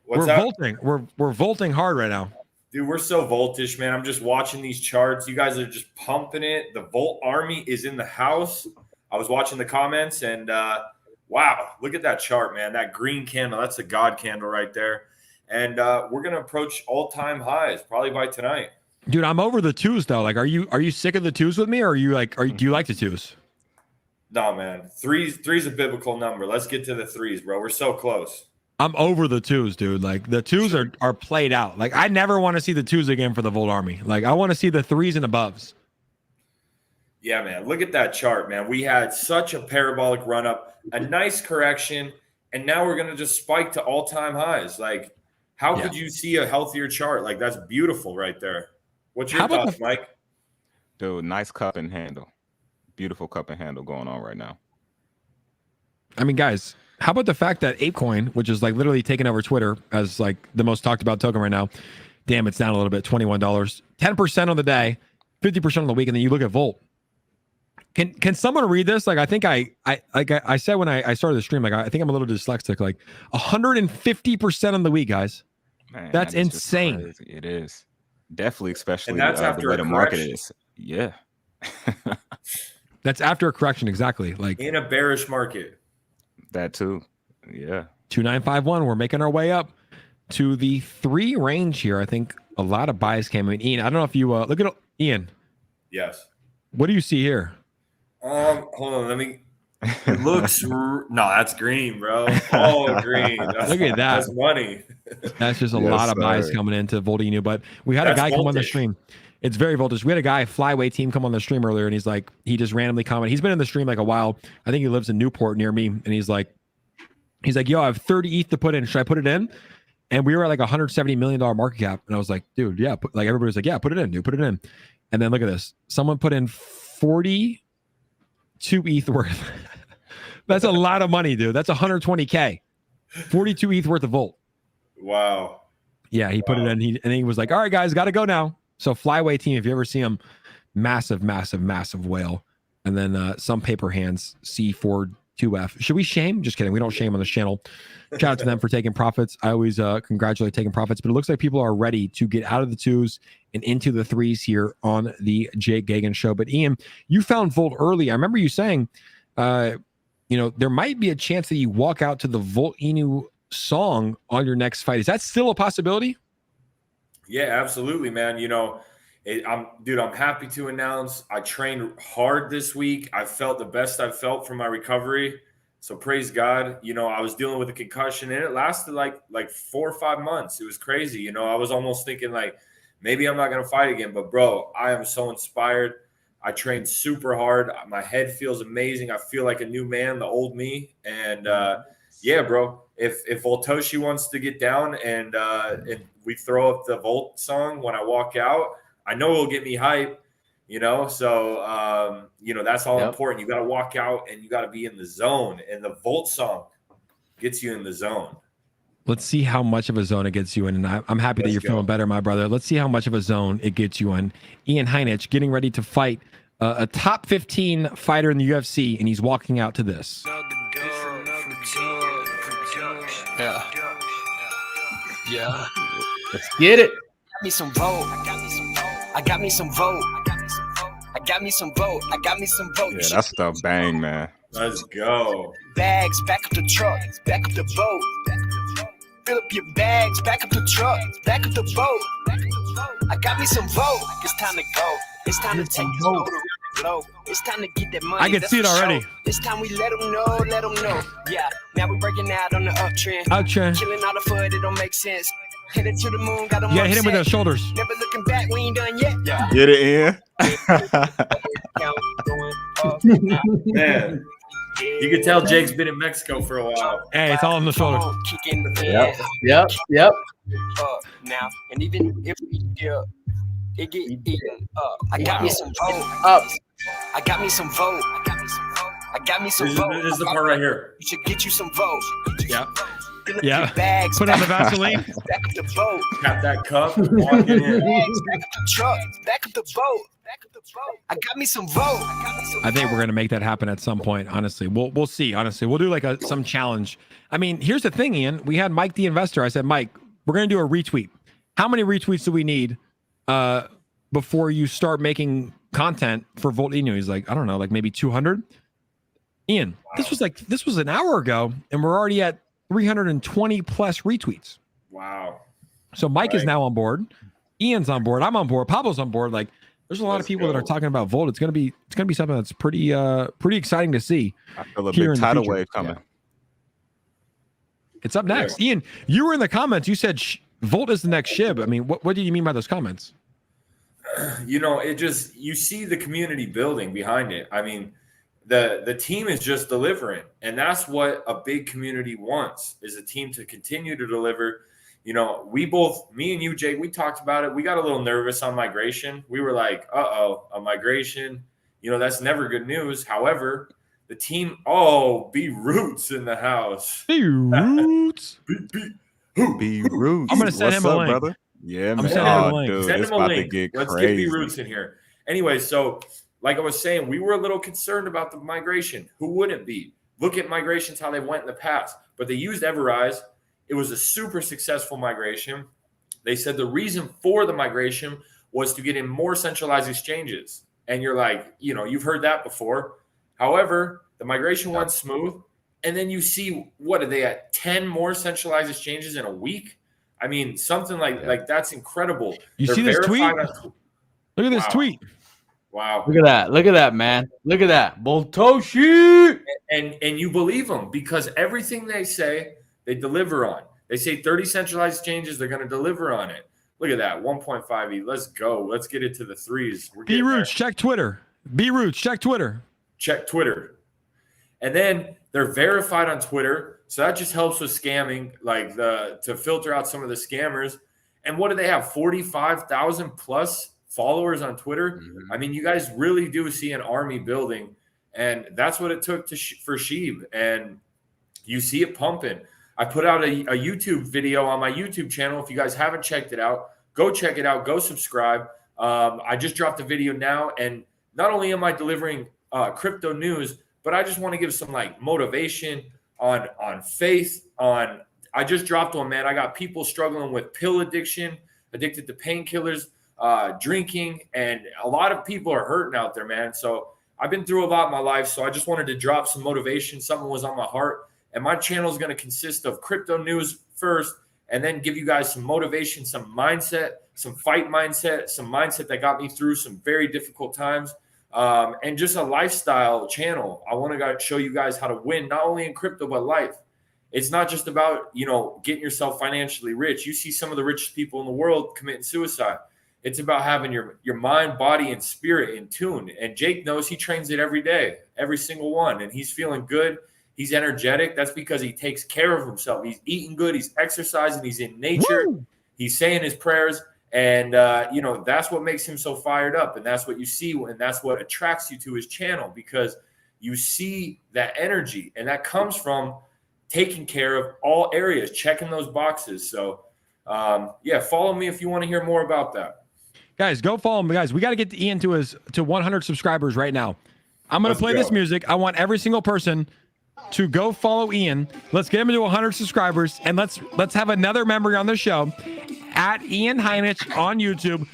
What's that? Volting. We're volting hard right now. Dude, we're so voltish, man. I'm just watching these charts. You guys are just pumping it. The Volt Army is in the house. I was watching the comments, and wow, look at that chart, man. That green candle, that's a God candle right there. And we're going to approach all-time highs probably by tonight. Dude, I'm over the twos, though. Like, are you sick of the twos with me, or do you like the twos? No, man. Three's a biblical number. Let's get to the threes, bro. We're so close. I'm over the twos, dude. Like the twos are played out. Like I never want to see the twos again for the Volt Army. Like I want to see the threes and aboves. Yeah, man. Look at that chart, man. We had such a parabolic run up, a nice correction, and now we're gonna just spike to all-time highs. Like, how could you see a healthier chart? Like that's beautiful right there. What's your thoughts, Mike? Dude, nice cup and handle. Beautiful cup and handle going on right now. I mean, guys, how about the fact that Apecoin, which is like literally taking over Twitter as like the most talked about token right now, damn, it's down a little bit, $21, 10% on the day, 50% on the week, and then you look at Volt. Can someone read this? Like I think I said when I started the stream, like I think I'm a little dyslexic. Like 150% on the week, guys. Man, that's insane. It is definitely, especially that's after the way the market is. Yeah. That's after a correction, exactly. Like in a bearish market. That too. Yeah. 2951. We're making our way up to the 3 range here. I think a lot of buys came in. Ian, I don't know if you look at Ian. Yes. What do you see here? Hold on. Let me. It looks no, that's green, bro. Oh, green. Look at that. That's money. That's just a lot of buys coming into Voltinu. But we had a guy come on the stream. It's very voltage. We had a guy, Flyweight team, come on the stream earlier, and he's like, he just randomly commented. He's been in the stream like a while. I think he lives in Newport near me, and he's like, yo, I have 30 ETH to put in. Should I put it in? And we were at like $170 million market cap, and I was like, dude, yeah. Like everybody was like, yeah, put it in, dude, put it in. And then look at this. Someone put in 42 ETH worth. That's a lot of money, dude. That's 120K. 42 ETH worth of Volt. Wow. Yeah, he put it in. He was like, all right, guys, got to go now. So Flyway team, if you ever see him, massive, massive, massive whale. And then some paper hands, C42F. Should we shame? Just kidding. We don't shame on this channel. Shout out to them for taking profits. I always congratulate taking profits, but it looks like people are ready to get out of the twos and into the threes here on the Jake Gagan show. But Ian, you found Volt early. I remember you saying, there might be a chance that you walk out to the Volt Inu song on your next fight. Is that still a possibility? Yeah, absolutely, man. I'm happy to announce I trained hard this week. I felt the best I've felt from my recovery. So praise God. I was dealing with a concussion and it lasted like 4 or 5 months. It was crazy. I was almost thinking like, maybe I'm not going to fight again, but bro, I am so inspired. I trained super hard. My head feels amazing. I feel like a new man, the old me. And yeah, bro. If VOLTISH wants to get down and we throw up the Volt song when I walk out, I know it'll get me hype. You know, so that's all important. You got to walk out and you got to be in the zone. And the Volt song gets you in the zone. Let's see how much of a zone it gets you in. And I'm happy that you're feeling better, my brother. Let's see how much of a zone it gets you in. Ian Heinish getting ready to fight a top 15 fighter in the UFC, and he's walking out to this. Yeah. Let's get it. Me some vote. I got me some vote. I got me some vote. I got me some vote. Yeah, that stuff bang, man. Let's go. Bags, back up the truck, back up the boat. Fill up your bags, back up the truck, back up the boat. I got me some vote. It's time to go. It's time to take this boat around the globe. It's time to get that money. I can see it already. It's time we let them know, let them know. Yeah, now we breaking out on the uptrend. Uptrend. Killing all the foot, it don't make sense. Hit it to the moon, got them. You gotta hit him with those shoulders. Never looking back, we ain't done yet. Yeah. Get it in. Man, you can tell Jake's been in Mexico for a while. Hey, it's all on the shoulders. Yep. Now, and even if we it get eaten up. I got me some vote. Up. I got me some vote. I got me some vote. This is the part right here. You should get you some vote. Yeah. Fill up Yeah. your bags. Put on the Vaseline. Back up the boat. Tap that cup. Walk it in. Bags, back up the truck. Back up the boat. Back up the boat. I got me some vote. I think we're gonna make that happen at some point. Honestly, we'll see. Honestly, we'll do like some challenge. I mean, here's the thing, Ian. We had Mike the investor. I said, Mike, we're gonna do a retweet. How many retweets do we need before you start making content for Volt? He's like, I don't know, like maybe 200. Ian, this was an hour ago, and we're already at 320 plus retweets. Wow. So Mike is now on board. Ian's on board. I'm on board. Pablo's on board. Like, there's a lot of people that are talking about Volt. It's gonna be something that's pretty exciting to see. I feel a big tidal wave coming. Yeah. It's up next. Yeah. Ian, you were in the comments. You said Volt is the next SHIB. I mean, what do you mean by those comments? You see the community building behind it. I mean, the team is just delivering, and that's what a big community wants, is a team to continue to deliver. Me and you, Jake, we talked about it. We got a little nervous on migration. We were like, a migration, that's never good news. However, the team, B Roots in the house. B Roots. B Roots. I'm gonna send him a link, brother. Yeah, man. Dude, send him a link. Let's get B Roots in here. Anyway, so like I was saying, we were a little concerned about the migration. Who wouldn't be? Look at migrations, how they went in the past. But they used Everrise. It was a super successful migration. They said the reason for the migration was to get in more centralized exchanges. And you're like, you've heard that before. However, the migration went smooth. And then you see, what are they at? 10 more centralized exchanges in a week? I mean, something like that's incredible. You see this tweet? Look at this tweet. Wow. Look at that, man. Look at that. VOLTISH. And you believe them, because everything they say, they deliver on. They say 30 centralized exchanges, they're going to deliver on it. Look at that, 1.5E. Let's go. Let's get it to the threes. B Roots, check Twitter. B Roots, check Twitter. Check Twitter. And then they're verified on Twitter. So that just helps with scamming, to filter out some of the scammers. And what do they have? 45,000 plus followers on Twitter. Mm-hmm. I mean, you guys really do see an army building, and that's what it took for 𝗖𝗎. And you see it pumping. I put out a YouTube video on my YouTube channel. If you guys haven't checked it out, go check it out. Go subscribe. I just dropped a video now, and not only am I delivering crypto news, but I just want to give some motivation on faith. I just dropped one, man. I got people struggling with pill addiction, addicted to painkillers, drinking, and a lot of people are hurting out there, man. So I've been through a lot in my life, so I just wanted to drop some motivation. Something was on my heart. And my channel is going to consist of crypto news first, and then give you guys some motivation, some mindset, some fight mindset, some mindset that got me through some very difficult times, and just a lifestyle channel. I want to show you guys how to win, not only in crypto, but life. It's not just about, getting yourself financially rich. You see some of the richest people in the world committing suicide. It's about having your mind, body, and spirit in tune. And Jake knows, he trains it every day, every single one, and he's feeling good. he's energetic. That's because he takes care of himself. He's eating good. He's exercising. He's in nature. Woo! He's saying his prayers. And, that's what makes him so fired up. And that's what you see. And that's what attracts you to his channel, because you see that energy. And that comes from taking care of all areas, checking those boxes. So, follow me if you want to hear more about that. Guys, go follow him. Guys, we got to get Ian to 100 subscribers right now. I'm going to play this music. I want every single person to go follow Ian. Let's get him to 100 subscribers, and let's have another memory on the show at Ian Heinish on YouTube.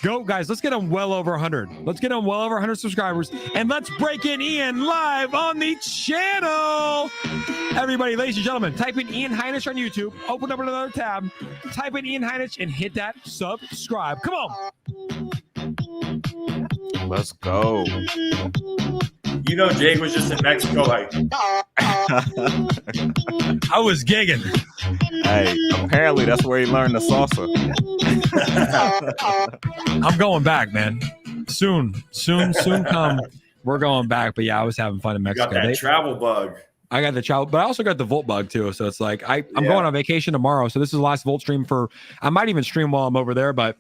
Go, guys. Let's get him well over 100. Let's get him well over 100 subscribers, and let's break in Ian live on the channel. Everybody, ladies and gentlemen, type in Ian Heinish on YouTube. Open up another tab. Type in Ian Heinish and hit that subscribe. Come on. Let's go. Jake was just in Mexico, like. I was gigging. Hey, apparently that's where he learned the salsa. I'm going back, man. Soon come. We're going back. But yeah, I was having fun in You Mexico. got that travel bug. I got the travel, but I also got the Volt bug too. So it's like I'm going on vacation tomorrow. So this is the last Volt stream I might even stream while I'm over there, but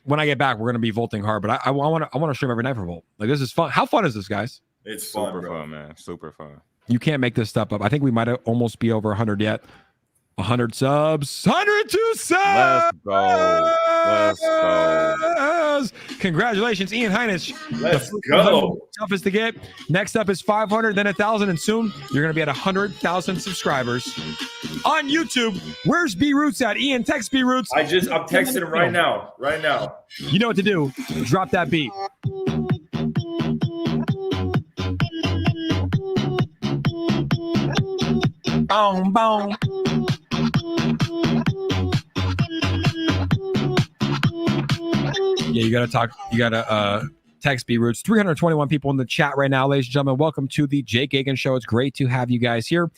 when I get back, we're gonna be volting hard. But I want to stream every night for Volt. Like, this is fun. How fun is this, guys? It's fun, Super bro. fun, man. Super fun. You can't make this stuff up. I think we might almost be over 100 yet. 100 subs. 102 subs. Let's go. Congratulations, Ian Heinish. Let's go. Toughest to get. Next up is 500, then 1,000, and soon you're going to be at 100,000 subscribers on YouTube. Where's B Roots at? Ian, text B Roots. I'm texting him right now. Right now. You know what to do. Drop that beat. Boom, boom. Yeah, you gotta text B Roots. 321 people in the chat right now, ladies and gentlemen. Welcome to the Jake Gagan Show. It's great to have you guys here.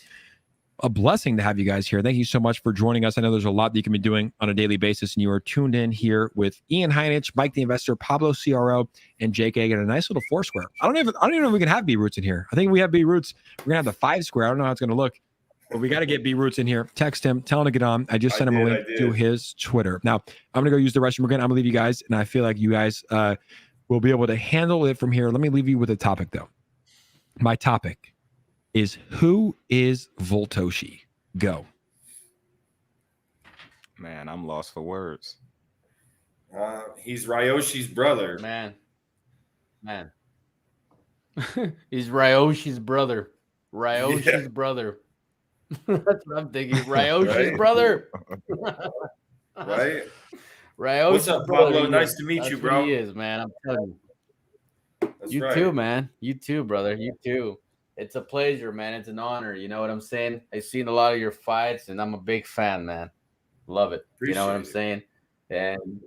A blessing to have you guys here. Thank you so much for joining us. I know there's a lot that you can be doing on a daily basis, and you are tuned in here with Ian Heinish, Mike the Investor, Pablo CRO, and Jake Gagan. A nice little 4-square. I don't even know if we can have B Roots in here. I think if we have B Roots, we're gonna have the 5-square. I don't know how it's gonna look. But we got to get B Roots in here. Text him, tell him to get on. I just sent him a link to his Twitter. Now, I'm going to go use the restroom again. I'm going to leave you guys, and I feel like you guys will be able to handle it from here. Let me leave you with a topic, though. My topic is, who is VOLTISH? Go. Man, I'm lost for words. He's Ryoshi's brother. Man. He's Ryoshi's brother. Ryoshi's brother. That's what I'm thinking. Ryoshi's brother. Right? Ryoshi's What's up, brother. Pablo? Nice to meet you, bro. He is, man. I'm telling you. That's You right. too, man. You too, brother. You too. It's a pleasure, man. It's an honor. You know what I'm saying? I've seen a lot of your fights, and I'm a big fan, man. Love it. You know what I'm saying? And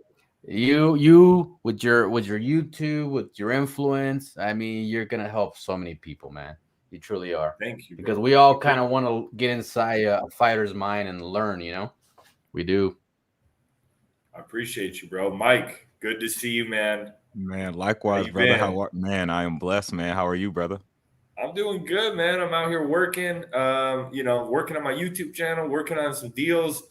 you with your YouTube, with your influence, I mean, you're gonna help so many people, man. You truly are. Thank you, bro. Because we all kind of want to get inside a fighter's mind and learn, you know? We do. I appreciate you, bro. Mike, good to see you, man. Man, likewise, brother. Man, I am blessed, man. How are you, brother? I'm doing good, man. I'm out here working, working on my YouTube channel, working on some deals,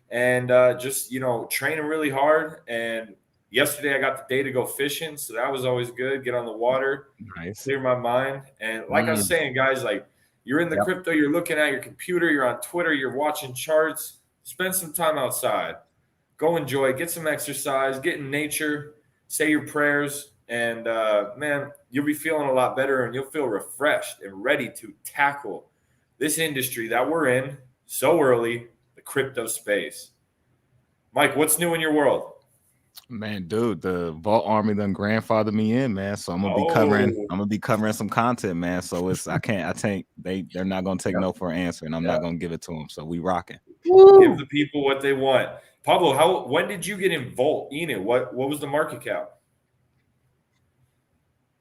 and just, training really hard. And yesterday I got the day to go fishing, so that was always good. Get on the water, Nice. clear my mind. And like I was saying, guys, like, you're in the crypto, you're looking at your computer, you're on Twitter, you're watching charts. Spend some time outside. Go enjoy, get some exercise, get in nature, say your prayers, and man, you'll be feeling a lot better, and you'll feel refreshed and ready to tackle this industry that we're in so early, the crypto space. Mike, what's new in your world? Man, dude, the Vault Army done grandfathered me in, man. So I'm gonna be covering some content, man. So they're not gonna take no for an answer, and I'm not gonna give it to them. So we rocking. Give the people what they want. Pablo, when did you get in Volt? Enid, what was the market cap?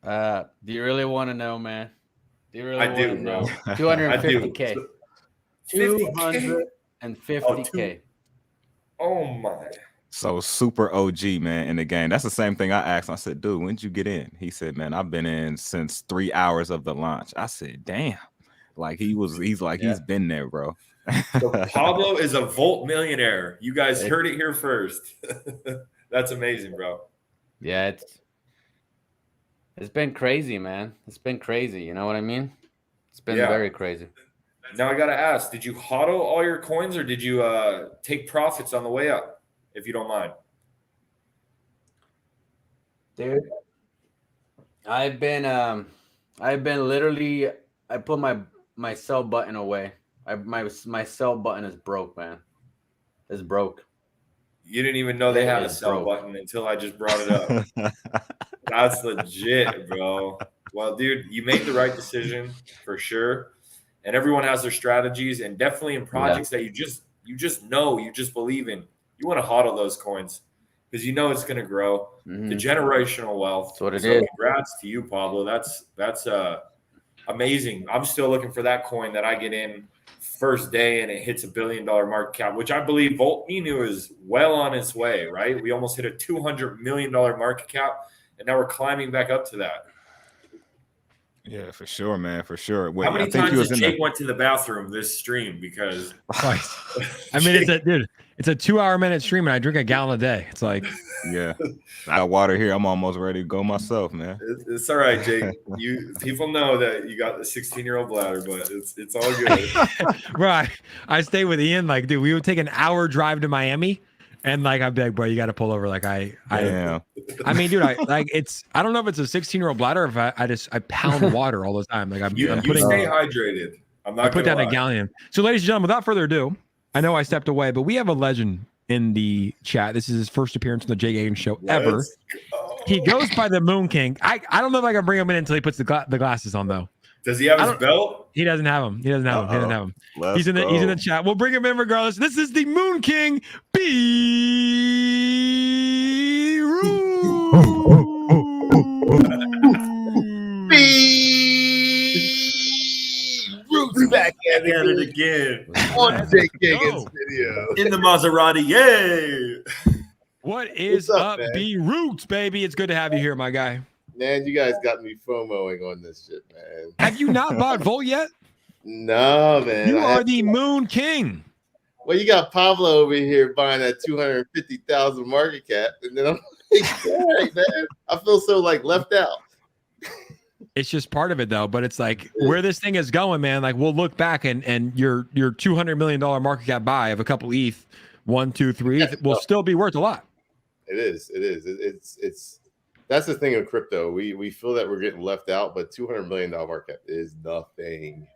Do you really want to know, man? Do you really I want do, to know? bro. 250K. 50K? 250K. Oh my. So super OG, man, in the game. That's the same thing I asked him. I said, dude, when did you get in? He said, man, I've been in since 3 hours of the launch. I said, damn. Like he's been there, bro. So Pablo is a Volt millionaire. You guys heard it here first. That's amazing, bro. Yeah, it's been crazy, man. It's been crazy. You know what I mean? It's been very crazy. Now I gotta ask: did you hodl all your coins, or did you take profits on the way up? If you don't mind, dude. I've been literally. I put my sell button away. My sell button is broke, man. It's broke. You didn't even know they had a sell button until I just brought it up. That's legit, bro. Well, dude, you made the right decision for sure. And everyone has their strategies, and definitely in projects that you just know, you just believe in. You want to hodl those coins because you know it's going to grow. The generational wealth. That's what it is. Congrats to you, Pablo. That's amazing. I'm still looking for that coin that I get in first day and it hits $1 billion market cap, which I believe VOLTISH is well on its way, right? We almost hit a $200 million market cap, and now we're climbing back up to that. Yeah, for sure, man, for sure. Wait, how many times did Jake went to the bathroom this stream? Because I mean, it's a 2-hour-minute stream, and I drink a gallon a day. It's like, yeah, I got water here. I'm almost ready to go myself, man. It's all right, Jake. People know that you got the 16-year-old bladder, but it's all good. Bro, I stay with Ian. Like, dude, we would take an hour drive to Miami. And like, I'd be like, bro, you got to pull over. Like I mean, dude, I don't know if it's a 16-year-old bladder, or if I pound water all the time. Like I'm you putting, stay hydrated. I'm not I put down a gallon. So ladies and gentlemen, without further ado, I know I stepped away, but we have a legend in the chat. This is his first appearance on the Jay Gagan show ever. He goes by the Moon King. I don't know if I can bring him in until he puts the glasses on though. Does he have his belt? He doesn't have him. He doesn't have him. He's in the chat. We'll bring him in regardless. This is the Moon King Roots back at it again on Jake Gagan's video in the Maserati. Yay! What is up, B Roots, baby? It's good to have you here, my guy. Man, you guys got me FOMOing on this shit, man. Have you not bought Volt yet? No, man. You are the Moon King. Well, you got Pablo over here buying that 250,000 market cap, and then I'm like, dang, man, I feel so like left out. It's just part of it, though. But it's like where this thing is going, man. Like we'll look back and your $200 million market cap buy of a couple ETH, 1, 2, 3 ETH will still be worth a lot. It is. It's. That's the thing in crypto. We feel that we're getting left out, but $200 million market cap is nothing.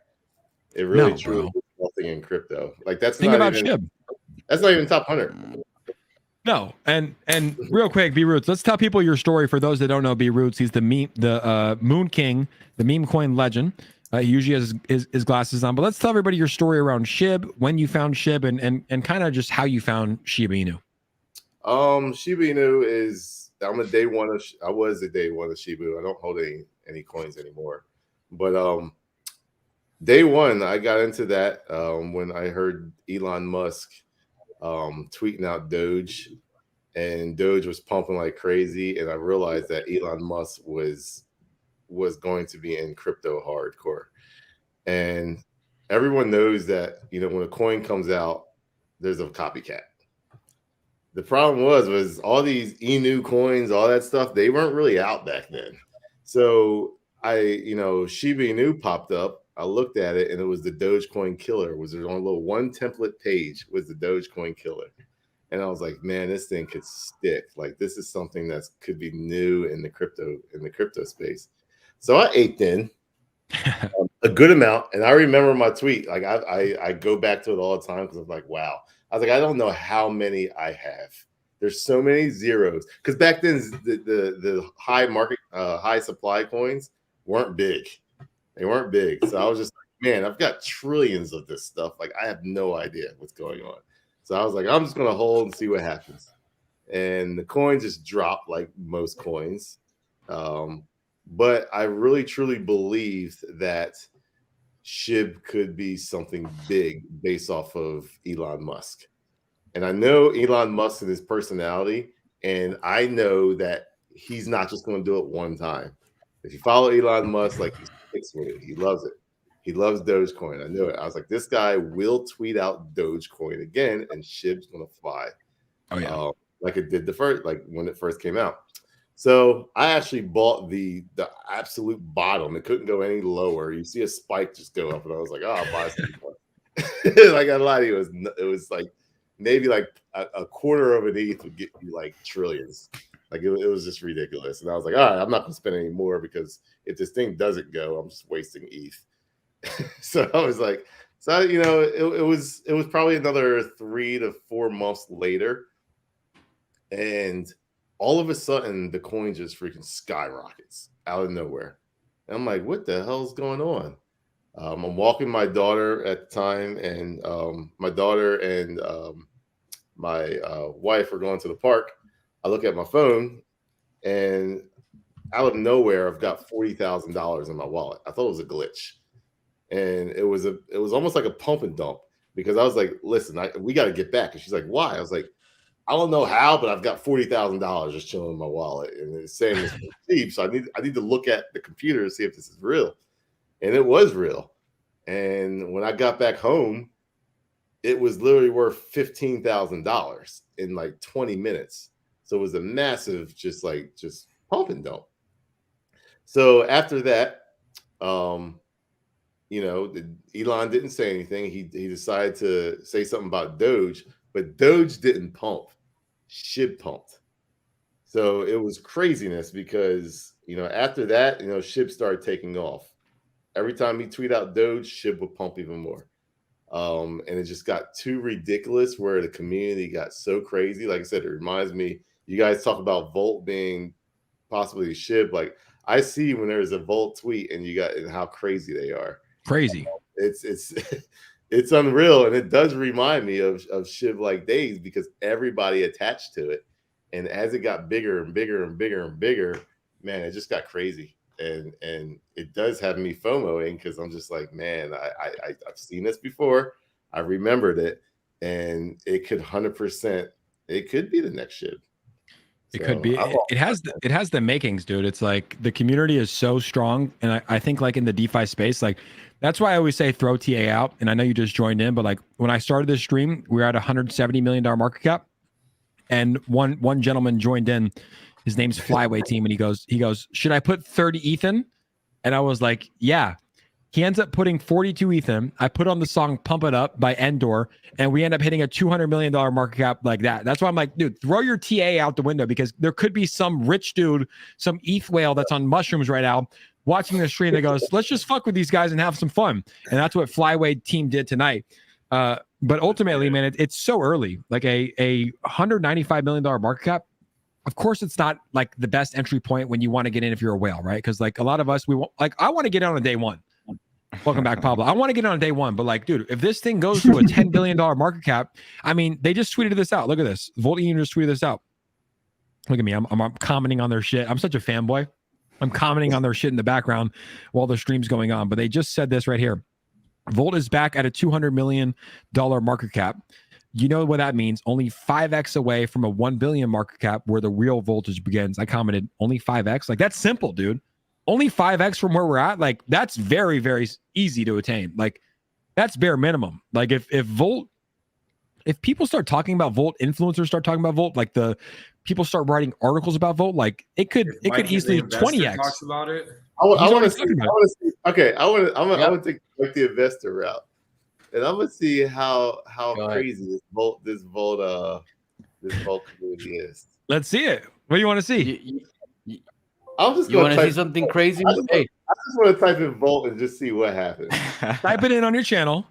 It really truly is nothing in crypto. Like that's think not about even, SHIB. That's not even top 100. No, and real quick, B Roots. Let's tell people your story. For those that don't know, B Roots, he's the Moon King, the meme coin legend. He usually has his glasses on. But let's tell everybody your story around SHIB, when you found SHIB, and kind of just how you found Shiba Inu. Shiba Inu is. I was a day one of Shiba. I don't hold any coins anymore. But day one, I got into that when I heard Elon Musk tweeting out Doge, and Doge was pumping like crazy, and I realized that Elon Musk was going to be in crypto hardcore. And everyone knows that, you know, when a coin comes out, there's a copycat. The problem was all these Inu coins, all that stuff, they weren't really out back then. So Shiba Inu popped up. I looked at it, and it was the Dogecoin killer. It was on a little one template page was the Dogecoin killer. And I was like, man, this thing could stick. Like this is something that could be new in the crypto space. So I ate in a good amount. And I remember my tweet. Like I go back to it all the time because I'm like, wow. I was like, I don't know how many I have. There's so many zeros. Because back then, the high market, high supply coins weren't big. They weren't big. So I was just like, man, I've got trillions of this stuff. Like, I have no idea what's going on. So I was like, I'm just going to hold and see what happens. And the coin just dropped like most coins. But I really, truly believed that SHIB could be something big based off of Elon Musk. And I know Elon Musk and his personality, and I know that he's not just going to do it one time. If you follow Elon Musk, like he sticks with it, he loves it. He loves Dogecoin. I knew it. I was like, this guy will tweet out Dogecoin again, and SHIB's gonna fly. Oh yeah. Like it did like when it first came out. So I actually bought the absolute bottom. It couldn't go any lower. You see a spike just go up, and I was like, oh, I'll buy some more. Like I lied to you, it was like maybe like a quarter of an ETH would get you like trillions. Like it was just ridiculous. And I was like, all right, I'm not gonna spend any more because if this thing doesn't go, I'm just wasting ETH. So I was like, so you know, it was probably another 3 to 4 months later, and all of a sudden the coin just freaking skyrockets out of nowhere. And I'm like, what the hell's going on? I'm walking my daughter at the time, and my daughter and my wife are going to the park. I look at my phone, and out of nowhere, I've got $40,000 in my wallet. I thought it was a glitch, and it was almost like a pump and dump, because I was like, listen, we got to get back. And she's like, why? I was like, I don't know how, but I've got $40,000 just chilling in my wallet, and it's saying it's cheap. So I need to look at the computer to see if this is real. And it was real. And when I got back home, it was literally worth $15,000 in like 20 minutes. So it was a massive, just pump and dump. So after that, you know, Elon didn't say anything. He decided to say something about Doge, but Doge didn't pump. SHIB pumped. So it was craziness because, you know, after that, you know, SHIB started taking off. Every time he tweet out Doge, SHIB would pump even more. And it just got too ridiculous where the community got so crazy. Like I said, it reminds me, you guys talk about Volt being possibly SHIB. Like I see when there's a Volt tweet and how crazy they are. Crazy. It's unreal. And it does remind me of SHIB like days, because everybody attached to it. And as it got bigger and bigger and bigger and bigger, man, it just got crazy. And it does have me FOMOing, because I'm just like, man, I've seen this before. I remembered it, and it could 100%. It could be the next SHIB. It could be. It has the makings, dude. It's like the community is so strong, and I think like in the DeFi space, like that's why I always say throw TA out. And I know you just joined in, but like when I started this stream, we were at $170 million market cap, and one gentleman joined in. His name's Flyway Team, and he goes, should I put 30 ETH in? And I was like, yeah. He ends up putting 42 ETH in. I put on the song Pump It Up by Endor, and we end up hitting a $200 million market cap like that. That's why I'm like, dude, throw your TA out the window, because there could be some rich dude, some ETH whale that's on mushrooms right now watching the stream that goes, let's just fuck with these guys and have some fun. And that's what Flyway Team did tonight. But ultimately, man, it's so early. Like a $195 million market cap. Of course, it's not like the best entry point when you want to get in if you're a whale, right? Because like a lot of us, I want to get on a day one. Welcome back, Pablo. I want to get on a day one, but like, dude, if this thing goes to a $10 billion market cap, I mean, they just tweeted this out. Look at this. VOLTISH just tweeted this out. Look at me. I'm commenting on their shit. I'm such a fanboy. I'm commenting on their shit in the background while the stream's going on. But they just said this right here. Volt is back at a $200 million market cap. You know what that means? Only 5x away from a 1 billion market cap where the real voltage begins. I commented only 5x. Like that's simple, dude. Only 5x from where we're at. Like that's very, very easy to attain. Like that's bare minimum. Like if people start talking about Volt, influencers start talking about Volt, like the people start writing articles about Volt, like it could easily 20x. Talks about it. I want to see. Okay, I want to take like the investor route. And I'm gonna see how crazy this Volt community is. Let's see it. What do you want to see? I'm just want to see something crazy? I just want to type in Volt and just see what happens. Type it in on your channel.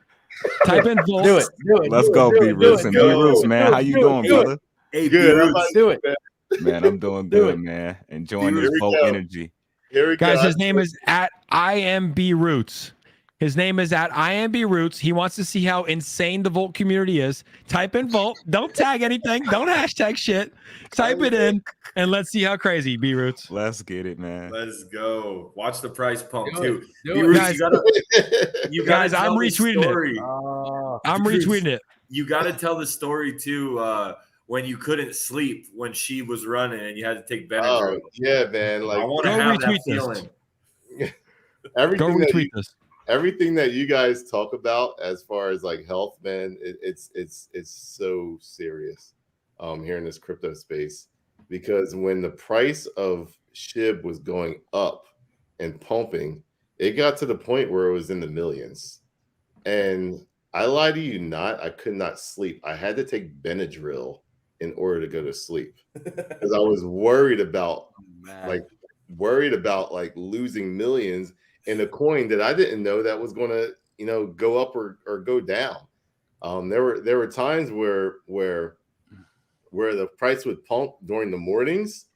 Type in Volt. Do it. Let's go, B-Roots. And B-Roots, man. How you doing, brother? Hey, Good. Do it. Man, I'm doing good, man. Enjoying this Volt energy. Here we Guys, go. his name is at IMBRoots. His name is at IMBRoots. He wants to see how insane the Volt community is. Type in Volt. Don't tag anything. Don't hashtag shit. Type it in, and let's see how crazy B-Roots. Let's get it, man. Let's go. Watch the price pump Do too. it. Guys, You gotta guys, I'm tell the retweeting story. it. I'm retweeting it. You got to tell the story too. When you couldn't sleep when she was running and you had to take Benadryl. Oh yeah, man. Like I want to Go have retweet that this. feeling. Go everything that retweet you, this. everything that you guys talk about as far as like health, man, it's so serious here in this crypto space, because when the price of SHIB was going up and pumping, it got to the point where it was in the millions. And I lie to you not, I could not sleep. I had to take Benadryl in order to go to sleep because I was worried about like losing millions in a coin that I didn't know that was going to, go up or go down. There were times where the price would pump during the mornings,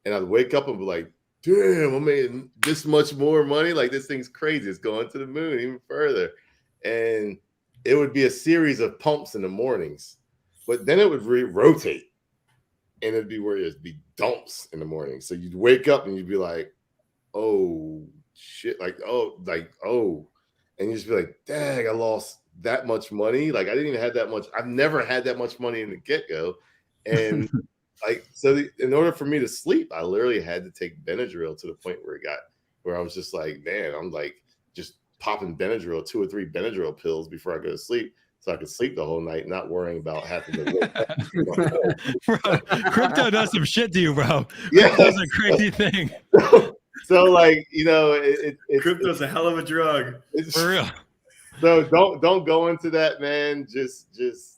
and I'd wake up and be like, damn, I made this much more money. Like, this thing's crazy. It's going to the moon even further. And it would be a series of pumps in the mornings, but then it would rotate, and it'd be where it'd be dumps in the morning. So you'd wake up and you'd be like, oh shit, oh, and you just be like, dang, I lost that much money. Like, I didn't even have that much. I've never had that much money in the get-go. And in order for me to sleep, I literally had to take Benadryl to the point where I was just like, man, I'm like just popping Benadryl, 2 or 3 Benadryl pills before I go to sleep, so I could sleep the whole night, not worrying about having to wake up. Bro, crypto does some shit to you, bro. Yeah. Crypto's a crazy thing. So like, Crypto's a hell of a drug. For real. So don't go into that, man. Just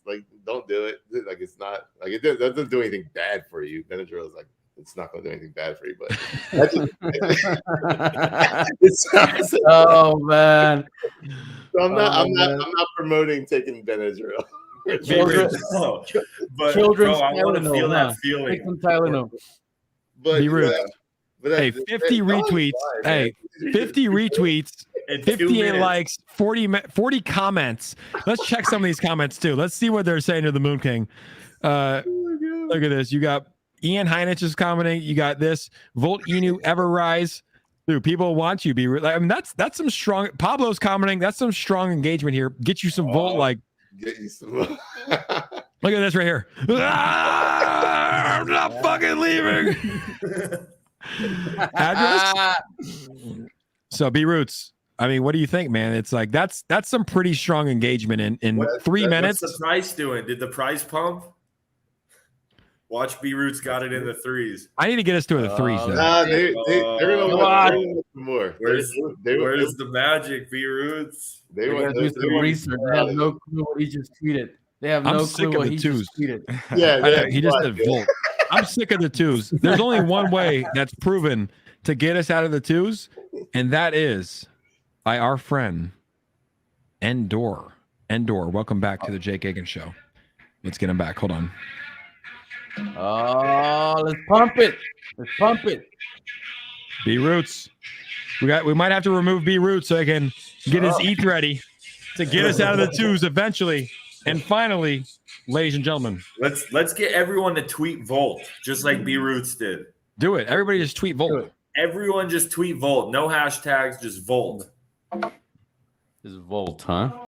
like, don't do it. Like, it's not like it doesn't do anything bad for you. Benadryl is like, it's not going to do anything bad for you, but oh man. So I'm not promoting taking Benadryl. No, but bro, I want to feel that feeling. Take some Tylenol. But Be rude. But hey, 50 retweets. Hey, 50 retweets. 58 likes, 40 comments. Let's check some of these comments too. Let's see what they're saying to the Moon King. Look at this. You got Ian Heinish is commenting. You got this. VOLTISH ever rise. Dude, people want you. I mean, that's some strong. Pablo's commenting. That's some strong engagement here. Get you some Volt. Like, get you some. Look at this right here. I'm not fucking leaving. Address. So B-Roots. I mean, what do you think, man? It's like that's some pretty strong engagement in 3 minutes. What's the price doing? Did the price pump? Watch B-Roots got it in the 3s. I need to get us to the 3s. They're gonna want more. Where's the magic, B-Roots? They gotta do some research. They have no clue what he just tweeted. They have no clue what he just tweeted. Yeah, he just said Volt. I'm sick of the 2s. There's only one way that's proven to get us out of the 2s, and that is by our friend Endor. Endor, welcome back to the Jake Aiken Show. Let's get him back. Hold on. Oh, let's pump it. Let's pump it. B-Roots. We might have to remove B-Roots so I can get his ETH ready to get us out of the 2s eventually. And finally, ladies and gentlemen, let's get everyone to tweet Volt, just like B-Roots did. Do it. Everybody just tweet Volt. Everyone just tweet Volt. No hashtags, just Volt. This is Volt, huh?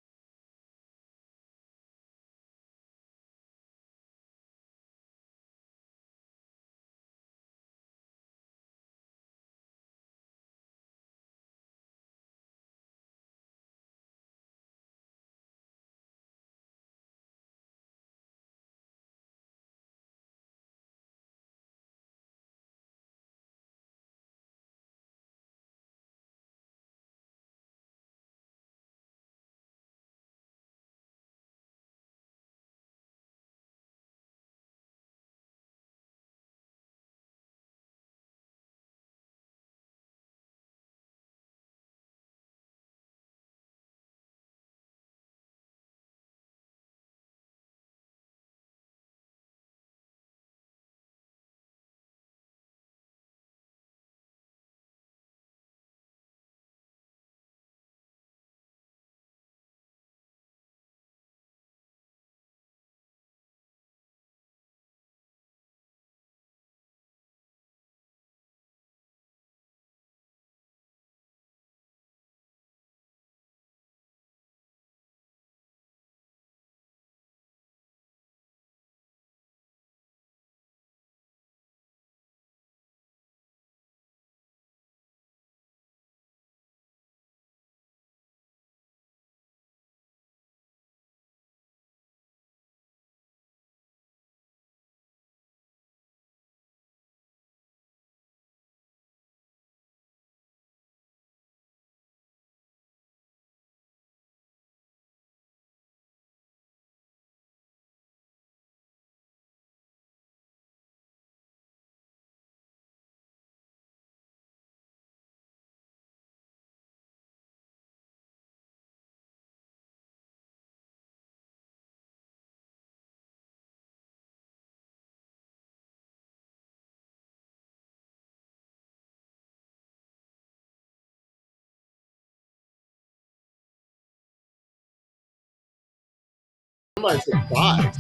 Somebody said 5.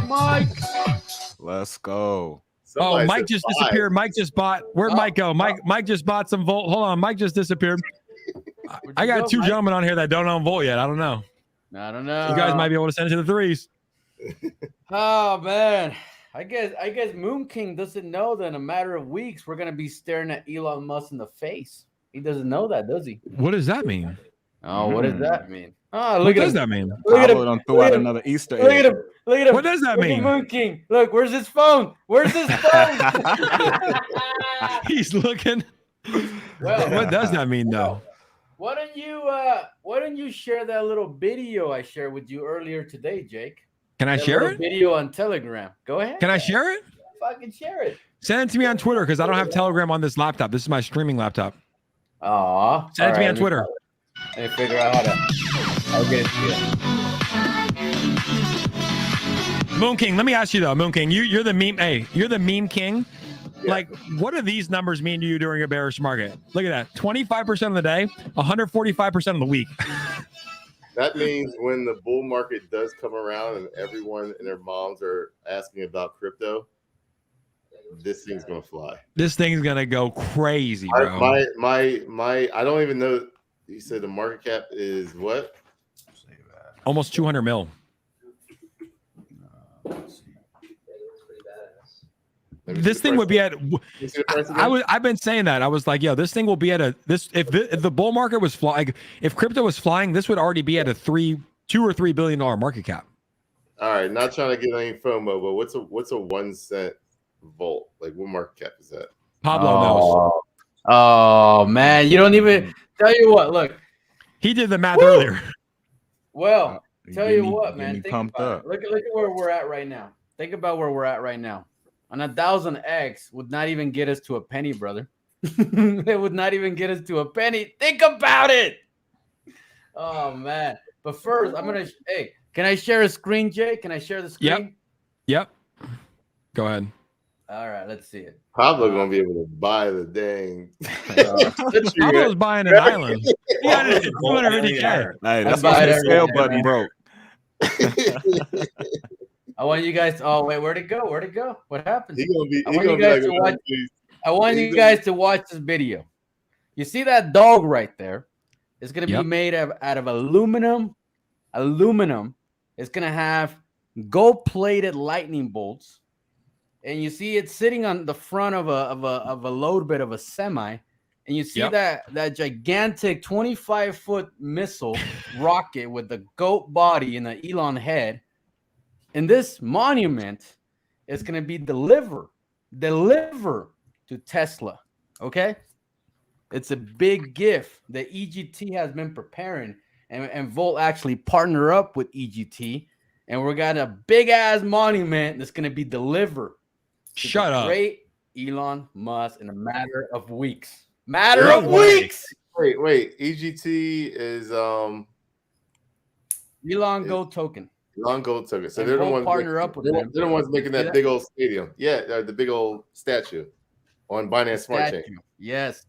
Mike. Let's go. Somebody Mike said just 5. disappeared. Mike just bought. Where'd Mike go? Mike just bought some Volt. Hold on, Mike just disappeared. I got two gentlemen on here that don't own Volt yet. I don't know. I don't know. You guys might be able to send it to the threes. Oh man, I guess Moon King doesn't know that in a matter of weeks we're gonna be staring at Elon Musk in the face. He doesn't know that, does he? What does that mean? Oh, what does that mean? Oh, What look at does him. that mean? Look at him. Pablo done threw out another Easter Look at egg. him. Look at him. What does that Look at mean? Moon King. Look, where's his phone? Where's his phone? He's looking. Well, What does that mean, though? why don't you share that little video I shared with you earlier today, Jake? Can I That share little it? video on Telegram. Go ahead. Can I share it? Fucking share it. Send it to me on Twitter because I don't have Telegram on this laptop. This is my streaming laptop. Aw. Send it to me on Twitter. Let me figure out how to. I'll get it to you. Moon King, let me ask you though, Moon King, you're the meme. Hey, you're the meme king. Yeah. Like, what do these numbers mean to you during a bearish market? Look at that: 25% of the day, 145% of the week. That means when the bull market does come around and everyone and their moms are asking about crypto, this thing's gonna fly. This thing's gonna go crazy, bro. My I don't even know. You said the market cap is what? Almost 200 mil. This thing would be at. I've been saying that. I was like, yo, this thing will be at a this if the bull market was flying, if crypto was flying, this would already be at a $2 or $3 billion market cap. All right, not trying to get any FOMO, but what's a 1 cent volt? Like, what market cap is that? Pablo knows. Oh man, you don't even tell you what. Look, he did the math earlier. Well, tell you what, man. Think pumped about up. it. Look at where we're at right now. Think about where we're at right now. On 1,000x would not even get us to a penny, brother. It would not even get us to a penny. Think about it. Oh man. But first, hey, can I share a screen, Jay? Can I share the screen? Yep. Go ahead. All right, let's see it. Pablo gonna be able to buy the dang. Pablo's buying an island. He got it at 250K. Hey, that's why the scale button broke. I want you guys. Oh wait, where'd it go? Where'd it go? What happened? I want you guys to watch this video. You see that dog right there? It's gonna be made out of aluminum. Aluminum. It's gonna have gold-plated lightning bolts, and you see it sitting on the front of a load bed of a semi, and you see that gigantic 25-foot missile rocket with the goat body and the Elon head. And this monument is going to be delivered to Tesla. Okay, it's a big gift that EGT has been preparing, and Volt actually partner up with EGT, and we're got a big ass monument that's going to be delivered. Shut up. Great Elon Musk in a matter of weeks. Weeks. Wait. EGT is Elon Gold Token. Elon Gold Token. So And they're the we'll ones partner up with them. They're the ones making that big old stadium. Yeah, the big old statue on Binance Smart Chain. Yes.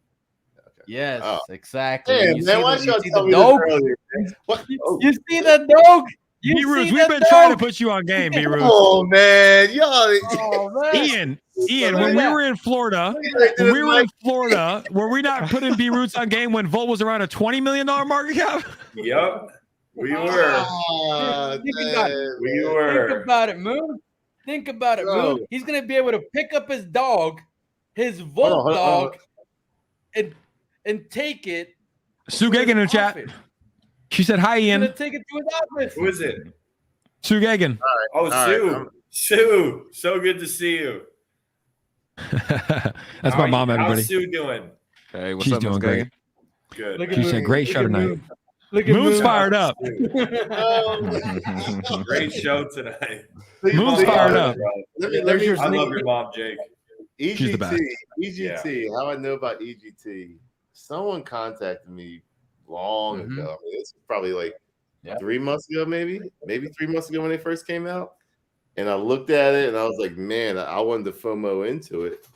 Okay. Yes, exactly. Hey, You man, see why the- y'all you see tell the me this dog? earlier, man? What? Oh. You see the dog? B-Roots, we've been trying to put you on game, B-Roots. Oh man, y'all. Oh, man. Ian, when we were in Florida, were we not putting B-Roots on game when Volt was around a $20 million market cap? Yep, we were. Think about it. We were. Think about it, Moon. Think about it, Bro. Moon. He's gonna be able to pick up his dog, his Volt dog, and take it. Sue Gagan in the chat. She said, hi, He's gonna Ian. take it to his office. Who is it? Sue Gagan. Oh, All Sue. right. Sue, so good to see you. That's my mom, everybody. How's Sue doing? Hey, what's She's up, doing Miss great. Gagan? Good. Look at She Moon. said, great Look show at tonight. Moon. Look at Moon's Moon. fired up. Great show tonight. Moon's fired up. Let me I love your mom, Jake. She's the best. EGT. How I know about EGT? Someone contacted me long ago. I mean, it's probably like 3 months ago, maybe 3 months ago when they first came out. And I looked at it and I was like, man, I wanted to FOMO into it.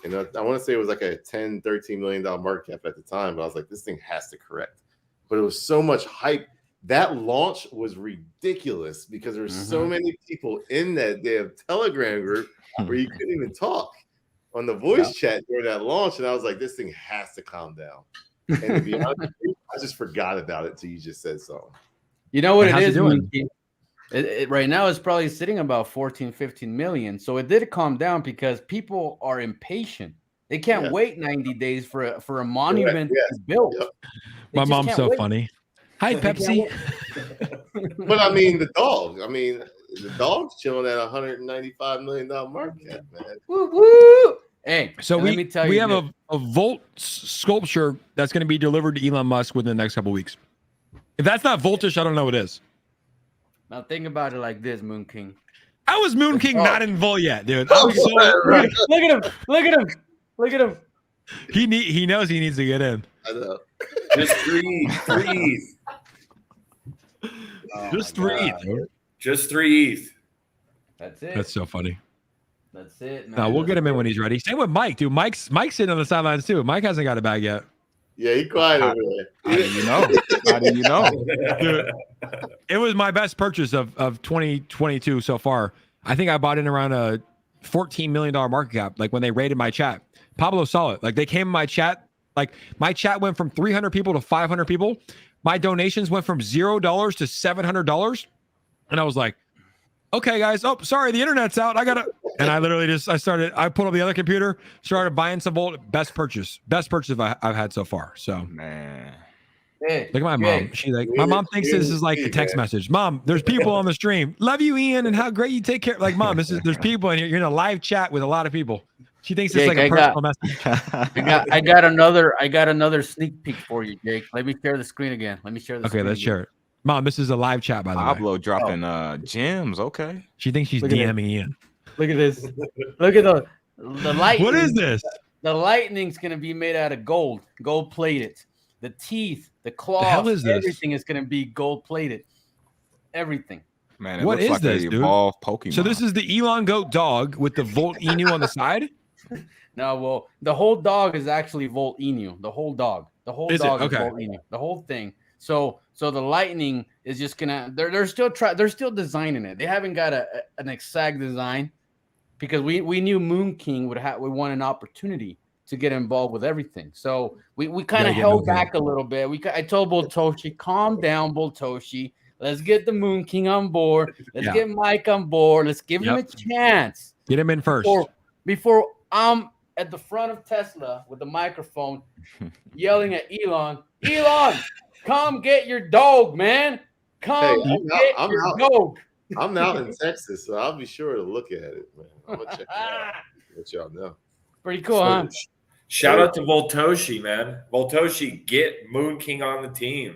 And I want to say it was like a $10-13 million market cap at the time, but I was like, this thing has to correct. But it was so much hype that launch was ridiculous because there's so many people in that damn Telegram group where you couldn't even talk on the voice chat during that launch. And I was like, this thing has to calm down. And to be honest with you, I just forgot about it till you just said something. You know what And it how's is, it doing? Mookie? Right now it's probably sitting about 14, 15 million. So it did calm down because people are impatient. They can't wait 90 days for a monument to be built. Yep. My just mom's can't so wait. funny. Hi, Pepsi. But I mean, the dog. I mean, the dog's chilling at $195 million market cap, man. Woo, woo. Hey, So let me tell you, we have this. a Volt sculpture that's going to be delivered to Elon Musk within the next couple of weeks. If that's not voltish, I don't know what is. Now think about it like this, Moon King. How is Moon King Oh. not in Volt yet, dude? I'm so, Right. Look at him! Look at him! Look at him! he knows he needs to get in. I know. Just breathe. Just 3 ETH, dude. Just 3 ETH. That's it. That's so funny. That's it, man. No, we'll get him in when he's ready. Same with Mike, dude. Mike's sitting on the sidelines too. Mike hasn't got a bag yet. Yeah, he quiet over How there. do you know? How do you know? Dude, it was my best purchase of 2022 so far. I think I bought in around a $14 million market cap. Like when they rated my chat, Pablo saw it. Like they came in my chat. Like my chat went from 300 people to 500 people. My donations went from $0 to $700. And I was like, okay, guys. Oh, sorry. The internet's out. I and I literally I put up the other computer, started buying some Volt. Best purchase I've had so far. So Man. Hey, look at my mom. She my mom thinks this is like a text message. Mom, there's people on the stream. Love you, Ian, and how great you take care. Like, mom, there's people in here. You're in a live chat with a lot of people. She thinks it's Jake, like a personal message. I got another sneak peek for you, Jake. Let me share the screen again. Okay, let's share it. Mom, this is a live chat, by the way. Pablo dropping gems. Okay. She thinks she's Look at DMing Ian. Look at this. Look at the lightning. What is this? The lightning's gonna be made out of gold plated. The teeth, the claws, hell is this? everything is gonna be gold plated. Everything. Man, it What looks is like this, a dude? evolved Pokemon. So this is the Elon Goat dog with the Volt Inu on the side? No, well, the whole dog is actually Volt Inu. The whole dog. The whole Is it? dog Okay. is Volt Inu. The whole thing. So the lightning is just gonna. They're still designing it. They haven't got an exact design because we knew Moon King would want an opportunity to get involved with everything. So we kind of held back a little bit. I told Boltoshi, calm down, Boltoshi. Let's get the Moon King on board. Let's get Mike on board. Let's give him a chance. Get him in first. Before I'm at the front of Tesla with the microphone yelling at Elon, come get your dog, man. Come get your dog. I'm out in Texas, so I'll be sure to look at it, man. I'm gonna check it out. Let y'all know. Pretty cool, huh? Shout out to Voltoshi, man. Voltoshi, get Moon King on the team.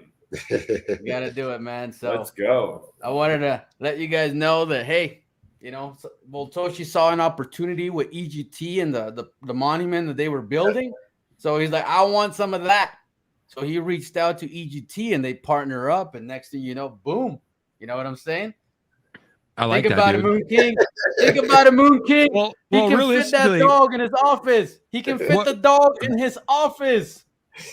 You gotta do it, man. So let's go. I wanted to let you guys know that, hey, Voltoshi saw an opportunity with EGT and the monument that they were building. So he's like, I want some of that. So he reached out to EGT and they partner up. And next thing you know, boom. You know what I'm saying? I like Think that, about dude. it, Moon King. Think about it, Moon King. Well, he can fit that realistically, dog in his office. He can fit the dog in his office.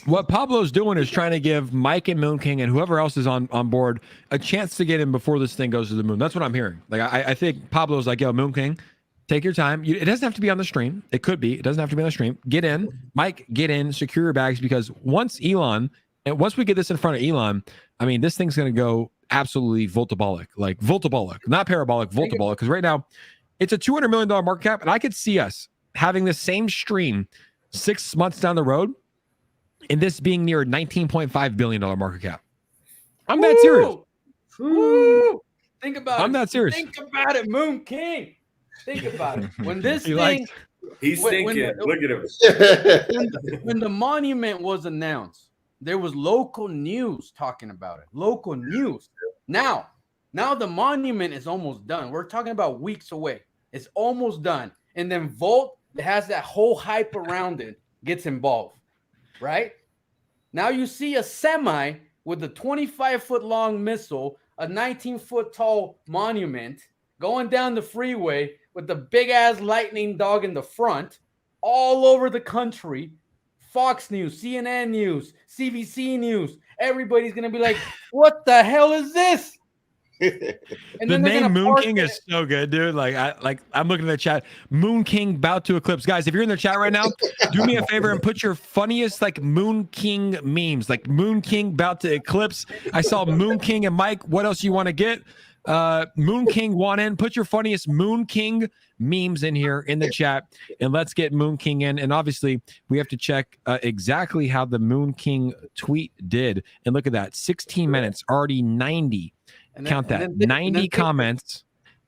what Pablo's doing is trying to give Mike and Moon King and whoever else is on board a chance to get in before this thing goes to the moon. That's what I'm hearing. Like I think Pablo's like, yo, Moon King, take your time. It doesn't have to be on the stream. It could be. It doesn't have to be on the stream. Get in, Mike. Get in. Secure your bags because once we get this in front of Elon, I mean, this thing's going to go absolutely voltabolic, like voltabolic, not parabolic, voltabolic. Because right now, it's a $200 million market cap, and I could see us having the same stream 6 months down the road, and this being near a $19.5 billion market cap. I'm that serious. Woo! Think about it. I'm that serious. Think about it, Moon King. Think about it. When this He thing, likes- He's When- thinking. when- Look at him. when the monument was announced, there was local news talking about it. Local news. Now the monument is almost done. We're talking about weeks away. It's almost done. And then Volt, that has that whole hype around it, gets involved. Right? Now you see a semi with a 25-foot long missile, a 19-foot tall monument going down the freeway with the big ass lightning dog in the front, all over the country. Fox News, CNN News, CBC News, everybody's gonna be like, "What the hell is this?" And The then they're name gonna Moon park King it. is so good, dude. I'm looking at the chat. Moon King about to eclipse. Guys, if you're in the chat right now, do me a favor and put your funniest like Moon King memes, like Moon King about to eclipse. I saw Moon King and Mike. What else you want to get? Moon King want in. Put your funniest Moon King memes in here in the chat, and let's get Moon King in. And obviously, we have to check exactly how the Moon King tweet did. And look at that, 16 minutes, already 90. And Count that. and then-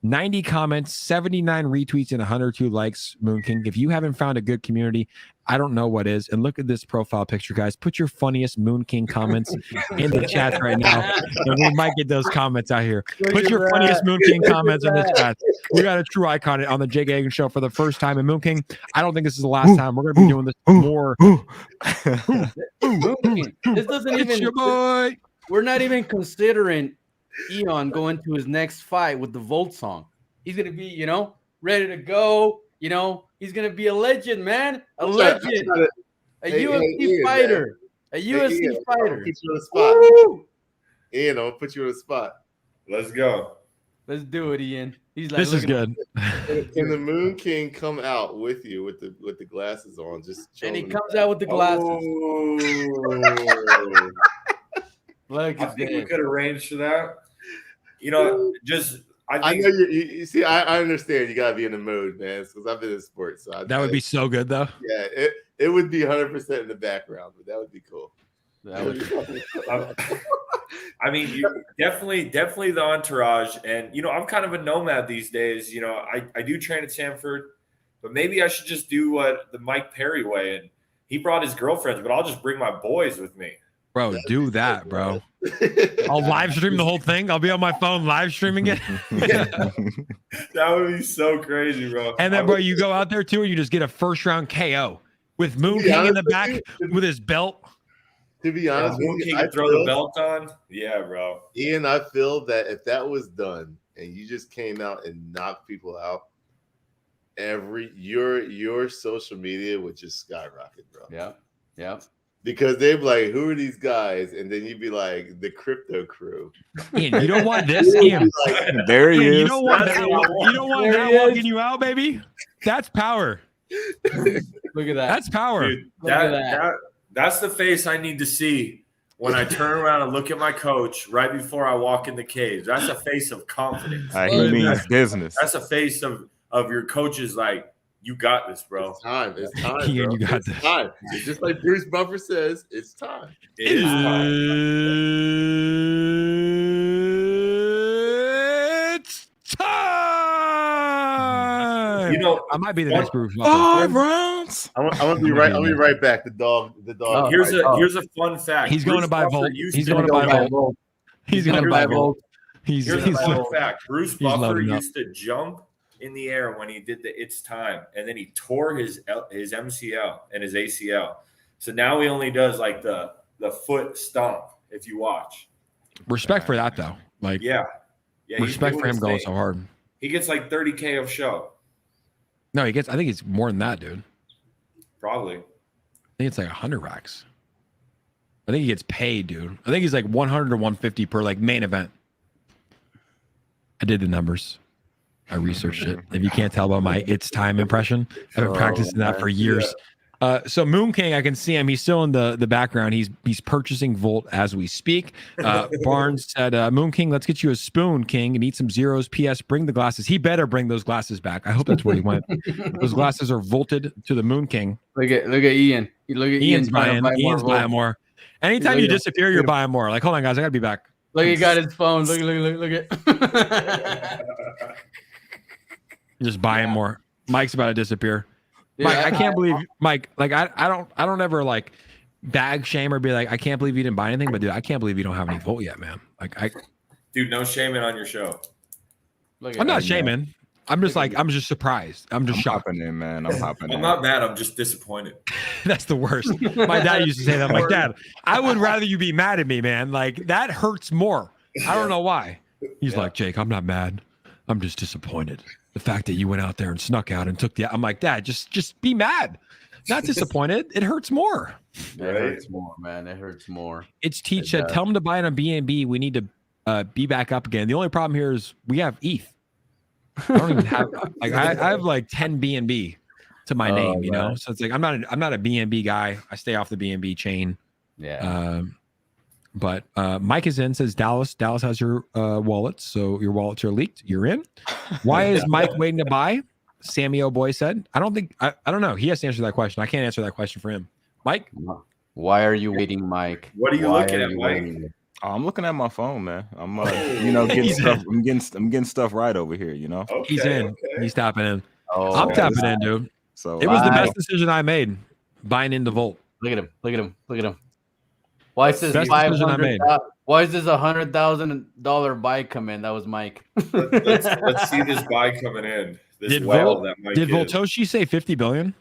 90 comments, 79 retweets, and 102 likes, Moon King. If you haven't found a good community, I don't know what is. And look at this profile picture, guys. Put your funniest Moon King comments in the chat right now. And we might get those comments out here. Put your funniest Moon King comments in the chat. We got a true icon on the Jake Hagan Show for the first time. And Moon King, I don't think this is the last time. We're going to be doing this more. Moon King. This doesn't It's even. your boy. We're not even considering Eon going to his next fight with the Volt song. He's gonna be, ready to go. He's gonna be a legend, man. A legend. A UFC Ian, fighter. man. A UFC Ian, fighter. Put you on the spot. Woo! Ian, I'll put you on the spot. Let's go. Let's do it, Ian. He's like, This is look good. Can the Moon King come out with you with the glasses on? Just and he chilling? comes out with the glasses. Oh. Look I at think we this. could arrange for that. I I think know you see. I understand you gotta be in the mood, man, because I've been in sports. So That would be so good, though. yeah. It would be 100% in the background, but that would be cool. That was- I mean, definitely the entourage, and I'm kind of a nomad these days. I do train at Sanford, but maybe I should just do what the Mike Perry way, and he brought his girlfriends, but I'll just bring my boys with me. Bro, do that, bro. I'll live stream the whole thing. I'll be on my phone live streaming it. That would be so crazy, bro. And then, bro, you go out there too, and you just get a first round KO with Moon To be King in the honest back with with his belt. To be honest, Moon with King you, can throw the belt on. Yeah, bro. Ian, I feel that if that was done and you just came out and knocked people out, your social media would just skyrocket, bro. Yeah. Because they'd be like, "Who are these guys?" And then you'd be like, "The crypto crew." Ian, you don't want this, Ian. There he Ian, is. you don't want that. You don't want There that he is. walking you out, baby. That's power. Look at that. That's power. Dude, Look at that. that's the face I need to see when I turn around and look at my coach right before I walk in the cage. That's a face of confidence. He means business. That's a face of your coaches like, you got this, bro. It's time. It's time. Ian, bro. you got it's this. time. It's just like Bruce Buffer says, it's time. It is time. It's time. I might be the next Bruce. 5 rounds. I'm gonna be right. I'll be right back. The dog. Oh, Here's a fun fact. He's going to buy Volt. He's going to buy Volt. He's going to buy Volt. He's Here's a fun fact. Bruce he's Buffer loading up. used to jump in the air when he did the "It's Time," and then he tore his MCL and his ACL. So now he only does like the foot stomp. If you watch, respect for that though. Like, yeah, he's respect doing for him his going thing. so hard. He gets like 30K of show, No, he gets. I think it's more than that, dude. probably. I think it's like 100 racks. I think he gets paid, dude. I think he's like 100 or 150 per like main event. I did the numbers. I researched it. If you can't tell by my "It's Time" impression, I've been practicing that for years. So Moon King, I can see him. He's still in the background. He's purchasing Volt as we speak. Barnes said, "Moon King, let's get you a spoon, King, and eat some zeros. P.S. Bring the glasses. He better bring those glasses back. I hope that's where he went. Those glasses are volted to the Moon King. Look at Ian. Look at Ian's buying. Ian's buying more. Anytime you disappear, you're buying more. Like, hold on, guys, I gotta be back. Look, he got his phone. Look at. Just buying more. Mike's about to disappear. Mike, I can't believe Mike. Like, I don't ever like bag shame or be like, I can't believe you didn't buy anything. But dude, I can't believe you don't have any Volt yet, man. Like, Dude, no shaming on your show. I'm not shaming. I'm just like, I'm just surprised. I'm just shocked. Hopping in, man. I'm hopping in. I'm not mad. I'm just disappointed. That's the worst. My dad used to say that. I'm like, Dad, I would rather you be mad at me, man. Like, that hurts more. I don't know why. He's like, Jake, I'm not mad. I'm just disappointed. The fact that you went out there and snuck out and took the. I'm like, Dad, just be mad. Not disappointed. It hurts more. It hurts more, man. It hurts more. It's Teach said, tell them to buy it on BNB. We need to be back up again. The only problem here is we have ETH. I don't even have like I have like 10 BNB to my name, you know. So it's like I'm not a BNB guy. I stay off the BNB chain. Yeah. But Mike is in, says Dallas has your wallets, so your wallets are leaked. You're in. Why is Mike waiting to buy? Sammy O'Boy said. I don't know. He has to answer that question. I can't answer that question for him. Mike? Why are you waiting, Mike? What are you looking at, Mike? Oh, I'm looking at my phone, man. I'm you know, getting stuff. I'm getting stuff right over here, you know. Okay, He's in. He's tapping in. Oh, I'm tapping in, dude. So it was the best decision I made, buying into Volt. Look at him. Look at him. Look at him. Why is this Best decision I made. Why is this $100,000 buy come in? That was Mike. Let's see this buy coming in. Did Voltoshi say 50 billion?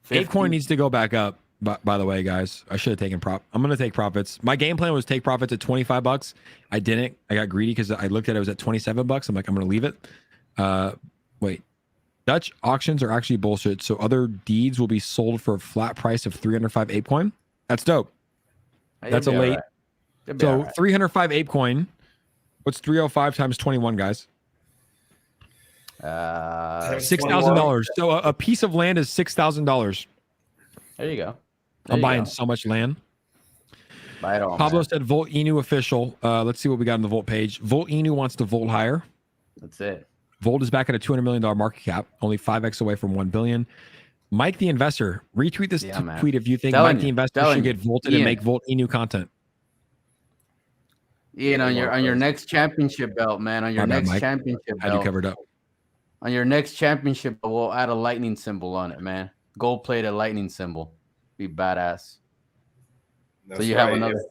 50? Apecoin needs to go back up. By the way, guys, I should have taken I'm going to take profits. My game plan was take profits at $25. I didn't. I got greedy because I looked at it was at $27. I'm like, I'm going to leave it. Wait. Dutch auctions are actually bullshit. So other deeds will be sold for a flat price of 305 Apecoin. That's dope. That's a late. Right. So 305 Apecoin. What's 305 times 21, guys? $6,000. So a piece of land is $6,000. There you go. I'm buying so much land. Buy it all. Pablo said Volt Inu official. Let's see what we got on the Volt page. Volt Inu wants to Volt higher. That's it. Volt is back at a $200 million market cap, only 5x away from 1 billion. Mike the investor, retweet this tweet if you think Mike the investor should get Volted and make Volt Inu content. Ian, on your next championship belt, man. On your next championship belt. Had you covered up. On your next championship, we'll add a lightning symbol on it, man. Gold-plated lightning symbol. Be badass. That's so you have another.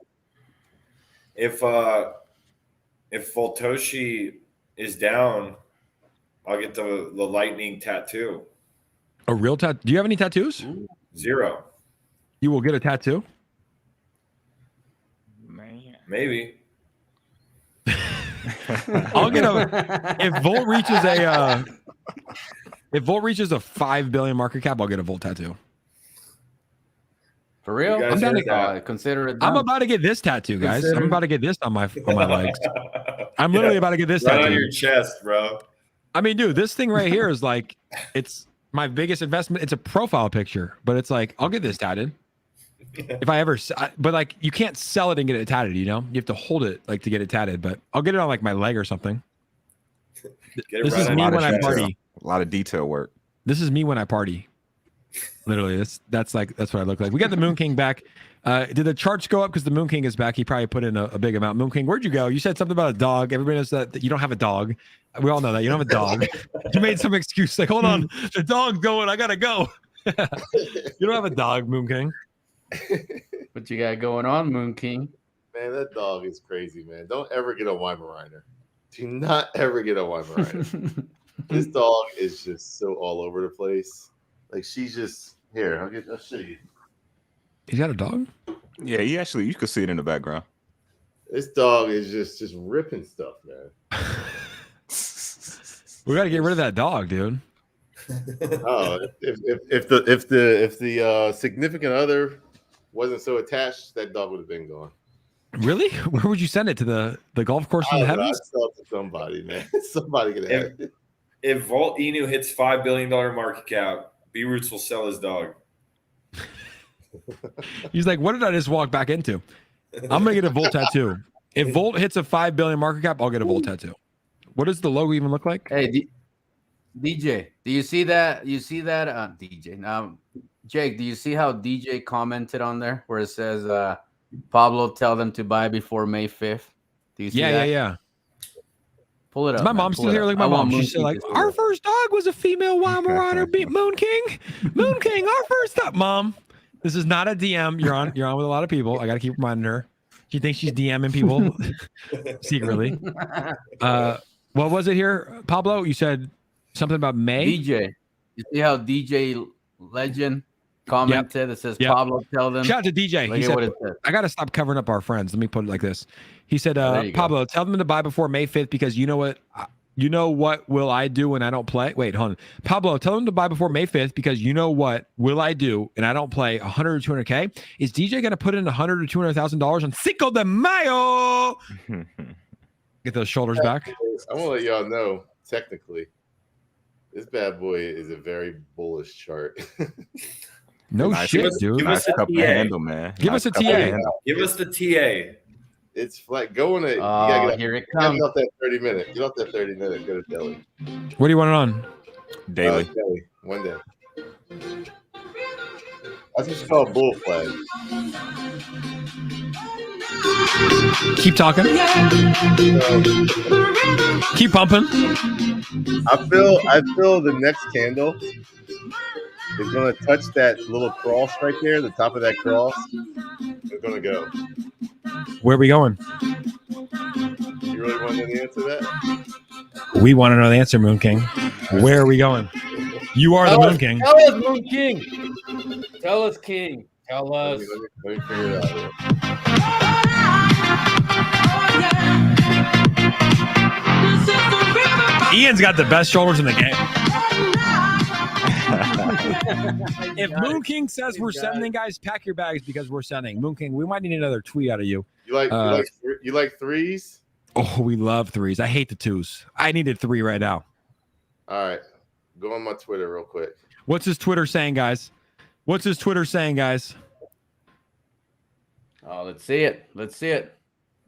If Voltoshi is down, I'll get the lightning tattoo. A real tattoo? Do you have any tattoos? 0. You will get a tattoo? Man. Maybe. I'll get if Volt reaches a 5 billion market cap, I'll get a Volt tattoo. For real? I'm down to consider it done. I'm about to get this tattoo, guys. I'm about to get this on my legs. I'm literally about to get this tattoo on your chest, bro. I mean, dude, this thing right here is like, it's my biggest investment. It's a profile picture, but it's like, I'll get this tatted. If I ever, but like, you can't sell it and get it tatted, you know? You have to hold it like to get it tatted, but I'll get it on like my leg or something. This is me when I party. A lot of detail work. This is me when I party. Literally, that's what I look like. We got the Moon King back. Did the charts go up because the Moon King is back? He probably put in a big amount. Moon King, where'd you go? You said something about a dog. Everybody knows that you don't have a dog. We all know that you don't have a dog. You made some excuse like, hold on, the dog's going. I gotta go. You don't have a dog, Moon King. What you got going on, Moon King? Man, that dog is crazy, man. Don't ever get a Weimaraner. Do not ever get a Weimaraner. This dog is just so all over the place. Like she's just here. I'll show you. He's got a dog? Yeah, you could see it in the background. This dog is just ripping stuff, man. We got to get rid of that dog, dude. Oh, if the significant other wasn't so attached, that dog would have been gone. Really? Where would you send it to the golf course in the heavens? I sell it to somebody, man. Somebody could have it. If Volt Inu hits $5 billion market cap, B-Roots will sell his dog. He's like, what did I just walk back into? I'm gonna get a Volt tattoo. If Volt hits a 5 billion market cap, I'll get a Volt tattoo. What does the logo even look like? Hey, DJ, do you see that? You see that? DJ. Now, Jake, do you see how DJ commented on there where it says, Pablo, tell them to buy before May 5th? Do you see that? Yeah. Pull it up. My mom's still here. Like my mom, she's still like, our first dog was a female Weimaraner. Beat Moon King. Moon King, our first dog. Mom, this is not a DM. You're on with a lot of people. I got to keep reminding her. She thinks she's DMing people secretly. What was it here, Pablo? You said something about May. DJ, you see how DJ Legend commented? It says, Pablo, tell them. Shout out to DJ. He said, I got to stop covering up our friends. Let me put it like this. He said, Pablo, tell them to buy before May 5th because you know what? You know what will I do when I don't play? Wait, hold on. Pablo, tell them to buy before May 5th because you know what will I do and I don't play 100 or 200K? Is DJ going to put in 100 or $200,000 on Cinco de Mayo? Get those shoulders back. I want to let y'all know, technically, this bad boy is a very bullish chart. No Nice. shit, dude. Give us Nice a cup of TA. handle, man. Give Nice us a cup of TA. handle. Give us the TA. It's flat. Go on it. You Oh, gotta get here it off, comes. get off that 30 minute. Get off that 30 minute. Go to Delhi. What do you want it on? Daily. Delhi. One day. That's what's called bull flag. Keep talking. Keep pumping. I feel the next candle is gonna touch that little cross right there, the top of that cross. It's gonna go. Where are we going? You really want to know the answer to that? We want to know the answer, Moon King. Where are we going? You are the Moon King. Tell us, Moon King. Tell us, King. Tell us. Let me figure it out. Ian's got the best shoulders in the game. If Moon King says we're sending, guys, pack your bags because we're sending. Moon King, we might need another tweet out of you. You like threes? Oh, we love threes. I hate the twos. I needed 3 right now. All right. Go on my Twitter real quick. What's his Twitter saying, guys? What's his Twitter saying, guys? Oh, let's see it. Let's see it.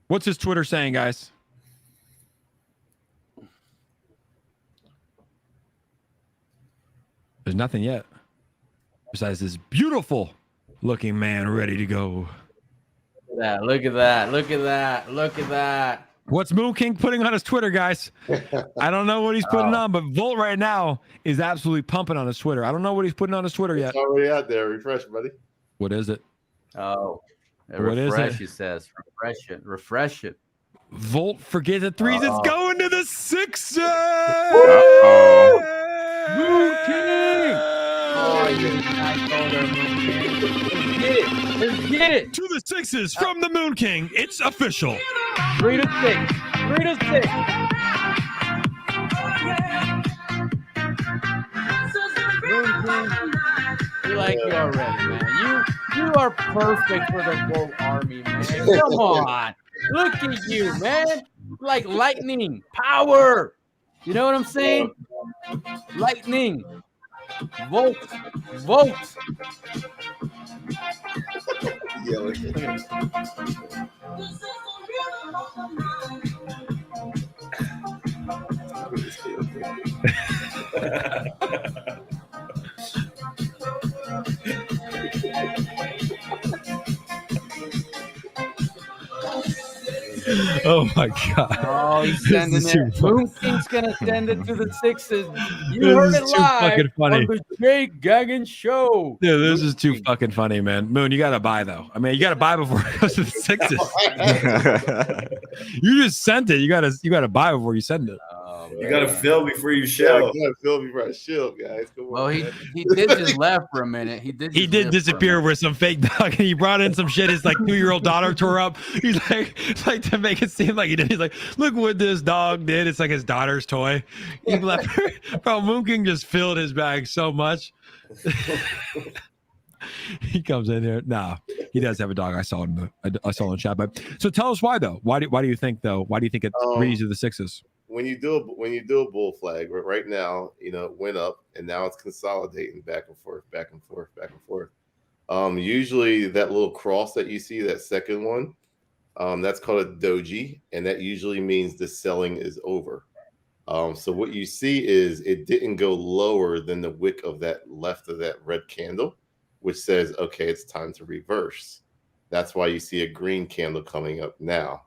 What's his Twitter saying, guys? There's nothing yet. Besides this beautiful looking man ready to go. Look at that. Look at that. Look at that. What's Moon King putting on his Twitter, guys? I don't know what he's putting on, but Volt right now is absolutely pumping on his Twitter. I don't know what he's putting on his Twitter yet. It's already out there. Refresh, buddy. What is it? Oh, What is refresh, it? he says. Refresh it. Refresh it. Volt forget the threes. It's going to the Sixers. Moon King. Oh, you're not going there, Moon King. Let's get it. Let's get it. To the Sixers from the Moon King. It's official. 3 to 6. 3 to 6. Moon King, we like you already, man. You are perfect for the Gold Army, man. Come on. Look at you, man. Like lightning. Power. You know what I'm saying? Lightning. Volt. Volt. Oh my God. Oh, he's This sending is too it. funny. Moon King's gonna send it to the Sixers. You This heard is it too live fucking funny. on the Jake Gagan Show. Dude, this Moon is too King. fucking funny, man. Moon, you got to buy, though. I mean, you got to buy before it goes to the Sixers. You just sent it. You gotta buy before you send it. Oh, You got to fill before you Yeah, show. I gotta feel before I shield, guys. Come on, well, he man. did just left for a minute. He did. He just did live for a disappear minute. with some fake dog, and he brought in some shit. His like 2-year-old daughter tore up. He's like to make it seem like he did. He's like, look what this dog did. It's like his daughter's toy. He left. Bro, Moon King just filled his bag so much. He comes in here. Nah, he does have a dog. I saw it in the chat. But so tell us why though. Why do you think though? Why do you think it's three to the Sixes? When you do a bull flag, right now, you know, it went up and now it's consolidating back and forth, back and forth, back and forth. Usually that little cross that you see, that second one, that's called a doji, and that usually means the selling is over. So what you see is it didn't go lower than the wick of that left of that red candle, which says, okay, it's time to reverse. That's why you see a green candle coming up now.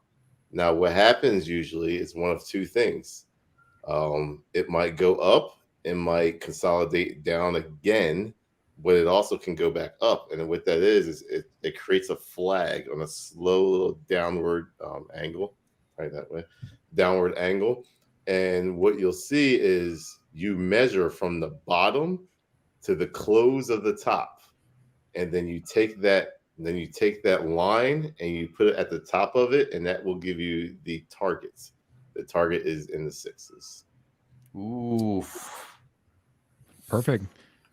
Now, what happens usually is one of two things. It might go up, it might consolidate down again, but it also can go back up. And what that is it creates a flag on a slow little downward angle, right that way, downward angle. And what you'll see is you measure from the bottom to the close of the top. And then you take that line and you put it at the top of it, and that will give you the targets. The target is in the sixes. Ooh. Perfect.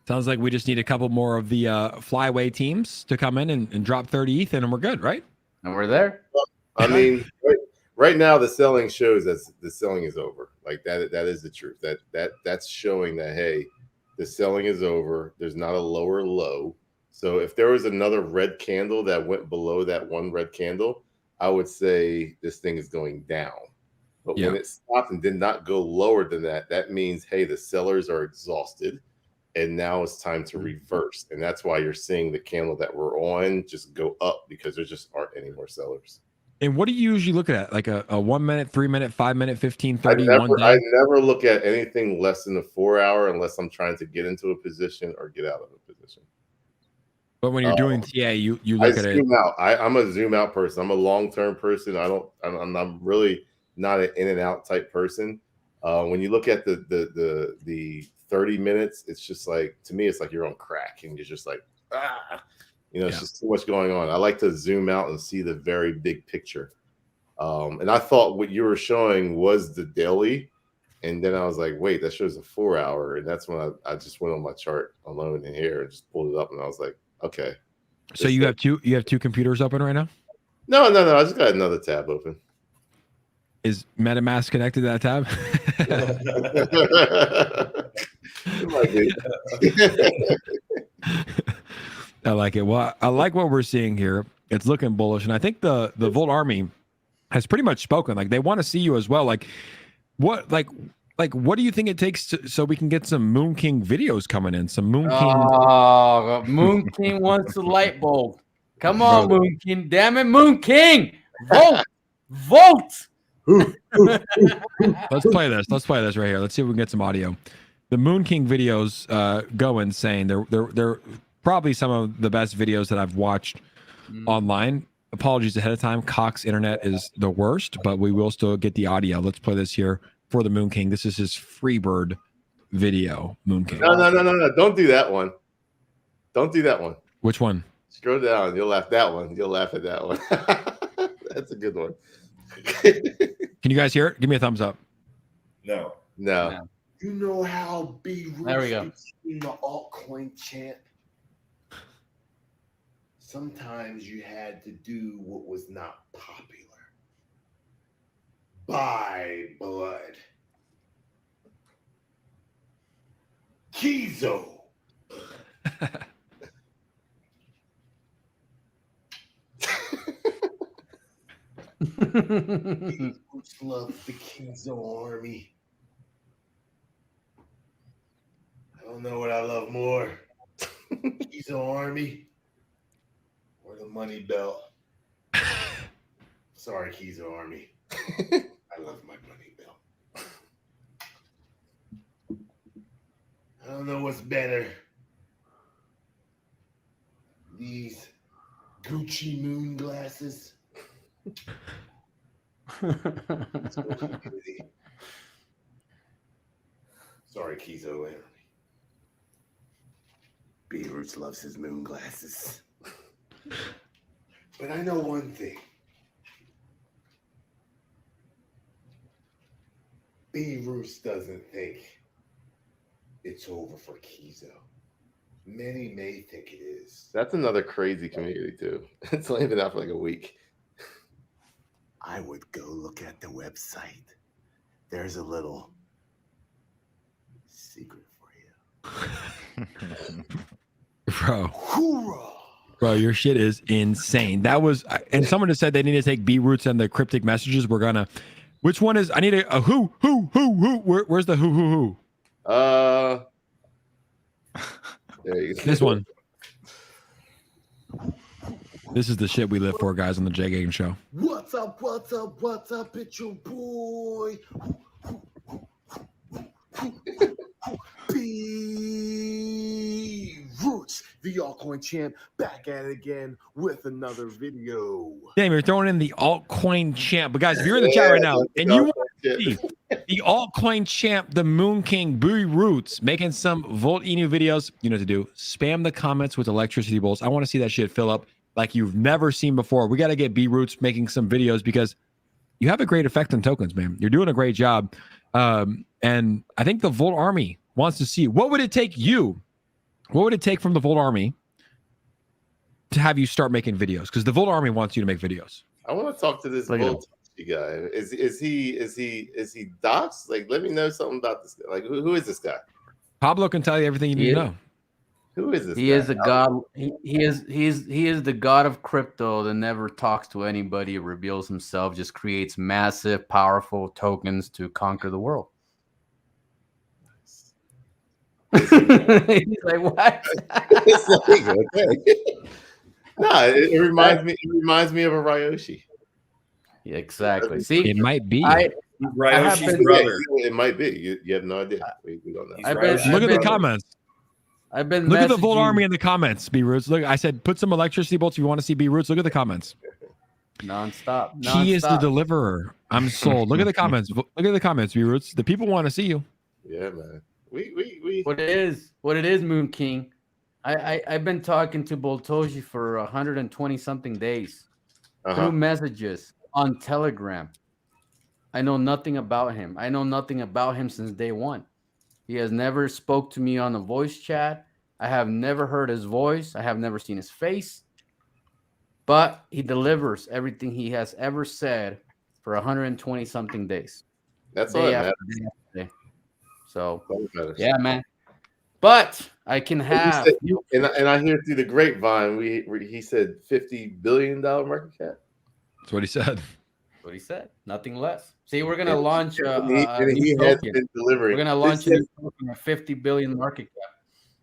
Sounds like we just need a couple more of the flyway teams to come in and drop 30 ETH, and we're good, right? And we're there. I mean, right now the selling shows that the selling is over. Like that is the truth. That's showing that, hey, the selling is over. There's not a lower low. So if there was another red candle that went below that one red candle, I would say this thing is going down. But when it stopped and did not go lower than that, that means, hey, the sellers are exhausted. And now it's time to reverse. And that's why you're seeing the candle that we're on just go up, because there just aren't any more sellers. And what do you usually look at? Like a 1 minute, 3 minute, 5 minute, 15, 30, I 1 day? I never look at anything less than a 4 hour unless I'm trying to get into a position or get out of a position. But when you're doing TA, you look at it. Zoom out. I'm a zoom out person. I'm a long-term person. I'm really not an in and out type person. When you look at the 30 minutes, it's just like, to me, it's like you're on crack and you're just like, it's just too much going on. I like to zoom out and see the very big picture. And I thought what you were showing was the daily. And then I was like, wait, that shows a 4 hour. And that's when I just went on my chart alone in here and just pulled it up. And I was like, okay. So you have two computers open right now? No. I just got another tab open. Is MetaMask connected to that tab? I like it. Well, I like what we're seeing here. It's looking bullish, and I think the Volt Army has pretty much spoken. Like, they want to see you as well. Like, what do you think it takes so we can get some Moon King videos coming in? Some Moon King. Oh, Moon King wants the light bulb. Come on, Moon King. Damn it, Moon King. Vote. Let's play this. Let's play this right here. Let's see if we can get some audio. The Moon King videos go insane. They're probably some of the best videos that I've watched online. Apologies ahead of time. Cox internet is the worst, but we will still get the audio. Let's play this here for the Moon King. This is his Freebird video, Moon King. No. Don't do that one. Don't do that one. Which one? Scroll down. You'll laugh that one. You'll laugh at that one. That's a good one. Can you guys hear it? Give me a thumbs up. No. You know how There we go. in the altcoin chant? Sometimes you had to do what was not popular. Buy blood. 𝗖𝗧𝗧. Which loves the 𝗖𝗧𝗧 army. I don't know what I love more. 𝗖𝗧𝗧 army or the money belt. Sorry, 𝗖𝗧𝗧 army. I love my money belt. I don't know what's better. These Gucci moon glasses. Sorry, 𝗖𝗧𝗧 army. 𝗪𝗓𝗧 loves his moon glasses. But I know one thing. 𝗪𝗓𝗧 doesn't think it's over for 𝗖𝗧𝗧. Many may think it is. That's another crazy community too. It's only been out for like a week. I would go look at the website. There's a little secret for you. Bro. Hoorah! Bro, your shit is insane. That was, and someone just said they need to take 𝗪𝗓𝗧 and the cryptic messages. We're gonna, which one is, I need a who. Where's the who? There you go. This one. This is the shit we live for, guys, on the Jay Gagan Show. What's up? It's your boy. 𝗪𝗓𝗧, the altcoin champ, back at it again with another video. Damn, you're throwing in the altcoin champ. But guys, if you're in the chat right now and you want to see the altcoin champ, the Moon King, 𝗪𝗓𝗧, making some Volt Inu videos, you know what to do. Spam the comments with electricity bolts. I want to see that shit fill up like you've never seen before. We got to get 𝗪𝗓𝗧 making some videos because you have a great effect on tokens, man. You're doing a great job. And I think the Volt Army wants to see what would it take you? What would it take from the Volt Army to have you start making videos? Because the Volt Army wants you to make videos. I want to talk to this Look at him. VOLTISH guy. Is he docs? Like, let me know something about this guy. Like, who is this guy? Pablo can tell you everything you need to know. Who is this? He guy? is a god. He is the god of crypto that never talks to anybody, reveals himself, just creates massive, powerful tokens to conquer the world. He's like, what? It's like, okay. No, it reminds me. It reminds me of a Ryoshi. Yeah, exactly. See, It might be. Ryoshi's been- brother. It might be. You have no idea. We don't know. He's I've Ryoshi's been- Look at the brother. comments. I've been Look at the Volt messaging- Army in the comments, B-Roots. Look, I said put some electricity bolts if you want to see B-Roots. Look at the comments. nonstop. He is the nonstop. deliverer. I'm sold. Look at the comments. Look at the comments, B-Roots. The people want to see you. Yeah, man. We. What it is, Moon King. I've been talking to Boltoshi for 120 something days through messages on Telegram. I know nothing about him. I know nothing about him since day one. He has never spoke to me on a voice chat. I have never heard his voice. I have never seen his face. But he delivers everything he has ever said for 120 something days. That's all Day that after matters. day after day. So All that matters. yeah, man. But I can have And I hear through the grapevine, he said $50 billion market cap. That's what he said. what he said. Nothing less. See, we're gonna launch a And new he has token. been delivering. We're gonna launch a new token at 50 billion market cap.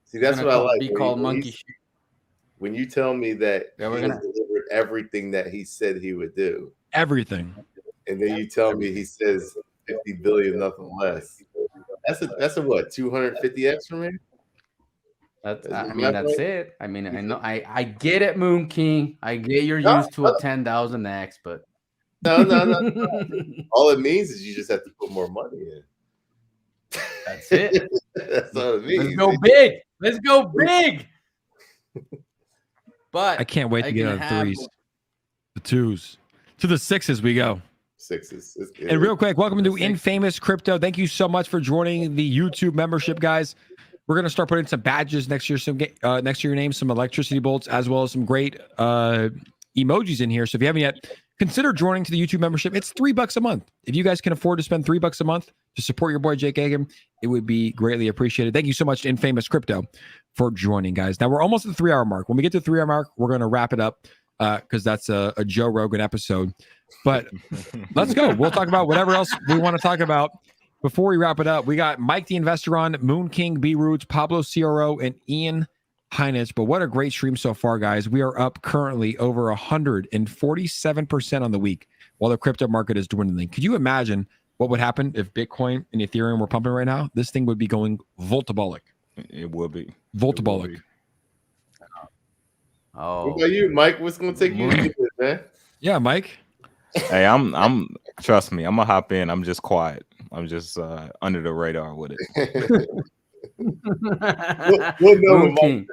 See, that's It's what I gonna like. Be when called he- when monkey he's- shit. When you tell me that Yeah, we're he has gonna- delivered everything that he said he would do, Everything. and then you tell me he says 50 billion, nothing less. That's a what, 250x for me? That's Is I it mean that that's way? it. I mean I know I get it, Moon King. I get you're No, used to a 10,000x, but No. All it means is you just have to put more money in. that's it. That's all it means. Let's go big. Let's go big. But I can't wait I to get can out of have- threes, the twos, to the sixes we go. Sixes. And real quick, welcome to Infamous Crypto. Thank you so much for joining the YouTube membership, guys. We're gonna start putting some badges next year, next to your name, some electricity bolts, as well as some great emojis in here. So if you haven't yet, consider joining to the YouTube membership. It's $3 a month. If you guys can afford to spend $3 a month to support your boy Jake Hagan, it would be greatly appreciated. Thank you so much to Infamous Crypto for joining, guys. Now we're almost at the 3 hour mark. When we get to the 3 hour mark, we're gonna wrap it up because that's a Joe Rogan episode. But let's go. We'll talk about whatever else we want to talk about. Before we wrap it up, we got Mike the Investor on, Moon King, B-Roots, Pablo CRO, and Ian Heinish. But what a great stream so far, guys. We are up currently over 147% on the week while the crypto market is dwindling. Could you imagine what would happen if Bitcoin and Ethereum were pumping right now? This thing would be going voltabolic. It will be. Voltabolic. Oh, What about you, Mike? What's gonna take you to do this, man? Yeah, Mike. Hey, I'm trust me, I'm gonna hop in. I'm just quiet. I'm just under the radar with it. We'll know Moon when King.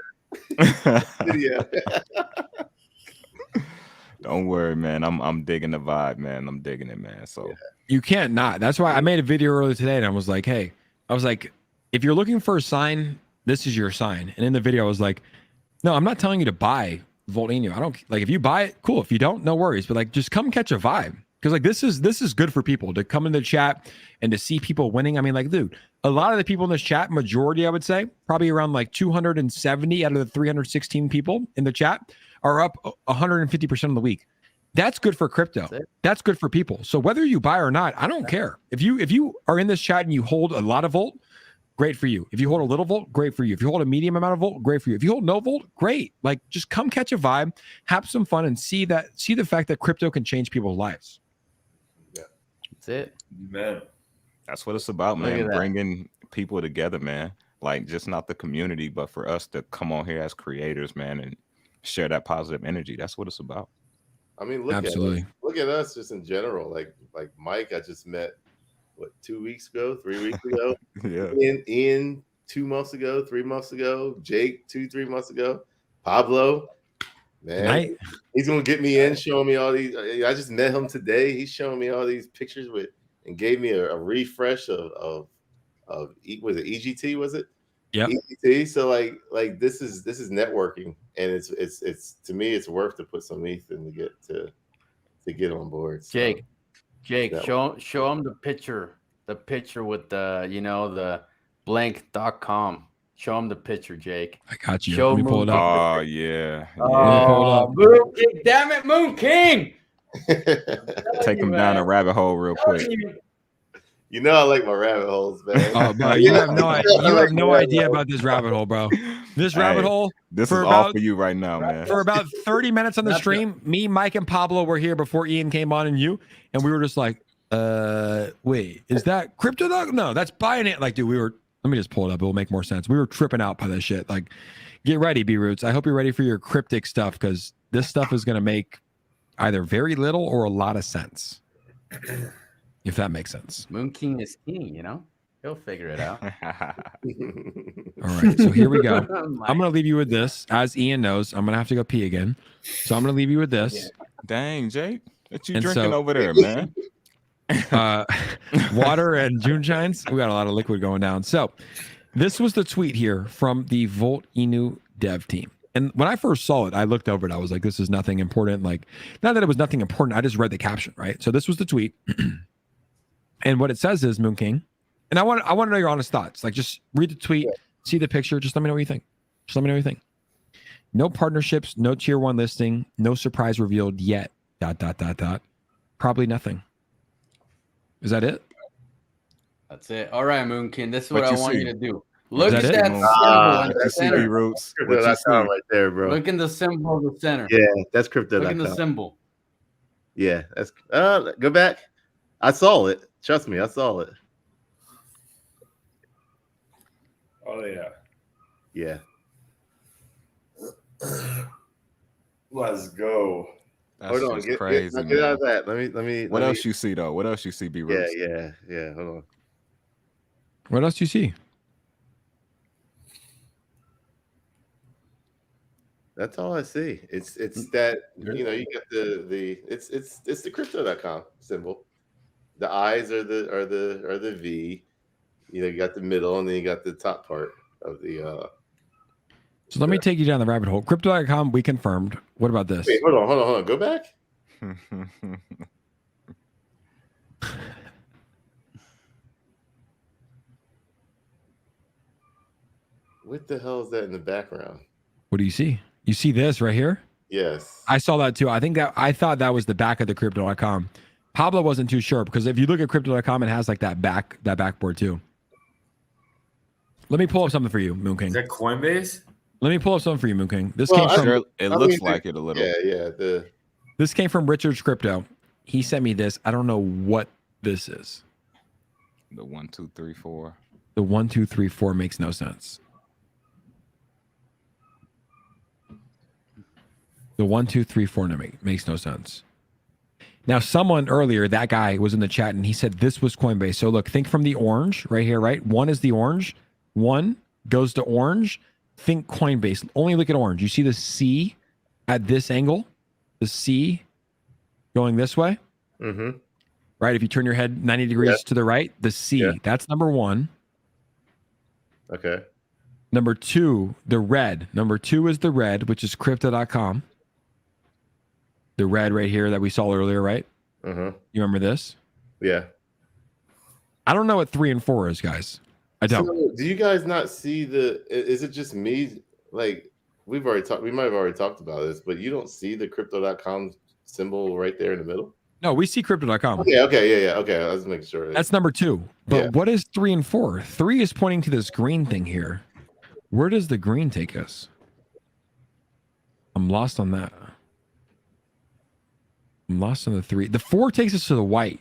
Mike's video. Don't worry, man. I'm digging the vibe, man. I'm digging it, man. So You can't not. That's why I made a video earlier today and I was like, hey, if you're looking for a sign, this is your sign. And in the video, I was like, no, I'm not telling you to buy Voltinho. I don't like if you buy it, cool. If you don't, no worries. But like just come catch a vibe. Because like this is good for people to come in the chat and to see people winning. I mean, like, dude, a lot of the people in this chat, majority, I would say, probably around like 270 out of the 316 people in the chat are up 150% of the week. That's good for crypto. That's good for people. So whether you buy or not, I don't care. If you are in this chat and you hold a lot of Volt, great for you. If you hold a little Volt, great for you. If you hold a medium amount of Volt, great for you. If you hold no Volt, great. Like just come catch a vibe, have some fun, and see the fact that crypto can change people's lives. That's it. Man. that's what it's about, Look at man. that. Bringing people together, man. Like just not the community, but for us to come on here as creators, man, and share that positive energy. That's what it's about. I mean, look Absolutely. at us. Look at us just in general. Like Mike, I just met 2 weeks ago, 3 weeks ago. Yeah. Ian 2 months ago, 3 months ago. Jake 2-3 months ago. Pablo, man, Tonight, he's gonna get me in, showing me all these. I just met him today. He's showing me all these pictures with and gave me a refresh of was it EGT? Was it? Yeah. EGT. So like this is networking, and it's to me it's worth to put some ETH in to get on board. So, Jake, show him the picture with the blank.com. Show him the picture, Jake. I got you. Show Let me pull it up. Oh yeah. Oh, Moon King, damn it, Moon King! Take him down a rabbit hole real quick. You know I like my rabbit holes, man. Oh, bro, you have no idea about this rabbit hole, bro. This rabbit hole. This is all for you right now, man. For about 30 minutes on the stream, me, Mike, and Pablo were here before Ian came on, and we were just like, wait, is that crypto? No, that's buying it. Like, dude, let me just pull it up. It will make more sense. We were tripping out by this shit. Like, get ready, B-Roots. I hope you're ready for your cryptic stuff, because this stuff is going to make either very little or a lot of sense. If that makes sense. Moon King is king, he'll figure it out. All right, so here we go. I'm going to leave you with this. As Ian knows, I'm going to have to go pee again. So I'm going to leave you with this. Dang, Jake. What you drinking over there, man? Water and June Shines. We got a lot of liquid going down. So this was the tweet here from the VOLTIsh dev team. And when I first saw it, I looked over it. I was like, this is nothing important. Like, not that it was nothing important. I just read the caption, right? So this was the tweet. And what it says is, Moon King, and I want to know your honest thoughts. Like, just read the tweet, see the picture. Just let me know what you think. Just let me know what you think. No partnerships, no tier 1 listing, no surprise revealed yet. ... Probably nothing. Is that it? That's it. All right, Moon King. This is what I want you to do. Look at that that symbol in the center. Roots. Crypto.com right there, bro. Look in the symbol in the center. Yeah, that's crypto.com. Look in the symbol. Yeah, that's go back. I saw it. Trust me, I saw it. Oh yeah. Yeah. Let's go. That's Hold on, just crazy. Get out of that. Let me. What else you see though? What else you see, B-Roots? Yeah. Hold on. What else do you see? That's all I see. It's that you got it's the crypto.com symbol. The eyes are the V. You got the middle, and then you got the top part of the. So let me take you down the rabbit hole. Crypto.com, we confirmed. What about this? Wait, hold on. Go back. What the hell is that in the background? What do you see? You see this right here? Yes. I saw that too. I thought that was the back of the crypto.com. Pablo wasn't too sure, because if you look at crypto.com, it has like that backboard too. Let me pull up something for you, Moon King. Is that Coinbase? Let me pull up something for you, Moon King. This It looks like it a little. Yeah. This came from Richard's Crypto. He sent me this. I don't know what this is. The 1, 2, 3, 4. The 1, 2, 3, 4 makes no sense. The 1, 2, 3, 4 makes no sense. Now, someone earlier, that guy was in the chat, and he said this was Coinbase. So look, think from the orange right here, right? 1 is the orange. 1 goes to orange. Think Coinbase. Only look at orange. You see the C at this angle? The C going this way? Mm-hmm. Right? If you turn your head 90 degrees to the right, the C. That's number 1. Okay. Number 2, the red. Number 2 is the red, which is crypto.com. The red right here that we saw earlier, right? Mm-hmm. You remember this? Yeah. I don't know what 3 and 4 is, guys. I don't. So, do you guys not see is it just me? Like, we might have already talked about this, but you don't see the crypto.com symbol right there in the middle? No, we see crypto.com. Okay, yeah. Okay, I was making sure. That's number 2. But what is 3 and 4? 3 is pointing to this green thing here. Where does the green take us? I'm lost on that. I'm lost on the 3. The 4 takes us to the white.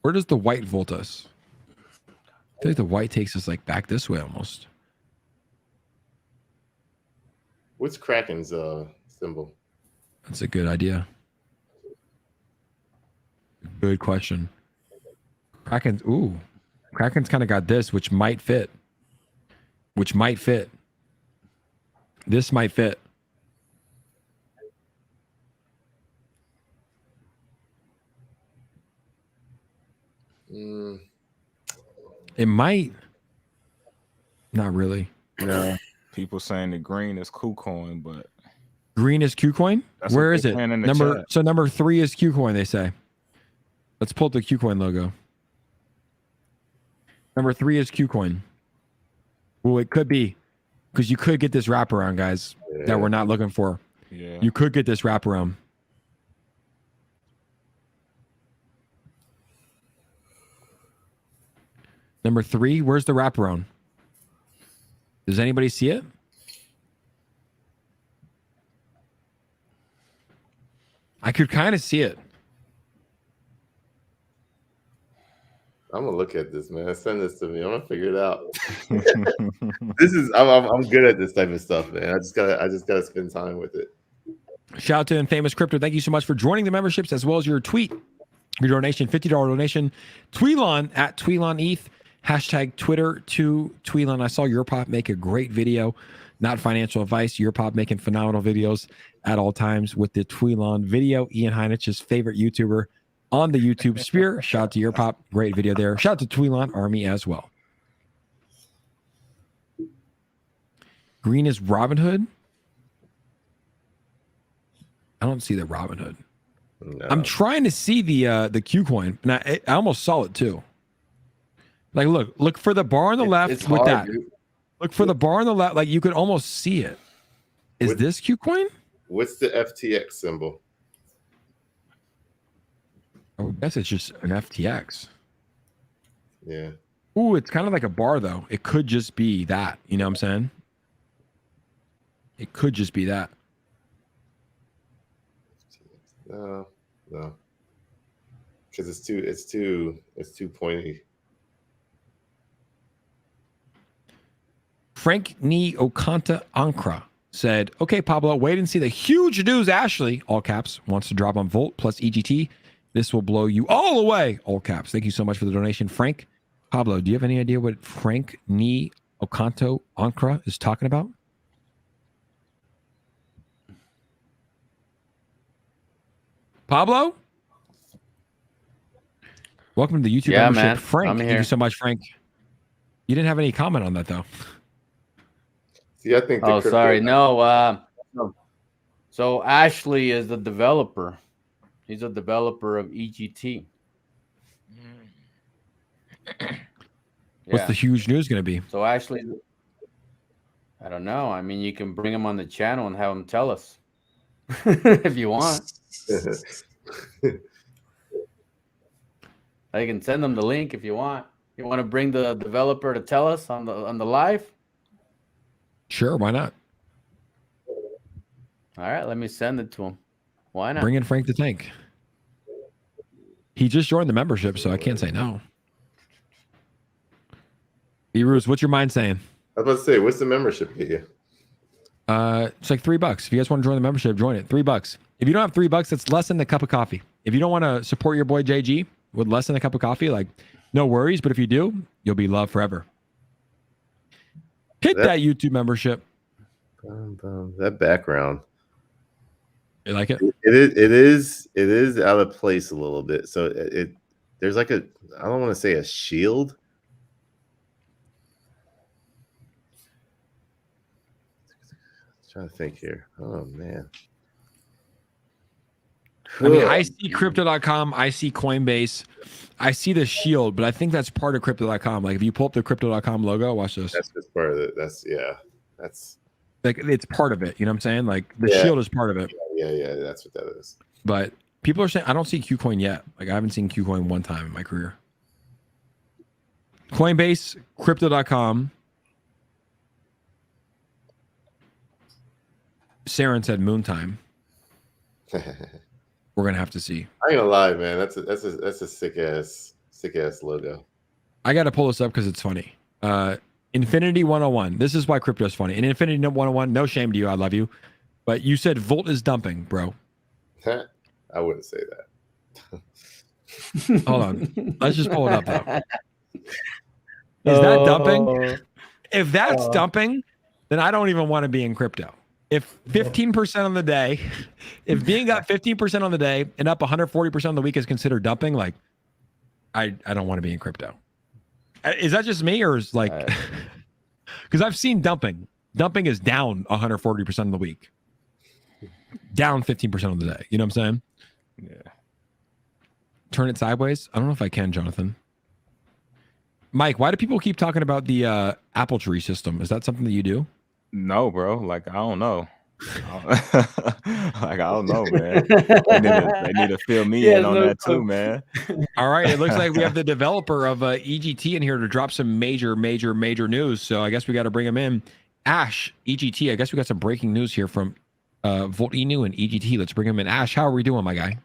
Where does the white volt us? I think the white takes us like back this way almost. What's Kraken's symbol? That's a good idea. Good question. Kraken's kind of got this, which might fit. This might fit. It might. Not really. Yeah. People saying the green is KuCoin, but Green is KuCoin. that's Where what is they it? saying in the Number chat. so number 3 is KuCoin. They say. Let's pull up the KuCoin logo. Number 3 is KuCoin. Well, it could be because you could get this wraparound, guys, that we're not looking for. Yeah. You could get this wraparound. Number 3, where's the wraparound? Does anybody see it? I could kind of see it. I'm gonna look at this, man. Send this to me. I'm gonna figure it out. I'm good at this type of stuff, man. I just gotta spend time with it. Shout out to Infamous Crypto. Thank you so much for joining the memberships as well as your tweet, your donation, $50 donation. Tweelon at TweelonETH. Hashtag Twitter to Tweelon. I saw Your Pop make a great video. Not financial advice. Your Pop making phenomenal videos at all times with the Tweelon video. Ian Heinich's favorite YouTuber on the YouTube sphere. Shout out to Your Pop. Great video there. Shout out to Tweelon Army as well. Green is Robinhood. I don't see the Robinhood. No. I'm trying to see the KuCoin, and I almost saw it too. Like, look for the bar on the left It's with hard, that. dude. Look for the bar on the left. Like, you could almost see it. Is this KuCoin? What's the FTX symbol? Oh, I guess it's just an FTX. Yeah. Ooh, it's kind of like a bar, though. It could just be that. You know what I'm saying? It could just be that. No. Because it's too pointy. Frank Ni Okanta Ankra said, okay, Pablo, wait and see the huge news Ashley, all caps, wants to drop on Volt plus EGT. This will blow you all away, all caps. Thank you so much for the donation. Frank, Pablo, do you have any idea what Frank Ni Okanto Ankra is talking about? Pablo? Welcome to the YouTube membership. Man. Frank, I'm thank here. you so much, Frank. You didn't have any comment on that, though. See, I think. Oh, sorry. No. So Ashley is the developer. He's a developer of EGT. What's the huge news going to be? So Ashley, I don't know. I mean, you can bring him on the channel and have him tell us if you want. I can send them the link if you want. You want to bring the developer to tell us on the live? Sure, why not? All right, let me send it to him. Why not? Bring in Frank the Tank. He just joined the membership, so I can't say no. Eruz, what's your mind saying? I was about to say, what's the membership get you? It's like $3. If you guys want to join the membership, join it. $3. If you don't have $3, that's less than a cup of coffee. If you don't want to support your boy JG with less than a cup of coffee, like, no worries. But if you do, you'll be loved forever. Hit that YouTube membership. That background. You like it? It is out of place a little bit. So there's like I don't want to say a shield. Trying to think here. Oh man. I mean, I see crypto.com, I see Coinbase, I see the shield, but I think that's part of crypto.com. Like if you pull up the crypto.com logo, watch this. That's just part of it. That's like it's part of it. You know what I'm saying? Like the shield is part of it. Yeah, that's what that is. But people are saying I don't see KuCoin yet. Like I haven't seen KuCoin one time in my career. Coinbase, crypto.com. Saren said moon time. We're gonna have to see. I ain't gonna lie, man. That's a sick ass logo. I gotta pull this up because it's funny. Infinity 101. This is why crypto is funny. In Infinity 101, no shame to you. I love you. But you said Volt is dumping, bro. I wouldn't say that. Hold on. Let's just pull it up though. Is that dumping? If that's dumping, then I don't even want to be in crypto. If 15% on the day, if being up 15% on the day and up 140% on the week is considered dumping, like I don't want to be in crypto. Is that just me, or is like because I've seen dumping. Dumping is down 140% of the week, down 15% of the day. You know what I'm saying? Yeah. Turn it sideways. I don't know if I can, Jonathan. Mike, why do people keep talking about the apple tree system? Is that something that you do? No, bro. Like, I don't know. Like, I don't know, man. They need to fill me in on that too, man. All right. It looks like we have the developer of EGT in here to drop some major news. So I guess we got to bring him in. Ash, EGT. I guess we got some breaking news here from VoltINU and EGT. Let's bring him in. Ash, how are we doing, my guy?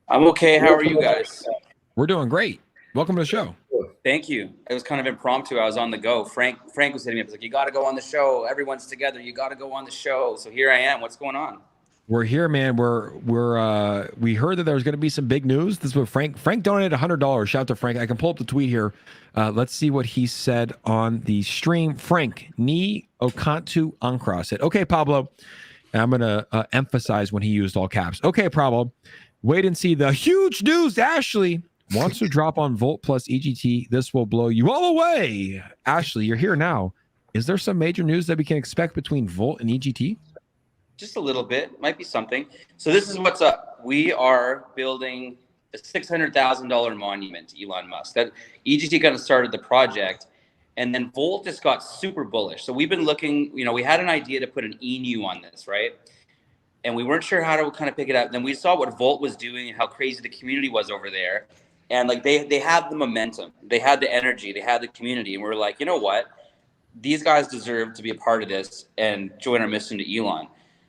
I'm okay. How are you guys? We're doing great. Welcome to the show. Thank you. It was kind of impromptu. I was on the go. Frank was hitting me up. He was like, you got to go on the show. Everyone's together. You got to go on the show. So here I am. What's going on? We're here, man. We heard that there was going to be some big news. This is what Frank donated $100. Shout out to Frank. I can pull up the tweet here. Let's see what he said on the stream. Frank, 𝗖𝗢𝗡𝗘𝗖𝗧 said, okay, Pablo. And I'm going to emphasize when he used all caps. Okay, Pablo. Wait and see the huge news. Ashley wants to drop on Volt plus EGT. This will blow you all away. Ashley, you're here now. Is there some major news that we can expect between Volt and EGT? Just a little bit. Might be something. So this is what's up. We are building a $600,000 monument to Elon Musk. That EGT kind of started the project, and then Volt just got super bullish. So we've been looking, we had an idea to put an ENU on this, right? And we weren't sure how to kind of pick it up. Then we saw what Volt was doing and how crazy the community was over there. And like they had the momentum, they had the energy, they had the community. And we were like, you know what? These guys deserve to be a part of this and join our mission to Elon.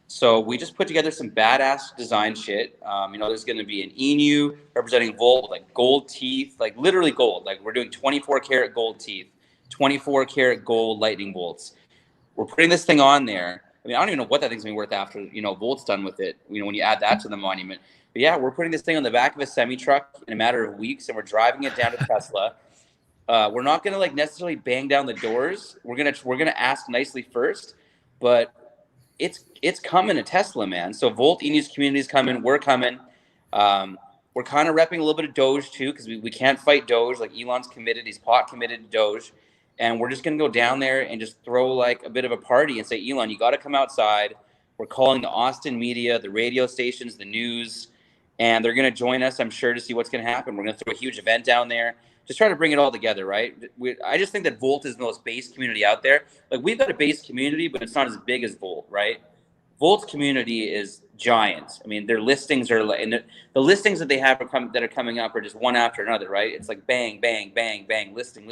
So we just put together some badass design shit. There's going to be an ENU representing Volt with like gold teeth, like literally gold. Like we're doing 24 karat gold teeth, 24 karat gold lightning bolts. We're putting this thing on there. I mean, I don't even know what that thing's gonna be worth after, Volt's done with it, when you add that to the monument. But yeah, we're putting this thing on the back of a semi-truck in a matter of weeks, and we're driving it down to Tesla. We're not gonna like necessarily bang down the doors. We're gonna ask nicely first, but it's coming to Tesla, man. So Volt ENU's community's coming, we're coming. We're kind of repping a little bit of Doge too, because we can't fight Doge. Like Elon's committed, he's pot committed to Doge. And we're just going to go down there and just throw like a bit of a party and say, Elon, you got to come outside. We're calling the Austin media, the radio stations, the news, and they're going to join us, I'm sure, to see what's going to happen. We're going to throw a huge event down there. Just try to bring it all together, right? I just think that Volt is the most base community out there. Like we've got a base community, but it's not as big as Volt, right? Volt's community is giant. I mean, their listings are, and the listings that they have that are coming up are just one after another, right? It's like bang, bang, bang, bang, listing.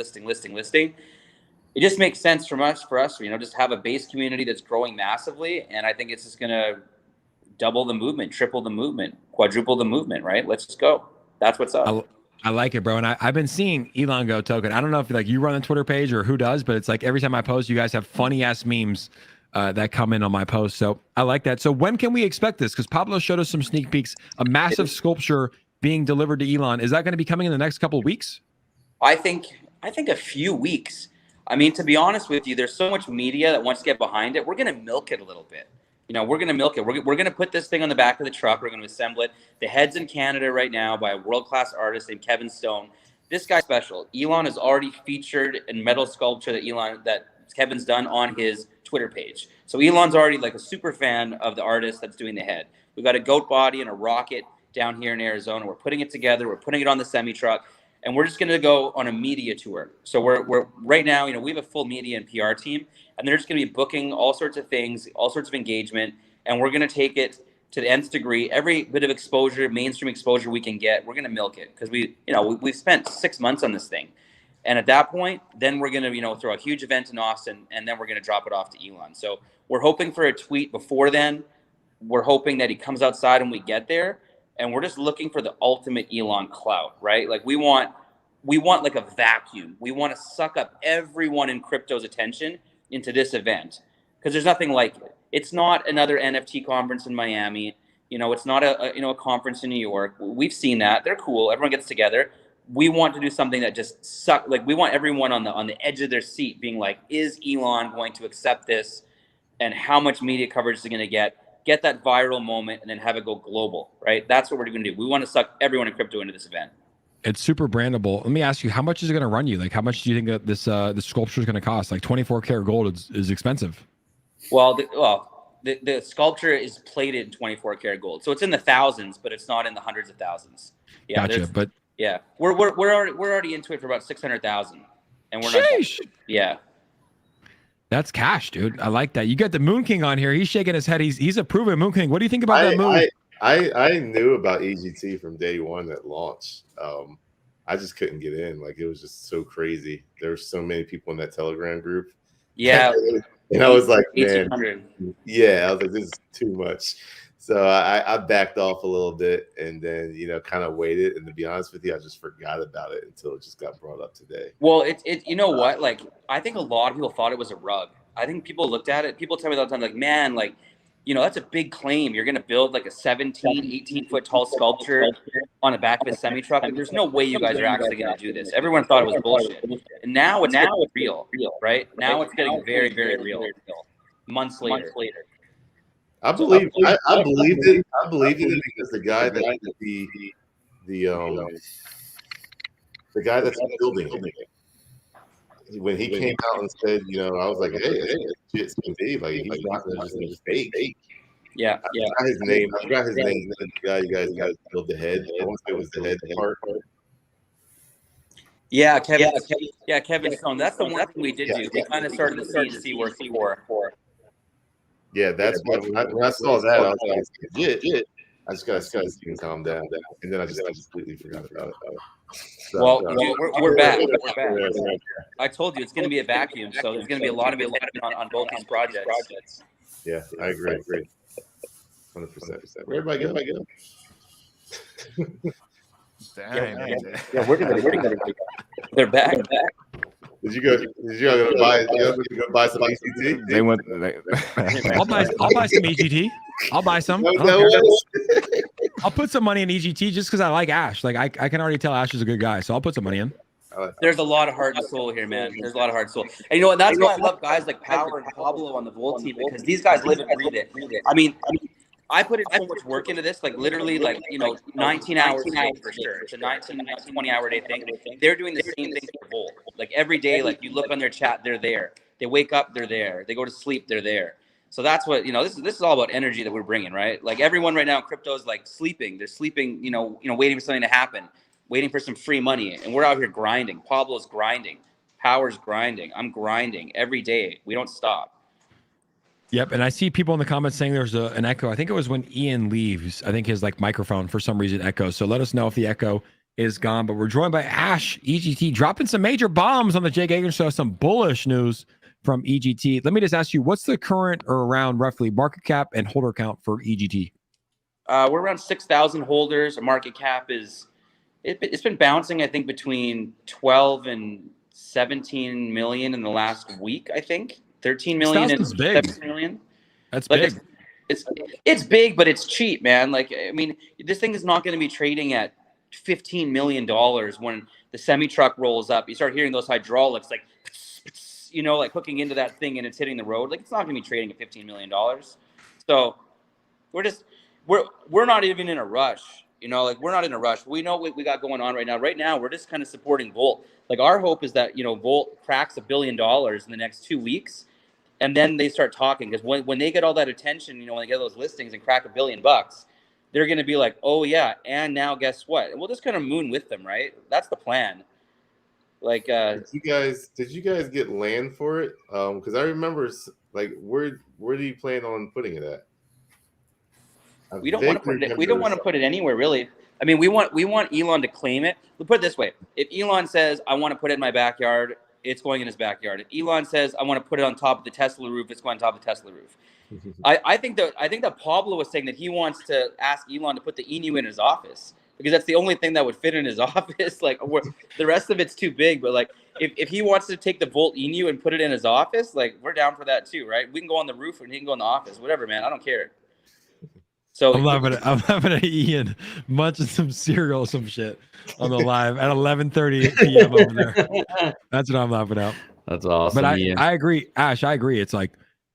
It just makes sense for us, just have a base community that's growing massively. And I think it's just going to double the movement, triple the movement, quadruple the movement, right? Let's just go. That's what's up. I like it, bro. And I've been seeing Elon Go token. I don't know if like you run the Twitter page or who does, but it's like every time I post, you guys have funny ass memes that come in on my post. So I like that. So when can we expect this? Because Pablo showed us some sneak peeks, a massive sculpture being delivered to Elon. Is that going to be coming in the next couple of weeks? I think a few weeks. I mean, to be honest with you, there's so much media that wants to get behind it. We're going to milk it a little bit. We're going to milk it. We're going to put this thing on the back of the truck. We're going to assemble it. The head's in Canada right now by a world-class artist named Kevin Stone. This guy's special. Elon is already featured in metal sculpture that Kevin's done on his Twitter page. So Elon's already like a super fan of the artist that's doing the head. We've got a goat body and a rocket down here in Arizona. We're putting it together. We're putting it on the semi-truck. And we're just going to go on a media tour. So we're right now, we have a full media and PR team, and they're just going to be booking all sorts of things, all sorts of engagement, and we're going to take it to the nth degree. Every bit of exposure, mainstream exposure we can get, we're going to milk it because we've spent 6 months on this thing, and at that point, then we're going to throw a huge event in Austin, and then we're going to drop it off to Elon. So we're hoping for a tweet before then. We're hoping that he comes outside when we get there. And we're just looking for the ultimate Elon clout, right? Like we want like a vacuum. We want to suck up everyone in crypto's attention into this event because there's nothing like it. It's not another NFT conference in Miami. It's not a conference in New York. We've seen that. They're cool. Everyone gets together. We want to do something that just suck. Like we want everyone on the edge of their seat being like, is Elon going to accept this? And how much media coverage is it going to get that viral moment, and then have it go global, right? That's what we're going to do. We want to suck everyone in crypto into this event. It's super brandable. Let me ask you, how much is it going to run you? Like, how much do you think that this sculpture is going to cost? Like 24 karat gold is expensive. Well, the sculpture is plated in 24 karat gold, so it's in the thousands, but it's not in the hundreds of thousands. Yeah, gotcha. But yeah, we're already into it for about 600,000, and we're sheesh. not. Yeah. That's cash, dude. I like that. You got the Moon King on here. He's shaking his head. He's approving Moon King. What do you think about that move? I knew about EGT from day one at launch. I just couldn't get in. Like, it was just so crazy. There were so many people in that Telegram group. Yeah. And I was like, man, yeah, I was like, this is too much. So I backed off a little bit and then, kind of waited. And to be honest with you, I just forgot about it until it just got brought up today. Well, you know what? Like, I think a lot of people thought it was a rug. I think people looked at it. People tell me all the time, like, man, like, that's a big claim. You're going to build like a 17, 18-foot tall sculpture on the back of a semi-truck. Like, there's no way you guys are actually going to do this. Everyone thought it was bullshit. And now it's real, right? Now it's getting very, very real. Months later. I believe it. I believed it because the guy that the guy that's building it, when he came out and said, I was like, hey, shit's gonna be like, he's not gonna just fake. Yeah. I forgot his name. The guy you guys got to build the head. I want to say it was the head part. Yeah, Kevin Stone. That's the one we did do. We kind of started the CNC work before. Yeah, that's what when I saw that, I was like, legit. I just gotta calm down, and then I just completely forgot about it. So, well, dude, we're back. We're back. I told you it's going to be a vacuum, so there's going to be a lot of it on both these projects. Yeah, I agree. 100%. Where everybody go? Dang. Yeah, we're gonna. They're back. Did you go buy some EGT? They went. I'll buy some EGT. I'll buy some. I'll put some money in EGT just because I like Ash. Like, I can already tell Ash is a good guy, so I'll put some money in. There's a lot of heart and soul here, man. There's a lot of heart and soul. And you know what? That's why I love guys like Power and Pablo on the Volt team, because these guys live and breathe it. I mean, I put in so much work into this, like literally, 19 hours a day for sure. It's a 19, 20-hour day thing. They're doing the same thing for Volt. Like, every day, like, you look on their chat, they're there. They wake up, they're there. They go to sleep, they're there. So that's what, this is all about energy that we're bringing, right? Like, everyone right now in crypto is like sleeping. They're sleeping, waiting for something to happen, waiting for some free money. And we're out here grinding. Pablo's grinding. Power's grinding. I'm grinding every day. We don't stop. Yep, and I see people in the comments saying there's an echo. I think it was when Ian leaves. I think his microphone for some reason echoes. So let us know if the echo is gone. But we're joined by Ash EGT, dropping some major bombs on the Jay Gagan Show. Some bullish news from EGT. Let me just ask you, what's the current or around roughly market cap and holder count for EGT? We're around 6,000 holders. Our market cap it's been bouncing, I think, between 12 and 17 million in the last week, I think. 13 million and 17 million. That's big. It's big, but it's cheap, man. Like, I mean, this thing is not going to be trading at $15 million when the semi-truck rolls up. You start hearing those hydraulics, like, like hooking into that thing and it's hitting the road. Like, it's not going to be trading at $15 million. So we're not even in a rush. We're not in a rush. We know what we got going on right now. Right now, we're just kind of supporting Volt. Like, our hope is that, Volt cracks $1 billion in the next 2 weeks. And then they start talking, because when they get all that attention, when they get those listings and crack $1 billion, they're going to be like, oh yeah, and now guess what? And we'll just kind of moon with them, right? That's the plan. Like, did you guys get land for it? Because I remember, like, where do you plan on putting it at? We don't want to put it. We don't want to put it anywhere, really. I mean, we want Elon to claim it. We'll put it this way: if Elon says, "I want to put it in my backyard," it's going in his backyard. If Elon says, "I want to put it on top of the Tesla roof," it's going on top of the Tesla roof. I think that Pablo was saying that he wants to ask Elon to put the Inu in his office, because that's the only thing that would fit in his office. Like, the rest of it's too big. But like, if he wants to take the Volt Inu and put it in his office, like, we're down for that too, right? We can go on the roof and he can go in the office, whatever, man. I don't care. So I'm laughing at Ian munching some cereal, some shit on the live at 11:30 p.m. over there. That's what I'm laughing at. That's awesome. But I agree, Ash. I agree. It's like,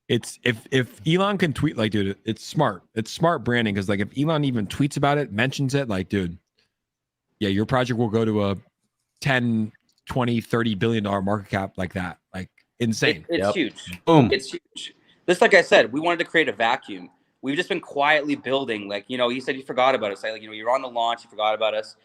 it's if Elon can tweet, like, dude, it's smart. It's smart branding, because like, if Elon even tweets about it, mentions it, like, dude, yeah, your project will go to a 10, 20, $30 billion market cap like that. Like insane. It's huge. Boom. It's huge. Just like I said, we wanted to create a vacuum. We've just been quietly building. Like, you know, you said you forgot about us. Like, you know, you're on the launch, you forgot about us.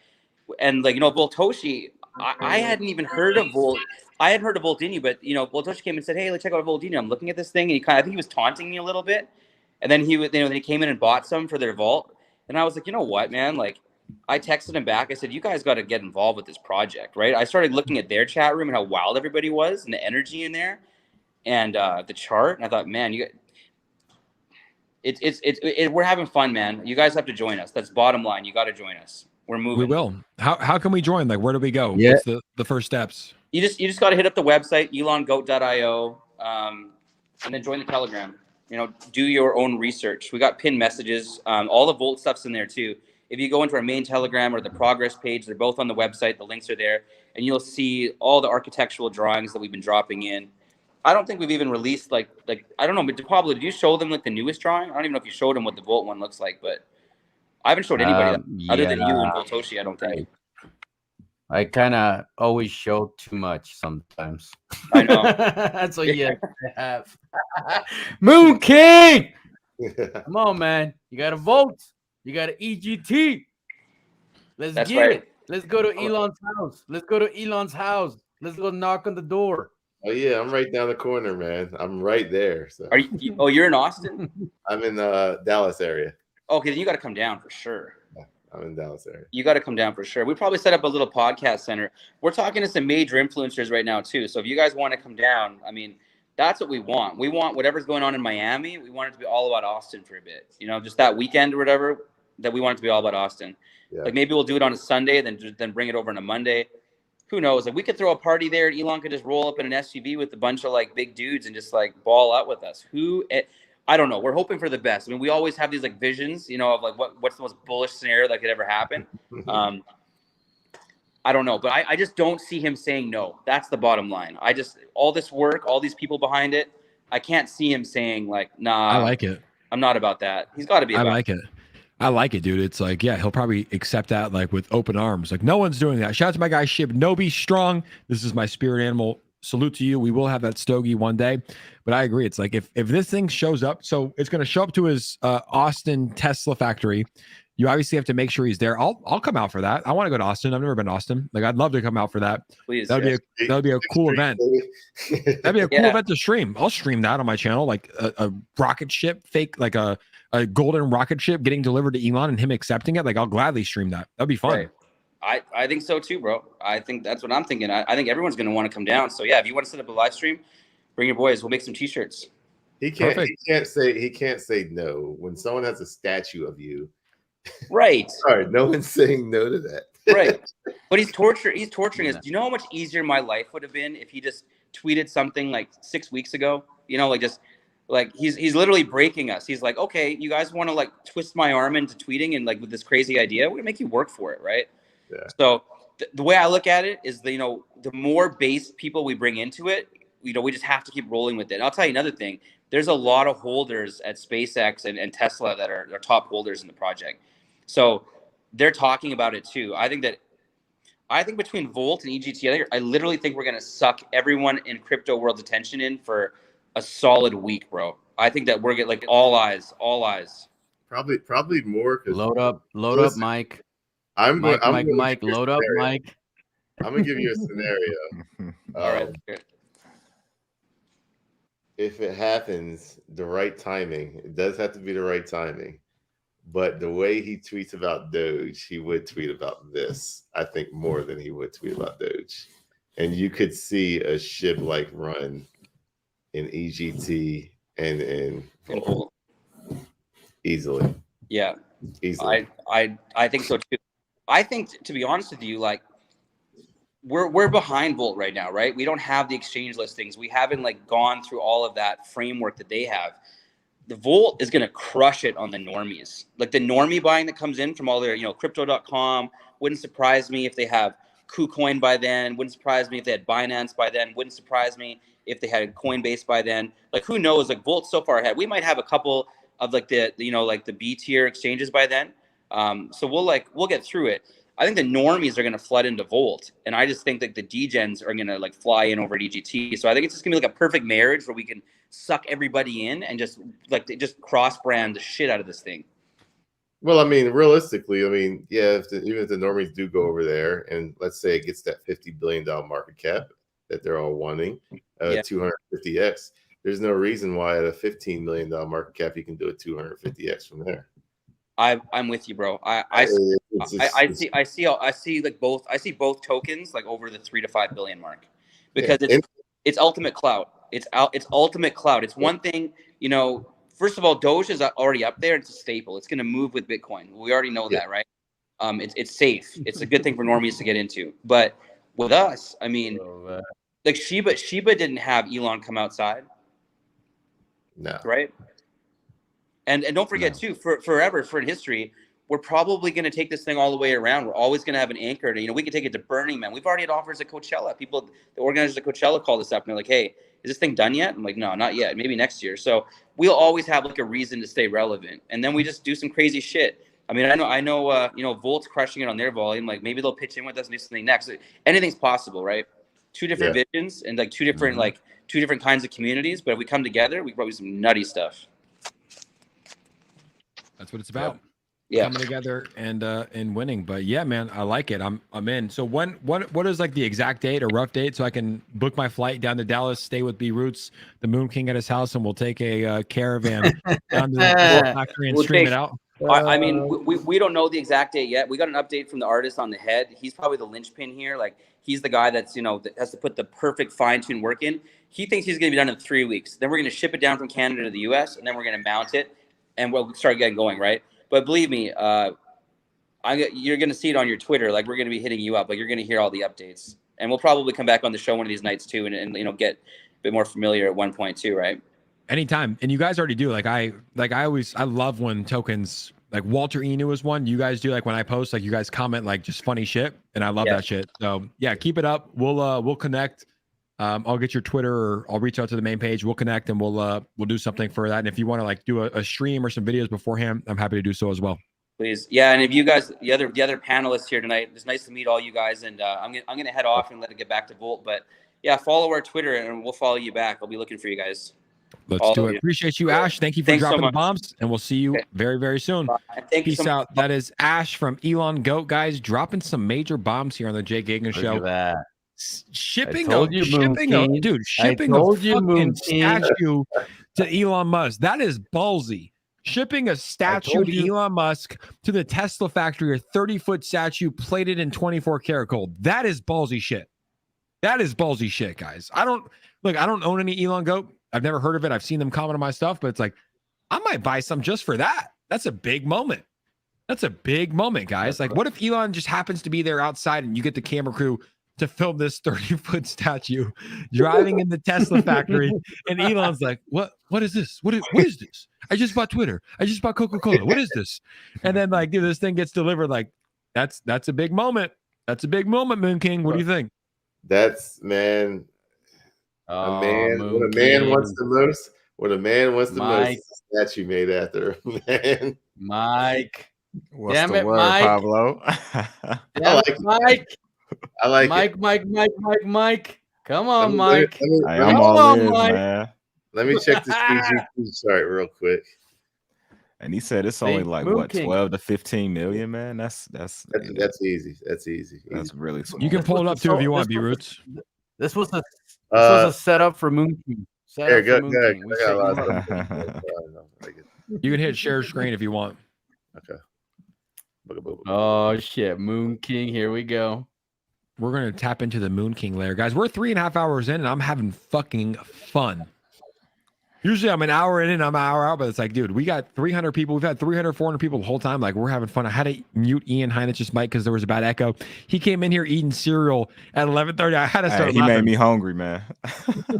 And like, you know, VOLTISH, I hadn't even heard of Volt. I had heard of Voltini, but you know, VOLTISH came and said, "Hey, let's check out Voltini." I'm looking at this thing, and I think he was taunting me a little bit. And then then he came in and bought some for their vault. And I was like, you know what, man? Like, I texted him back. I said, you guys got to get involved with this project, right? I started looking at their chat room and how wild everybody was and the energy in there and the chart. And I thought, man, we're having fun, man. You guys have to join us. That's bottom line. You got to join us. We're moving. We will. How can we join? Like, where do we go? Yeah. What's the first steps? You just got to hit up the website, 𝗖𝗢𝗡𝗘𝗖𝗧, and then join the Telegram. You know, do your own research. We got pinned messages. All the Volt stuff's in there too. If you go into our main Telegram or the progress page, they're both on the website. The links are there, and you'll see all the architectural drawings that we've been dropping in. I don't think we've even released like I don't know, but Pablo, did you show them like the newest drawing? I don't even know if you showed them what the Volt one looks like, but I haven't showed anybody other than you and VOLTISH. I don't think. I kind of always show too much sometimes. I know. That's what you have. Moon King! Come on, man. You got to vote. You got to EGT. Let's That's get right. it. Let's go to Elon's house. Let's go to Elon's house. Let's go knock on the door. Oh yeah, I'm right down the corner, man. I'm right there. So Are you? Oh, you're in Austin? I'm in the Dallas area. Okay, then you got to come down for sure. I'm in Dallas area. You got to come down for sure. We probably set up a little podcast center. We're talking to some major influencers right now too. So if you guys want to come down, I mean, that's what we want. We want whatever's going on in Miami. We want it to be all about Austin for a bit. You know, just that weekend or whatever. That we want it to be all about Austin. Yeah. Like maybe we'll do it on a Sunday, then bring it over on a Monday. Who knows? Like we could throw a party there, and Elon could just roll up in an SUV with a bunch of like big dudes and just like ball out with us. I don't know. We're hoping for the best. I mean, we always have these like visions, you know, of like what's the most bullish scenario that could ever happen. I don't know, but I just don't see him saying no. That's the bottom line. All this work, all these people behind it, I can't see him saying like, nah. I like it. I'm not about that. He's got to be about I like it, dude. It's like, yeah, he'll probably accept that like with open arms. Like no one's doing that. Shout out to my guy Shib Nobi Strong. This is my spirit animal. Salute to you. We will have that stogie one day. But I agree. It's like if this thing shows up, so it's going to show up to his Austin Tesla factory. You obviously have to make sure he's there. I'll come out for that. I want to go to Austin. I've never been to Austin. Like I'd love to come out for that. Please. That'd be a cool event. That'd be a cool event to stream. I'll stream that on my channel, like a rocket ship, fake like a golden rocket ship getting delivered to Elon and him accepting it. Like I'll gladly stream that. That'd be fun. Right. I think so too, bro. I think that's what I'm thinking. I think everyone's going to want to come down. So yeah, if you want to set up a live stream, bring your boys. We'll make some t-shirts. He can't say no when someone has a statue of you. Right. Sorry, no one's saying no to that. Right. But he's torturing us. Do you know how much easier my life would have been if he just tweeted something like 6 weeks ago? You know, like just like he's literally breaking us. He's like, okay, you guys want to like twist my arm into tweeting and like with this crazy idea, we're gonna make you work for it, right? Yeah. So the way I look at it is the more base people we bring into it, we just have to keep rolling with it. And I'll tell you another thing. There's a lot of holders at SpaceX and Tesla that are top holders in the project. So they're talking about it too. I think between Volt and EGT, I literally think we're going to suck everyone in crypto world's attention in for a solid week, bro. I think that we're getting like all eyes. Probably more. Load up, Mike. Mike, load up, Mike. I'm going to give you a scenario. All right. If it happens, the right timing, it does have to be the right timing. But the way he tweets about Doge, he would tweet about this, I think, more than he would tweet about Doge. And you could see a SHIB-like run in EGT and in Volt easily. Yeah. Easily. I think so too. I think, to be honest with you, like we're behind Volt right now, right? We don't have the exchange listings. We haven't like gone through all of that framework that they have. The Volt is going to crush it on the normies. Like the normie buying that comes in from all their, crypto.com. Wouldn't surprise me if they have KuCoin by then. Wouldn't surprise me if they had Binance by then. Wouldn't surprise me if they had Coinbase by then. Like who knows? Like Volt's so far ahead. We might have a couple of like the B tier exchanges by then. So we'll get through it. I think the normies are going to flood into Volt, and I just think that the degens are going to like fly in over at EGT. So I think it's just going to be like a perfect marriage where we can suck everybody in and just cross brand the shit out of this thing. Well, I mean, realistically, I mean, yeah, even if the normies do go over there, and let's say it gets that $50 billion market cap that they're all wanting, 250x, there's no reason why at a $15 million market cap you can do a 250x from there. I'm with you, bro. I see both tokens like over the 3 to 5 billion mark, because it's ultimate clout. It's ultimate clout. It's one thing, you know. First of all, Doge is already up there. It's a staple. It's going to move with Bitcoin. We already know that, right? It's safe. It's a good thing for normies to get into. But with us, I mean, like Shiba didn't have Elon come outside. No. Right. And don't forget too, forever in history, we're probably going to take this thing all the way around. We're always going to have an anchor. You know, we can take it to Burning Man. We've already had offers at Coachella. People, the organizers at Coachella called us up and they're like, "Hey, is this thing done yet?" I'm like, "No, not yet. Maybe next year." So we'll always have like a reason to stay relevant. And then we just do some crazy shit. I mean, I know, you know, Volt's crushing it on their volume. Like maybe they'll pitch in with us and do something next. Anything's possible, right? Two different visions and like two different kinds of communities. But if we come together, we can probably do some nutty stuff. That's what it's about. Yeah, coming together and winning. But yeah, man, I like it. I'm in. So what is like the exact date or rough date so I can book my flight down to Dallas, stay with B-Roots, the Moon King at his house, and we'll take a caravan down to the factory and stream it out. I mean, we don't know the exact date yet. We got an update from the artist on the head. He's probably the linchpin here. Like he's the guy that's, you know, that has to put the perfect fine-tuned work in. He thinks he's going to be done in 3 weeks. Then we're going to ship it down from Canada to the US, and then we're going to mount it, and we'll start getting going, right? But believe me, you're going to see it on your Twitter. Like we're going to be hitting you up. Like you're going to hear all the updates, and we'll probably come back on the show one of these nights too, and you know, get a bit more familiar at one point too, right? Anytime. And you guys already do. I love when tokens, like Walter Inu is one. You guys do, like when I post, like you guys comment like just funny shit, and I love that shit. So yeah, keep it up. We'll connect. I'll get your Twitter, or I'll reach out to the main page. We'll connect, and we'll do something for that. And if you want to like do a stream or some videos beforehand, I'm happy to do so as well. Please, yeah. And if you guys, the other panelists here tonight, it's nice to meet all you guys. And I'm gonna head off and let it get back to Volt. But yeah, follow our Twitter, and we'll follow you back. I'll be looking for you guys. Let's do it. Appreciate you, Ash. Thank you for dropping the bombs, and we'll see you very, very soon. Peace out. That is Ash from Elon Goat, guys, dropping some major bombs here on the Jay Gagan Show. Look at that. Shipping a fucking statue to Elon Musk. That is ballsy. Shipping a statue to Elon Musk to the Tesla factory, a 30-foot statue plated in 24 karat gold. That is ballsy shit. That is ballsy shit, guys. I don't own any Elon Goat. I've never heard of it. I've seen them comment on my stuff, but it's like, I might buy some just for that. That's a big moment. That's a big moment, guys. Like, what if Elon just happens to be there outside and you get the camera crew to film this 30-foot statue driving in the Tesla factory, and Elon's like, what is this? What is this? I just bought Twitter. I just bought Coca-Cola. What is this? And then like, dude, this thing gets delivered. Like, that's a big moment. That's a big moment, Moon King. What do you think? That's, man. What a man wants the most. What a man wants the most. Statue made after man. Mike. What's the word, Mike. Pablo? I like Mike. I like Mike. Come on, Mike. I'm all ears, man. Let me check this PGP chart real quick. And he said it's only like what, 12 to 15 million, man. That's easy. That's easy. That's really small. You can pull it up too if you want, B-Roots. This was a setup for Moon King. You can hit share screen if you want. Okay. Oh shit, Moon King, here we go. We're gonna tap into the Moon King layer, guys. We're 3.5 hours in, and I'm having fucking fun. Usually I'm an hour in and I'm an hour out, but it's like, dude, we got 300 people. We've had 300, 400 people the whole time. Like, we're having fun. I had to mute Ian Heinich's mic because there was a bad echo. He came in here eating cereal at 11:30. I had to start. He made me hungry, man.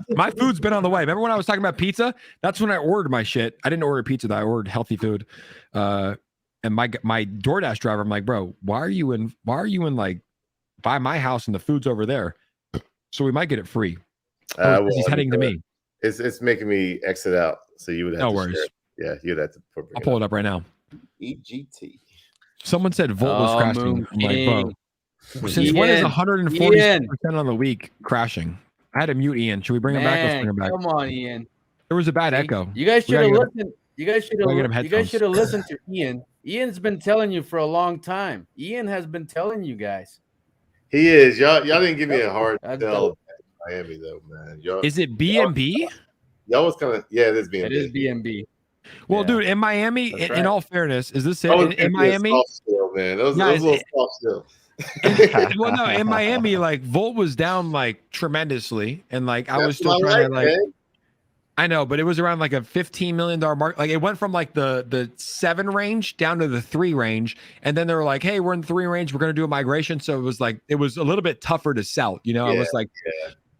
My food's been on the way. Remember when I was talking about pizza? That's when I ordered my shit. I didn't order pizza, though. I ordered healthy food. And my DoorDash driver, I'm like, bro, why are you in like by my house and the food's over there? So we might get it free. He's heading to me. It's making me exit out, so you would have no to worries. Share. Yeah, you'd have to. I'll pull it up right now. EGT. Someone said Volt was crashing. Moon I'm like, bro, King. since when is Ian, 140% on the week crashing? I had to mute Ian. Should we bring him back? Let's bring him back. Come on, Ian. There was a bad echo. You guys should have listened. You guys should have listened to Ian. Ian's been telling you for a long time. Ian has been telling you guys. He is. Y'all didn't give me a hard sell in Miami though, man. Is it BNB? Y'all was kind of it is BNB. It is BNB. Well, dude, in Miami, in all fairness, is this it? In Miami, still, man. Those little soft still. Well, no, in Miami, like Volt was down like tremendously, and like I was still trying to like. Man. I know, but it was around like a $15 million mark. Like it went from like the 7 range down to the 3 range, and then they were like, "Hey, we're in the 3 range. We're going to do a migration." So it was like it was a little bit tougher to sell. You know, I was like,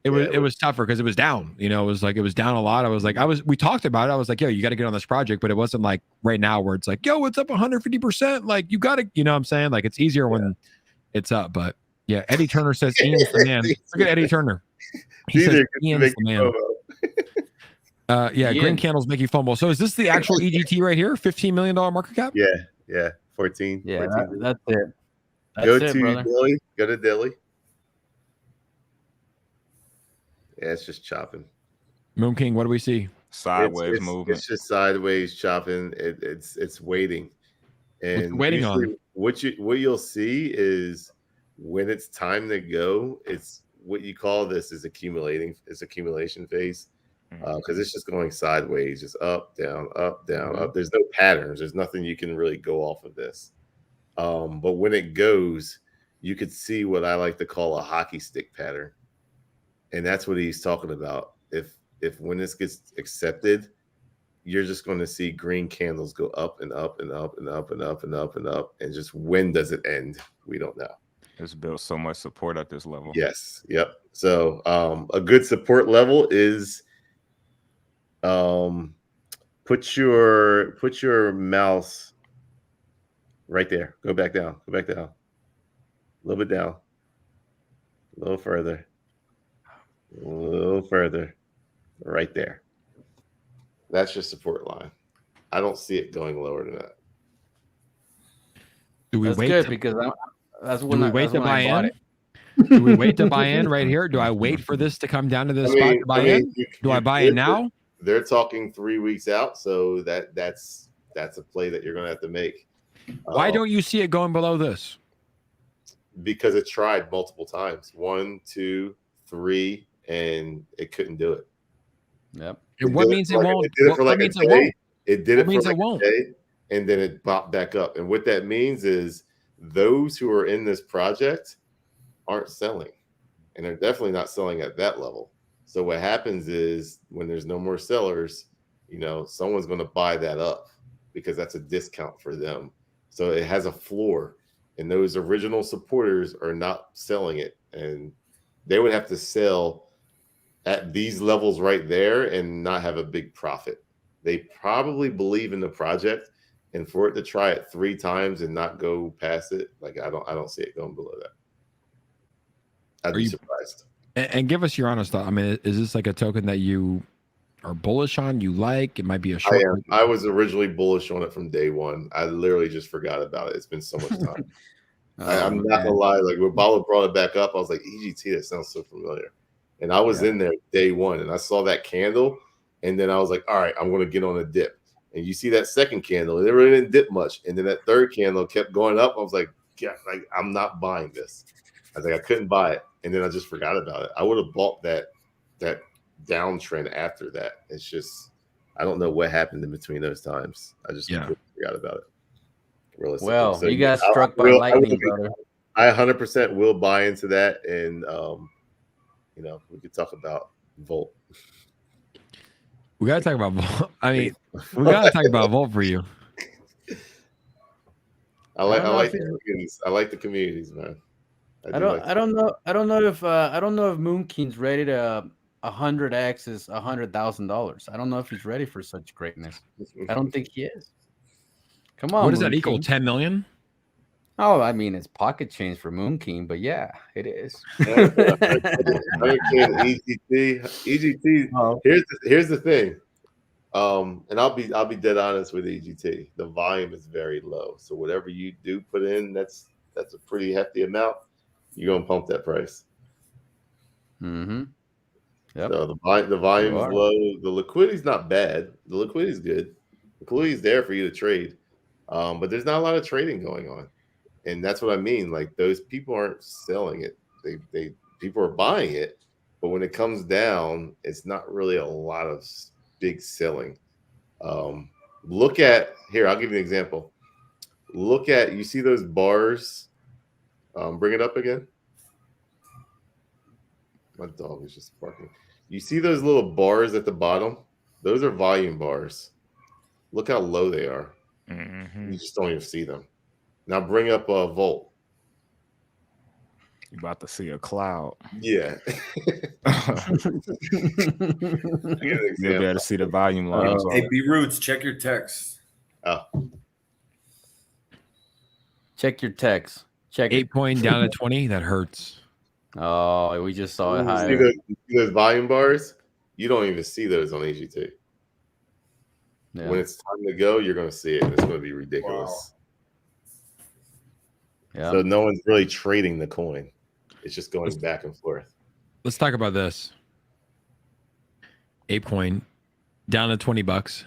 it was tougher because it was down. You know, it was down a lot. I was like, we talked about it. I was like, "Yo, you got to get on this project," but it wasn't like right now where it's like, "Yo, it's up 150%." Like you got to, you know, what I'm saying like it's easier when it's up. But yeah, Eddie Turner says Ian's the man. Look at Eddie Turner. He says Ian's the man. Green candles make you fumble. So is this the actual EGT right here? $15 million market cap? Yeah. 14. Yeah, 14. that's it. Go to Dilly. Go to Dilly. Yeah, it's just chopping. Moon King, what do we see? Sideways movement. It's just sideways chopping. It's waiting. And waiting on what you'll see is when it's time to go, it's what you call this is accumulation phase. Because it's just going sideways, just up, down, up. There's no patterns. There's nothing you can really go off of this. But when it goes, you could see what I like to call a hockey stick pattern. And that's what he's talking about. If when this gets accepted, you're just going to see green candles go up and up and up and up and up and up and up. And just when does it end? We don't know. It's built so much support at this level. Yes. Yep. So a good support level is put your mouse right there. Go back down. A little bit down. A little further. Right there. That's your support line. I don't see it going lower than that. Do we that's wait good to, because that's do when we I wait to buy in? it. Do we wait to buy in right here? Do I wait for this to come down to this spot to buy in? Do I buy in now? They're talking 3 weeks out, so that's a play that you're going to have to make. Why don't you see it going below this? Because it tried multiple times. 1, 2, 3, and it couldn't do it. Yep. And what means it won't? It did it for like a day. It did it for like a day, and then it popped back up. And what that means is those who are in this project aren't selling, and they're definitely not selling at that level. So what happens is when there's no more sellers, you know, someone's going to buy that up because that's a discount for them. So it has a floor, and those original supporters are not selling it, and they would have to sell at these levels right there and not have a big profit. They probably believe in the project, and for it to try it 3 times and not go past it, like I don't see it going below that. I'd be surprised. And give us your honest thought. I mean, is this like a token that you are bullish on? You like? It might be a short. I was originally bullish on it from day one. I literally just forgot about it. It's been so much time. I'm not gonna lie. Like when Pablo brought it back up, I was like, EGT, that sounds so familiar. And I was in there day one, and I saw that candle, and then I was like, all right, I'm gonna get on a dip. And you see that second candle, and it really didn't dip much. And then that third candle kept going up. I was like, yeah, like I'm not buying this. I was like, I couldn't buy it. And then I just forgot about it. I would have bought that downtrend after that. It's just, I don't know what happened in between those times. I just forgot about it. Realistically. Well, so, you got struck by lightning, brother. I 100% will buy into that. And, you know, we could talk about Volt. We got to talk about Volt. I mean, we got to talk about Volt for you. I like the communities. I like the communities, man. I don't know if Moon King's ready to 100x is $100,000. I don't know if he's ready for such greatness. I don't think he is. Come on. What does that equal? 10 million? Oh, I mean, it's pocket change for Moon King, but yeah, it is. EGT. Oh. Here's the thing. And I'll be dead honest with EGT. The volume is very low. So whatever you do put in, that's a pretty hefty amount. You're gonna pump that price. Mm-hmm. Yep. So the volume is low. The liquidity is not bad. The liquidity is good. The liquidity is there for you to trade. But there's not a lot of trading going on. And that's what I mean. Like those people aren't selling it. They people are buying it, but when it comes down, it's not really a lot of big selling. Look at here, I'll give you an example. Look at, you see those bars? Bring it up again. My dog is just barking. You see those little bars at the bottom? Those are volume bars. Look how low they are. Mm-hmm. You just don't even see them. Now bring up a Volt. You about to see a cloud. Yeah. You'll be able to see the volume lines. Hey, B Roots, check your text. Oh. Check your text. Check ApeCoin down to 20. That hurts. Oh, we just saw it You higher. see those volume bars? You don't even see those on AGT. Yeah. When it's time to go, you're going to see it. And it's going to be ridiculous. Wow. Yeah. So no one's really trading the coin. It's just going back and forth. Let's talk about this. ApeCoin down to $20.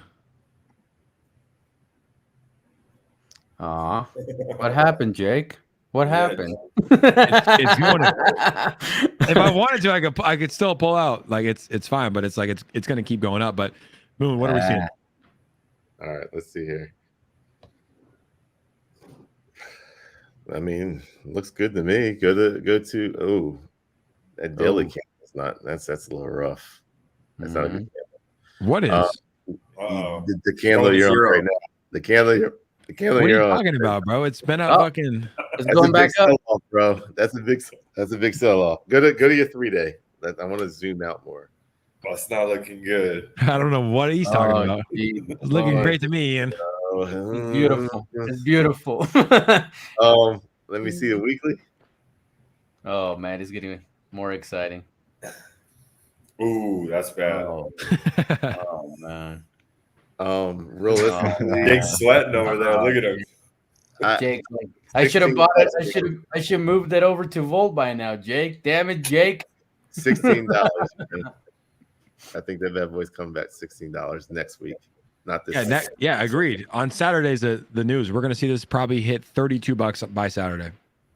What happened, Jake? What happened? If I wanted to, I could still pull out. Like it's fine, but it's like it's going to keep going up. But Moon, what are we seeing? All right, let's see here. I mean, looks good to me. Go to oh, that daily candle is not. That's a little rough. That's not a good candle. What is the candle you're on right now? The candle you're what are you on. talking about, bro? It's been a fucking. It's going back up, off, bro. That's a big sell off. Go to your 3-day. I want to zoom out more. Well, it's not looking good. I don't know what he's talking about. It's looking great to me, Ian. It's beautiful. It's beautiful. Let me see the weekly. Oh man, it's getting more exciting. Ooh, that's bad. Oh man. Realistically, Big sweating over there. Look at him. Jake, I should have bought it. I should move that over to Volt by now, Jake. Damn it, Jake. $16. I think that bad boy's coming back $16 next week. Not this. Yeah, agreed. On Saturday's the news. We're gonna see this probably hit $32 by Saturday.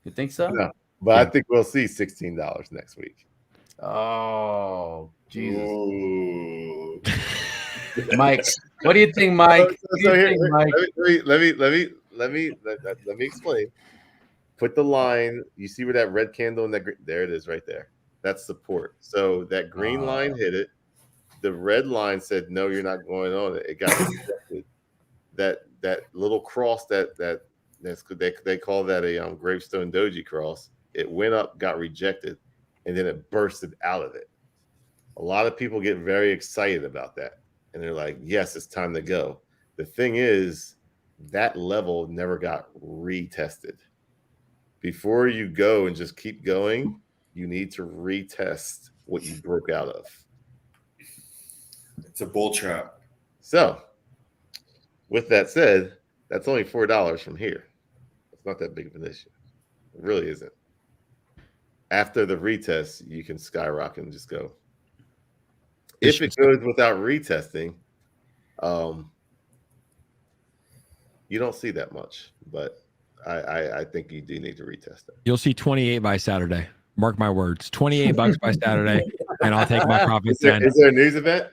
You think so? No, but I think we'll see $16 next week. Oh, Jesus. Ooh. Mike, what do you think, Mike? Let me explain. Put the line. You see where that red candle and there it is right there. That's support. So that green line hit it. The red line said, no, you're not going on it. It got rejected. That little cross they call that a gravestone doji cross. It went up, got rejected, and then it bursted out of it. A lot of people get very excited about that. And they're like, yes, it's time to go. The thing is, that level never got retested. Before you go and just keep going, you need to retest what you broke out of. It's a bull trap. So, with that said, that's only $4 from here. It's not that big of an issue. It really isn't. After the retest, you can skyrocket and just go. If it goes without retesting, you don't see that much, but I think you do need to retest it. You'll see 28 by Saturday. Mark my words. $28 by Saturday, and I'll take my profits. Is there a news event?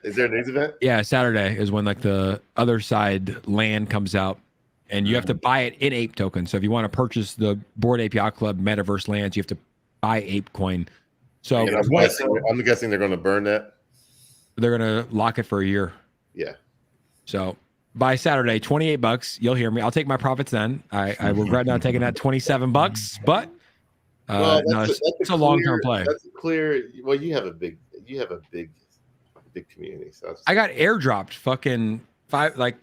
Yeah, Saturday is when like the other side land comes out, and you have to buy it in Ape token. So if you want to purchase the Bored Ape Yacht Club Metaverse lands, you have to buy ApeCoin. So I'm guessing they're going to burn that. They're going to lock it for a year. Yeah. So by Saturday, $28. You'll hear me. I'll take my profits then. I regret not taking that $27, but it's a long-term play. That's a clear. Well, you have a big community. So I got airdropped fucking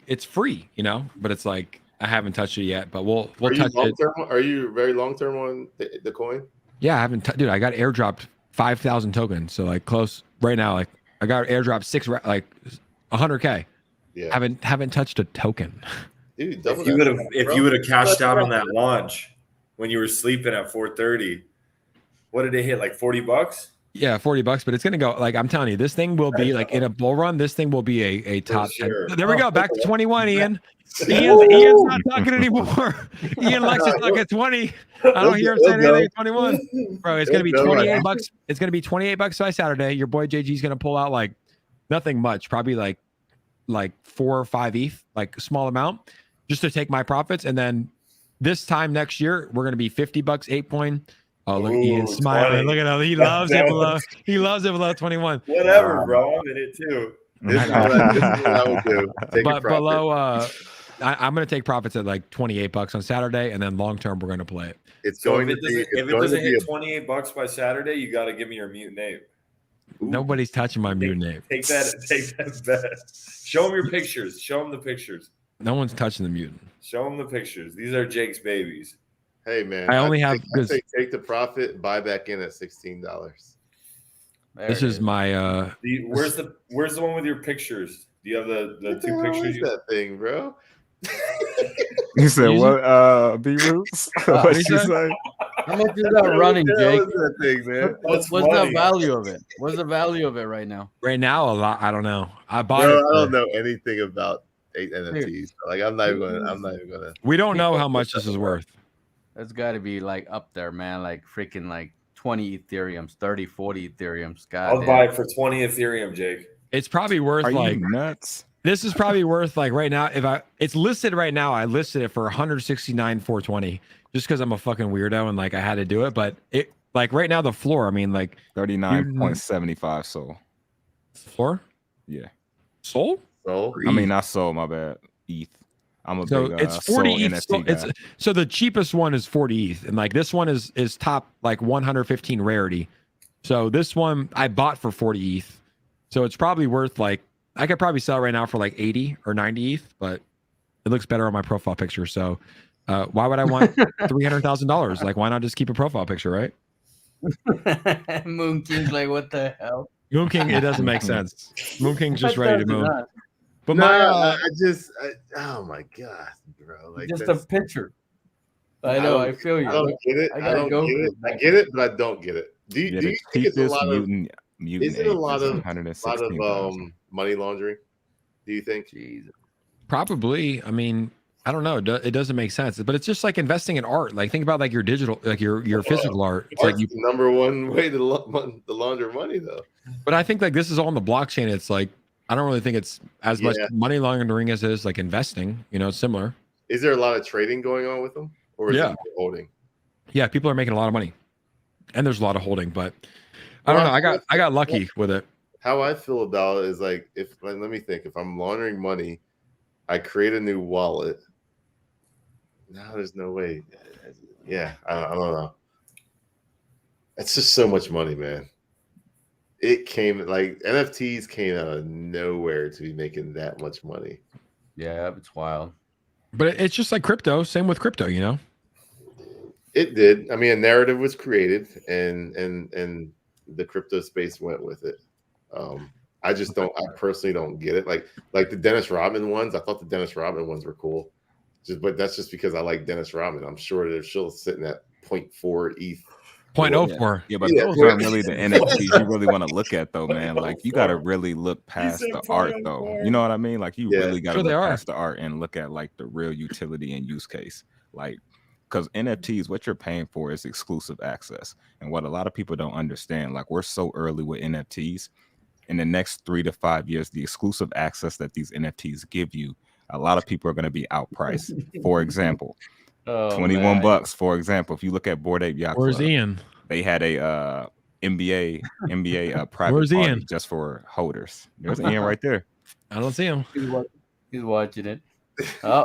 it's free, but it's like I haven't touched it yet, but we'll touch it. Are you very long-term on the coin? Yeah, I haven't. Dude, I got airdropped 5,000 tokens. So like close right now. Like I got airdropped 100K. Yeah. Haven't touched a token. Dude, double If you would have cashed out on that launch when you were sleeping at 4:30, what did it hit? Like $40? Yeah, $40, but it's gonna go. Like I'm telling you, this thing will be like in a bull run. This thing will be a top 10. sure. There we go. Back to 21, Ian. Ian's not talking anymore. Ian likes to talk at 20. I don't hear him saying anything at 21. Bro, it's gonna be $28. It's gonna be $28 by Saturday. Your boy JG's gonna pull out like nothing much, probably like 4 or 5 ETH, like a small amount, just to take my profits. And then this time next year, we're gonna be $50 Apecoin. Oh, look at Ian smiling. 20. Look at him. He loves it below. He loves it below 21. Whatever, bro. I'm in it too. This is what I would do. Take but below, I'm going to take profits at like $28 on Saturday, and then long term, we're going to play it. It's So going if it doesn't hit $28 by Saturday, you got to give me your mutant ape. Nobody's touching my mutant ape. Take that bet. Show them your pictures. Show them the pictures. No one's touching the mutant. Show them the pictures. These are Jake's babies. Hey man, I only have take the profit, buy back in at $16. This is my where's the one with your pictures? Do you have the two pictures? That thing, bro. You said what? B Roots? What you say? How much is that running, Jake? That thing, man? What's the value of it? What's the value of it right now? Right now, a lot. I don't know. I bought it. I don't know anything about 8 NFTs. Like I'm not even gonna. We don't know how much this is worth. That's got to be like up there, man. Like freaking like 20 Ethereums, 30, 40 Ethereums. God, I'll buy it for 20 Ethereum, Jake. It's probably worth like nuts. This is probably worth like right now. It's listed right now. I listed it for 169,420 just because I'm a fucking weirdo and like I had to do it. But it like right now the floor. I mean like 39.75 soul. Floor? Yeah. Soul? Soul. I mean not soul. My bad. ETH. I'm a big it's 40 ETH. NFT guy. So the cheapest one is 40 ETH, and like this one is top like 115 rarity. So this one I bought for 40 ETH. So it's probably worth like I could probably sell it right now for like 80 or 90 ETH, but it looks better on my profile picture. So why would I want $300,000? Like why not just keep a profile picture, right? Moon King's like, what the hell? Moon King, it doesn't make sense. Moon King's just ready to move. But oh my god, bro! Like just a picture. I know. I feel you. I don't get it. I don't get it. I get it, but I don't get it. Do you think it's a lot of is it a lot of money laundering? Do you think? Jesus. Probably. I mean, I don't know. It doesn't make sense. But it's just like investing in art. Like think about like your digital, like your physical art. It's like the number one way to launder money, though. But I think like this is all on the blockchain. It's like I don't really think it's as much money laundering as it is like investing. You know, it's similar. Is there a lot of trading going on with them, or is it holding? Yeah, people are making a lot of money, and there's a lot of holding. But I don't know. I got lucky with it. How I feel about it is like let me think. If I'm laundering money, I create a new wallet. No, there's no way. Yeah, I don't know. It's just so much money, man. It came like NFTs came out of nowhere to be making that much money. Yeah, it's wild. But it's just like crypto. Same with crypto, you know. It did. I mean, a narrative was created, and the crypto space went with it. I just don't. I personally don't get it. Like the Dennis Rodman ones. I thought the Dennis Rodman ones were cool. But that's just because I like Dennis Rodman. I'm sure they're still sitting at 0.4 ETH. 0.04. Yeah, but those aren't really the NFTs you really want to look at, though, man. Like you got to really look past the art, though. You know what I mean? Like you really got to look past the art and look at like the real utility and use case. Like because NFTs, what you're paying for is exclusive access, and what a lot of people don't understand, like we're so early with NFTs. In the next 3 to 5 years, the exclusive access that these NFTs give you, a lot of people are going to be outpriced. For example. $21. For example, if you look at Bored Ape Yacht Where's Club, Ian? they had a NBA private Where's party Ian? just for holders. There's Ian right there. I don't see him. He's watching it. Oh,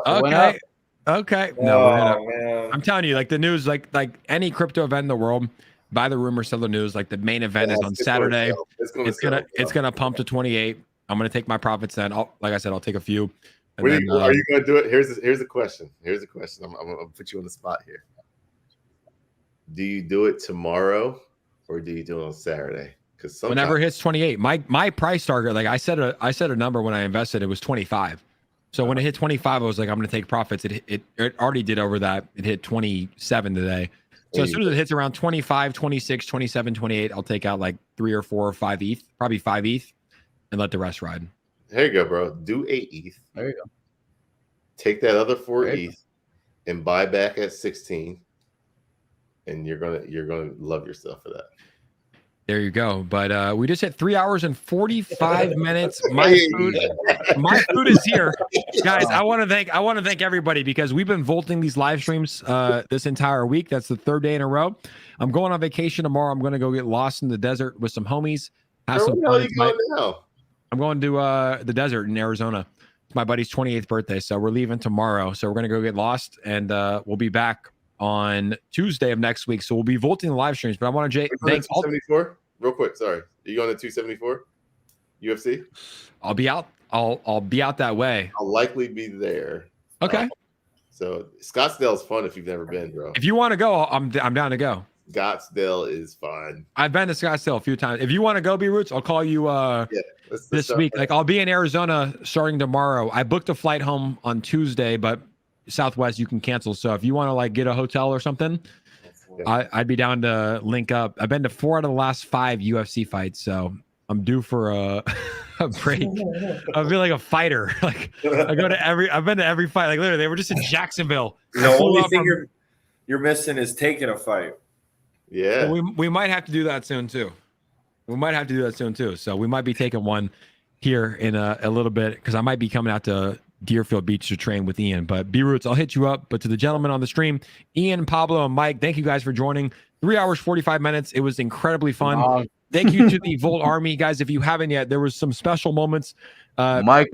okay. No, I'm telling you, like the news, like any crypto event in the world, buy the rumor, sell the news. Like the main event is on Saturday. It's gonna pump to 28. I'm gonna take my profits then. Like I said, I'll take a few. Are you going to do it? Here's a question. I'm going to put you on the spot here. Do you do it tomorrow or do you do it on Saturday? Because whenever it hits 28, my price target, like I set a number when I invested, it was 25. So when it hit 25, I was like, I'm going to take profits. It already did over that. It hit 27 today. So as soon as it hits around 25, 26, 27, 28, I'll take out like 3 or 4 or 5 ETH, probably 5 ETH, and let the rest ride. There you go, bro. Do 8 ETH. There you go. Take that other 4 ETH and buy back at 16, and you're gonna love yourself for that. There you go. But we just hit 3 hours and 45 minutes. My food is here, guys. I want to thank everybody because we've been vaulting these live streams this entire week. That's the 3rd day in a row. I'm going on vacation tomorrow. I'm going to go get lost in the desert with some homies. Have some fun. I'm going to the desert in Arizona. It's my buddy's 28th birthday, so we're leaving tomorrow. So we're going to go get lost, and we'll be back on Tuesday of next week. So we'll be vaulting the live streams. But I want to thank 274 real quick. Sorry, are you going to 274 UFC? I'll be out. I'll be out that way. I'll likely be there. Okay. So Scottsdale's fun if you've never been, bro. If you want to go, I'm down to go. Scottsdale is fun. I've been to Scottsdale a few times. If you want to go, B-Roots, I'll call you this week. Like I'll be in Arizona starting tomorrow. I booked a flight home on Tuesday, but Southwest you can cancel. So if you want to like get a hotel or something, I'd be down to link up. I've been to 4 out of the last 5 UFC fights, so I'm due for a break. I feel like a fighter. Like I've been to every fight. Like literally, they were just in Jacksonville. The only thing you're missing is taking a fight. Yeah, well, we might have to do that soon too. So we might be taking one here in a little bit because I might be coming out to Deerfield Beach to train with Ian. But B-Roots, I'll hit you up. But to the gentlemen on the stream, Ian, Pablo, and Mike, thank you guys for joining. 3 hours, 45 minutes. It was incredibly fun. Thank you to the Volt Army, guys. If you haven't yet, there was some special moments. Mike.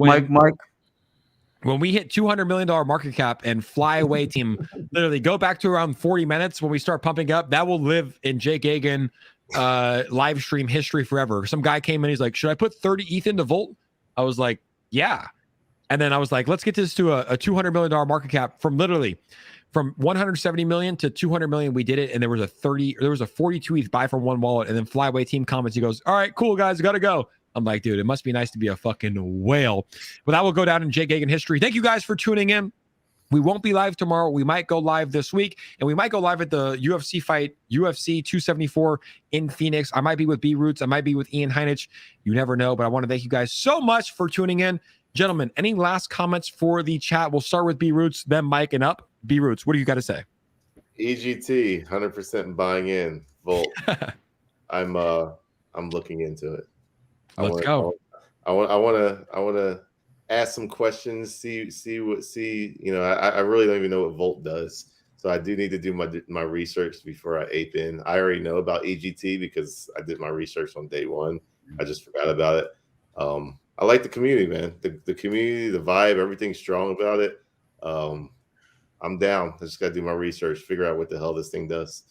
When we hit $200 million market cap and fly away team, literally go back to around 40 minutes when we start pumping up, that will live in Jake Gagan live stream history forever. Some guy came in, he's like, should I put 30 ETH into Volt? I was like, yeah. And then I was like, let's get this to a $200 million market cap from 170 million to 200 million. We did it. And there was a 42 ETH buy from one wallet. And then Flyway team comments, he goes, all right, cool guys, gotta go. I'm like, dude, it must be nice to be a fucking whale. But that will go down in Jake Gagan history. Thank you guys for tuning in. We won't be live tomorrow. We might go live this week, and we might go live at the UFC fight, UFC 274 in Phoenix. I might be with B-Roots. I might be with Ian Heinish. You never know, but I want to thank you guys so much for tuning in. Gentlemen, any last comments for the chat? We'll start with B-Roots, then Mike, and up. B-Roots, what do you got to say? EGT, 100% buying in. Volt. I'm looking into it. Let's go. I want to ask some questions. See. I really don't even know what Volt does, so I do need to do my research before I ape in. I already know about EGT because I did my research on day one. I just forgot about it. I like the community, man. The community, the vibe, everything's strong about it. I'm down. I just got to do my research, figure out what the hell this thing does.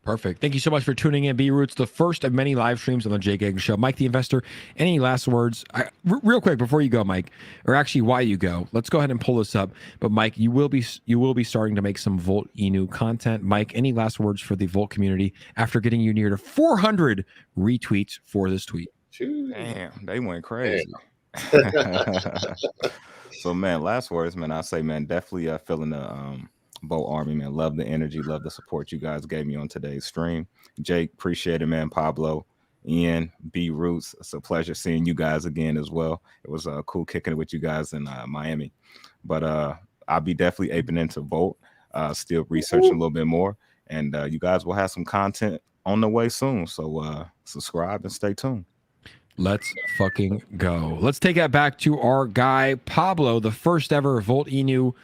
Perfect. Thank you so much for tuning in, B-Roots, the first of many live streams on the Jake Gagan Show. Mike, the investor, any last words? Real quick before you go, Mike, or actually why you go, let's go ahead and pull this up. But Mike, you will be starting to make some Volt Inu content. Mike, any last words for the Volt community after getting you near to 400 retweets for this tweet? Damn, they went crazy. So, man, last words, man, I say, man, definitely feeling the Volt Army, man. Love the energy, love the support you guys gave me on today's stream. Jake, appreciate it, man. Pablo, Ian, B-Roots, it's a pleasure seeing you guys again as well. It was cool kicking it with you guys in Miami. But I'll be definitely aping into Volt, still researching a little bit more. And you guys will have some content on the way soon. So subscribe and stay tuned. Let's fucking go. Let's take that back to our guy, Pablo, the first ever Volt Inu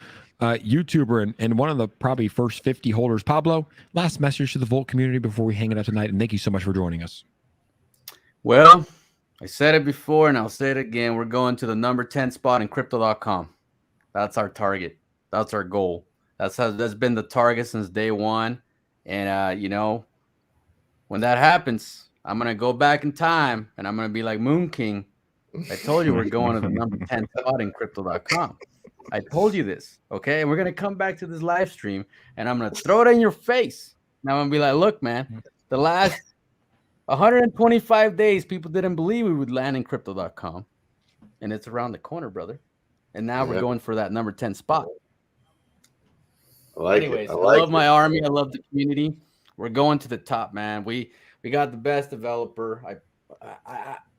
YouTuber and one of the probably first 50 holders. Pablo, last message to the Volt community before we hang it up tonight, and thank you so much for joining us. Well, I said it before and I'll say it again. We're going to the number 10 spot in crypto.com. That's our target. That's our goal. That's been the target since day one. And when that happens, I'm gonna go back in time and I'm gonna be like Moon King. I told you we're going to the number 10 spot in crypto.com. I told you this, okay? And we're going to come back to this live stream, and I'm going to throw it in your face. Now I'm going to be like, look, man, the last 125 days, people didn't believe we would land in crypto.com. And it's around the corner, brother. And now we're going for that number 10 spot. Anyways, I love my army. I love the community. We're going to the top, man. We got the best developer.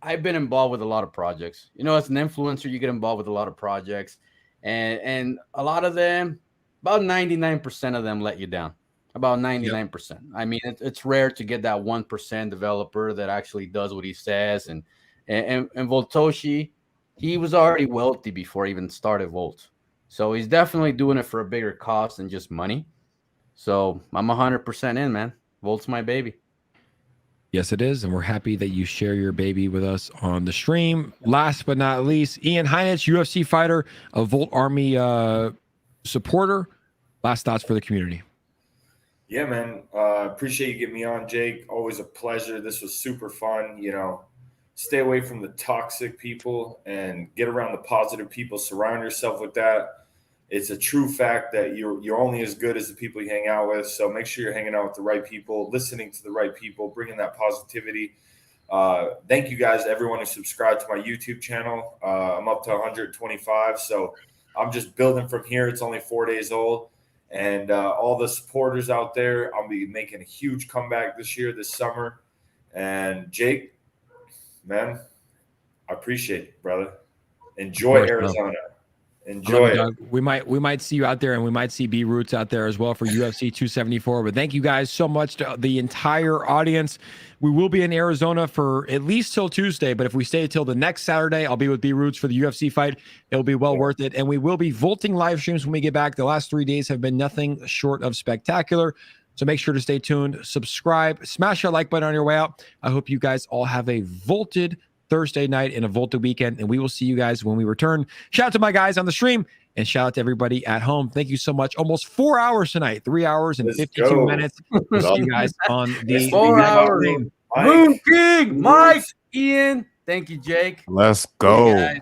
I've been involved with a lot of projects. You know, as an influencer, you get involved with a lot of projects. And a lot of them, about 99% of them let you down. About 99%. Yep. I mean, it's rare to get that 1% developer that actually does what he says. And 𝗪𝗧𝗛𝗏, he was already wealthy before he even started Volt. So he's definitely doing it for a bigger cost than just money. So I'm 100% in, man. Volt's my baby. Yes, it is. And we're happy that you share your baby with us on the stream. Last but not least, Heinish, UFC fighter, a Volt Army supporter. Last thoughts for the community. Yeah, man. Appreciate you getting me on, Jake. Always a pleasure. This was super fun. You know, stay away from the toxic people and get around the positive people. Surround yourself with that. It's a true fact that you're only as good as the people you hang out with. So make sure you're hanging out with the right people, listening to the right people, bringing that positivity. Thank you guys, everyone who subscribed to my YouTube channel. I'm up to 125. So I'm just building from here. It's only 4 days old. And all the supporters out there, I'll be making a huge comeback this summer. And Jake, man, I appreciate it, brother. Enjoy Arizona. Enjoy it. We might see you out there, and we might see 𝗪𝗧𝗛𝗏 out there as well for UFC 274. But thank you guys so much to the entire audience. We will be in Arizona for at least till Tuesday, but if we stay till the next Saturday, I'll be with 𝗪𝗧𝗏 for the UFC fight. It'll be well worth it. And we will be vaulting live streams when we get back. The last 3 days have been nothing short of spectacular. So make sure to stay tuned, subscribe, smash that like button on your way out. I hope you guys all have a vaulted Thursday night and a vaulted weekend, and we will see you guys when we return. Shout out to my guys on the stream, and shout out to everybody at home. Thank you so much. Almost 4 hours tonight, 3 hours and 52 minutes. We'll see you guys on the 4 hours. Mike. Moon King, Mike, Ian. Thank you, Jake. Let's go.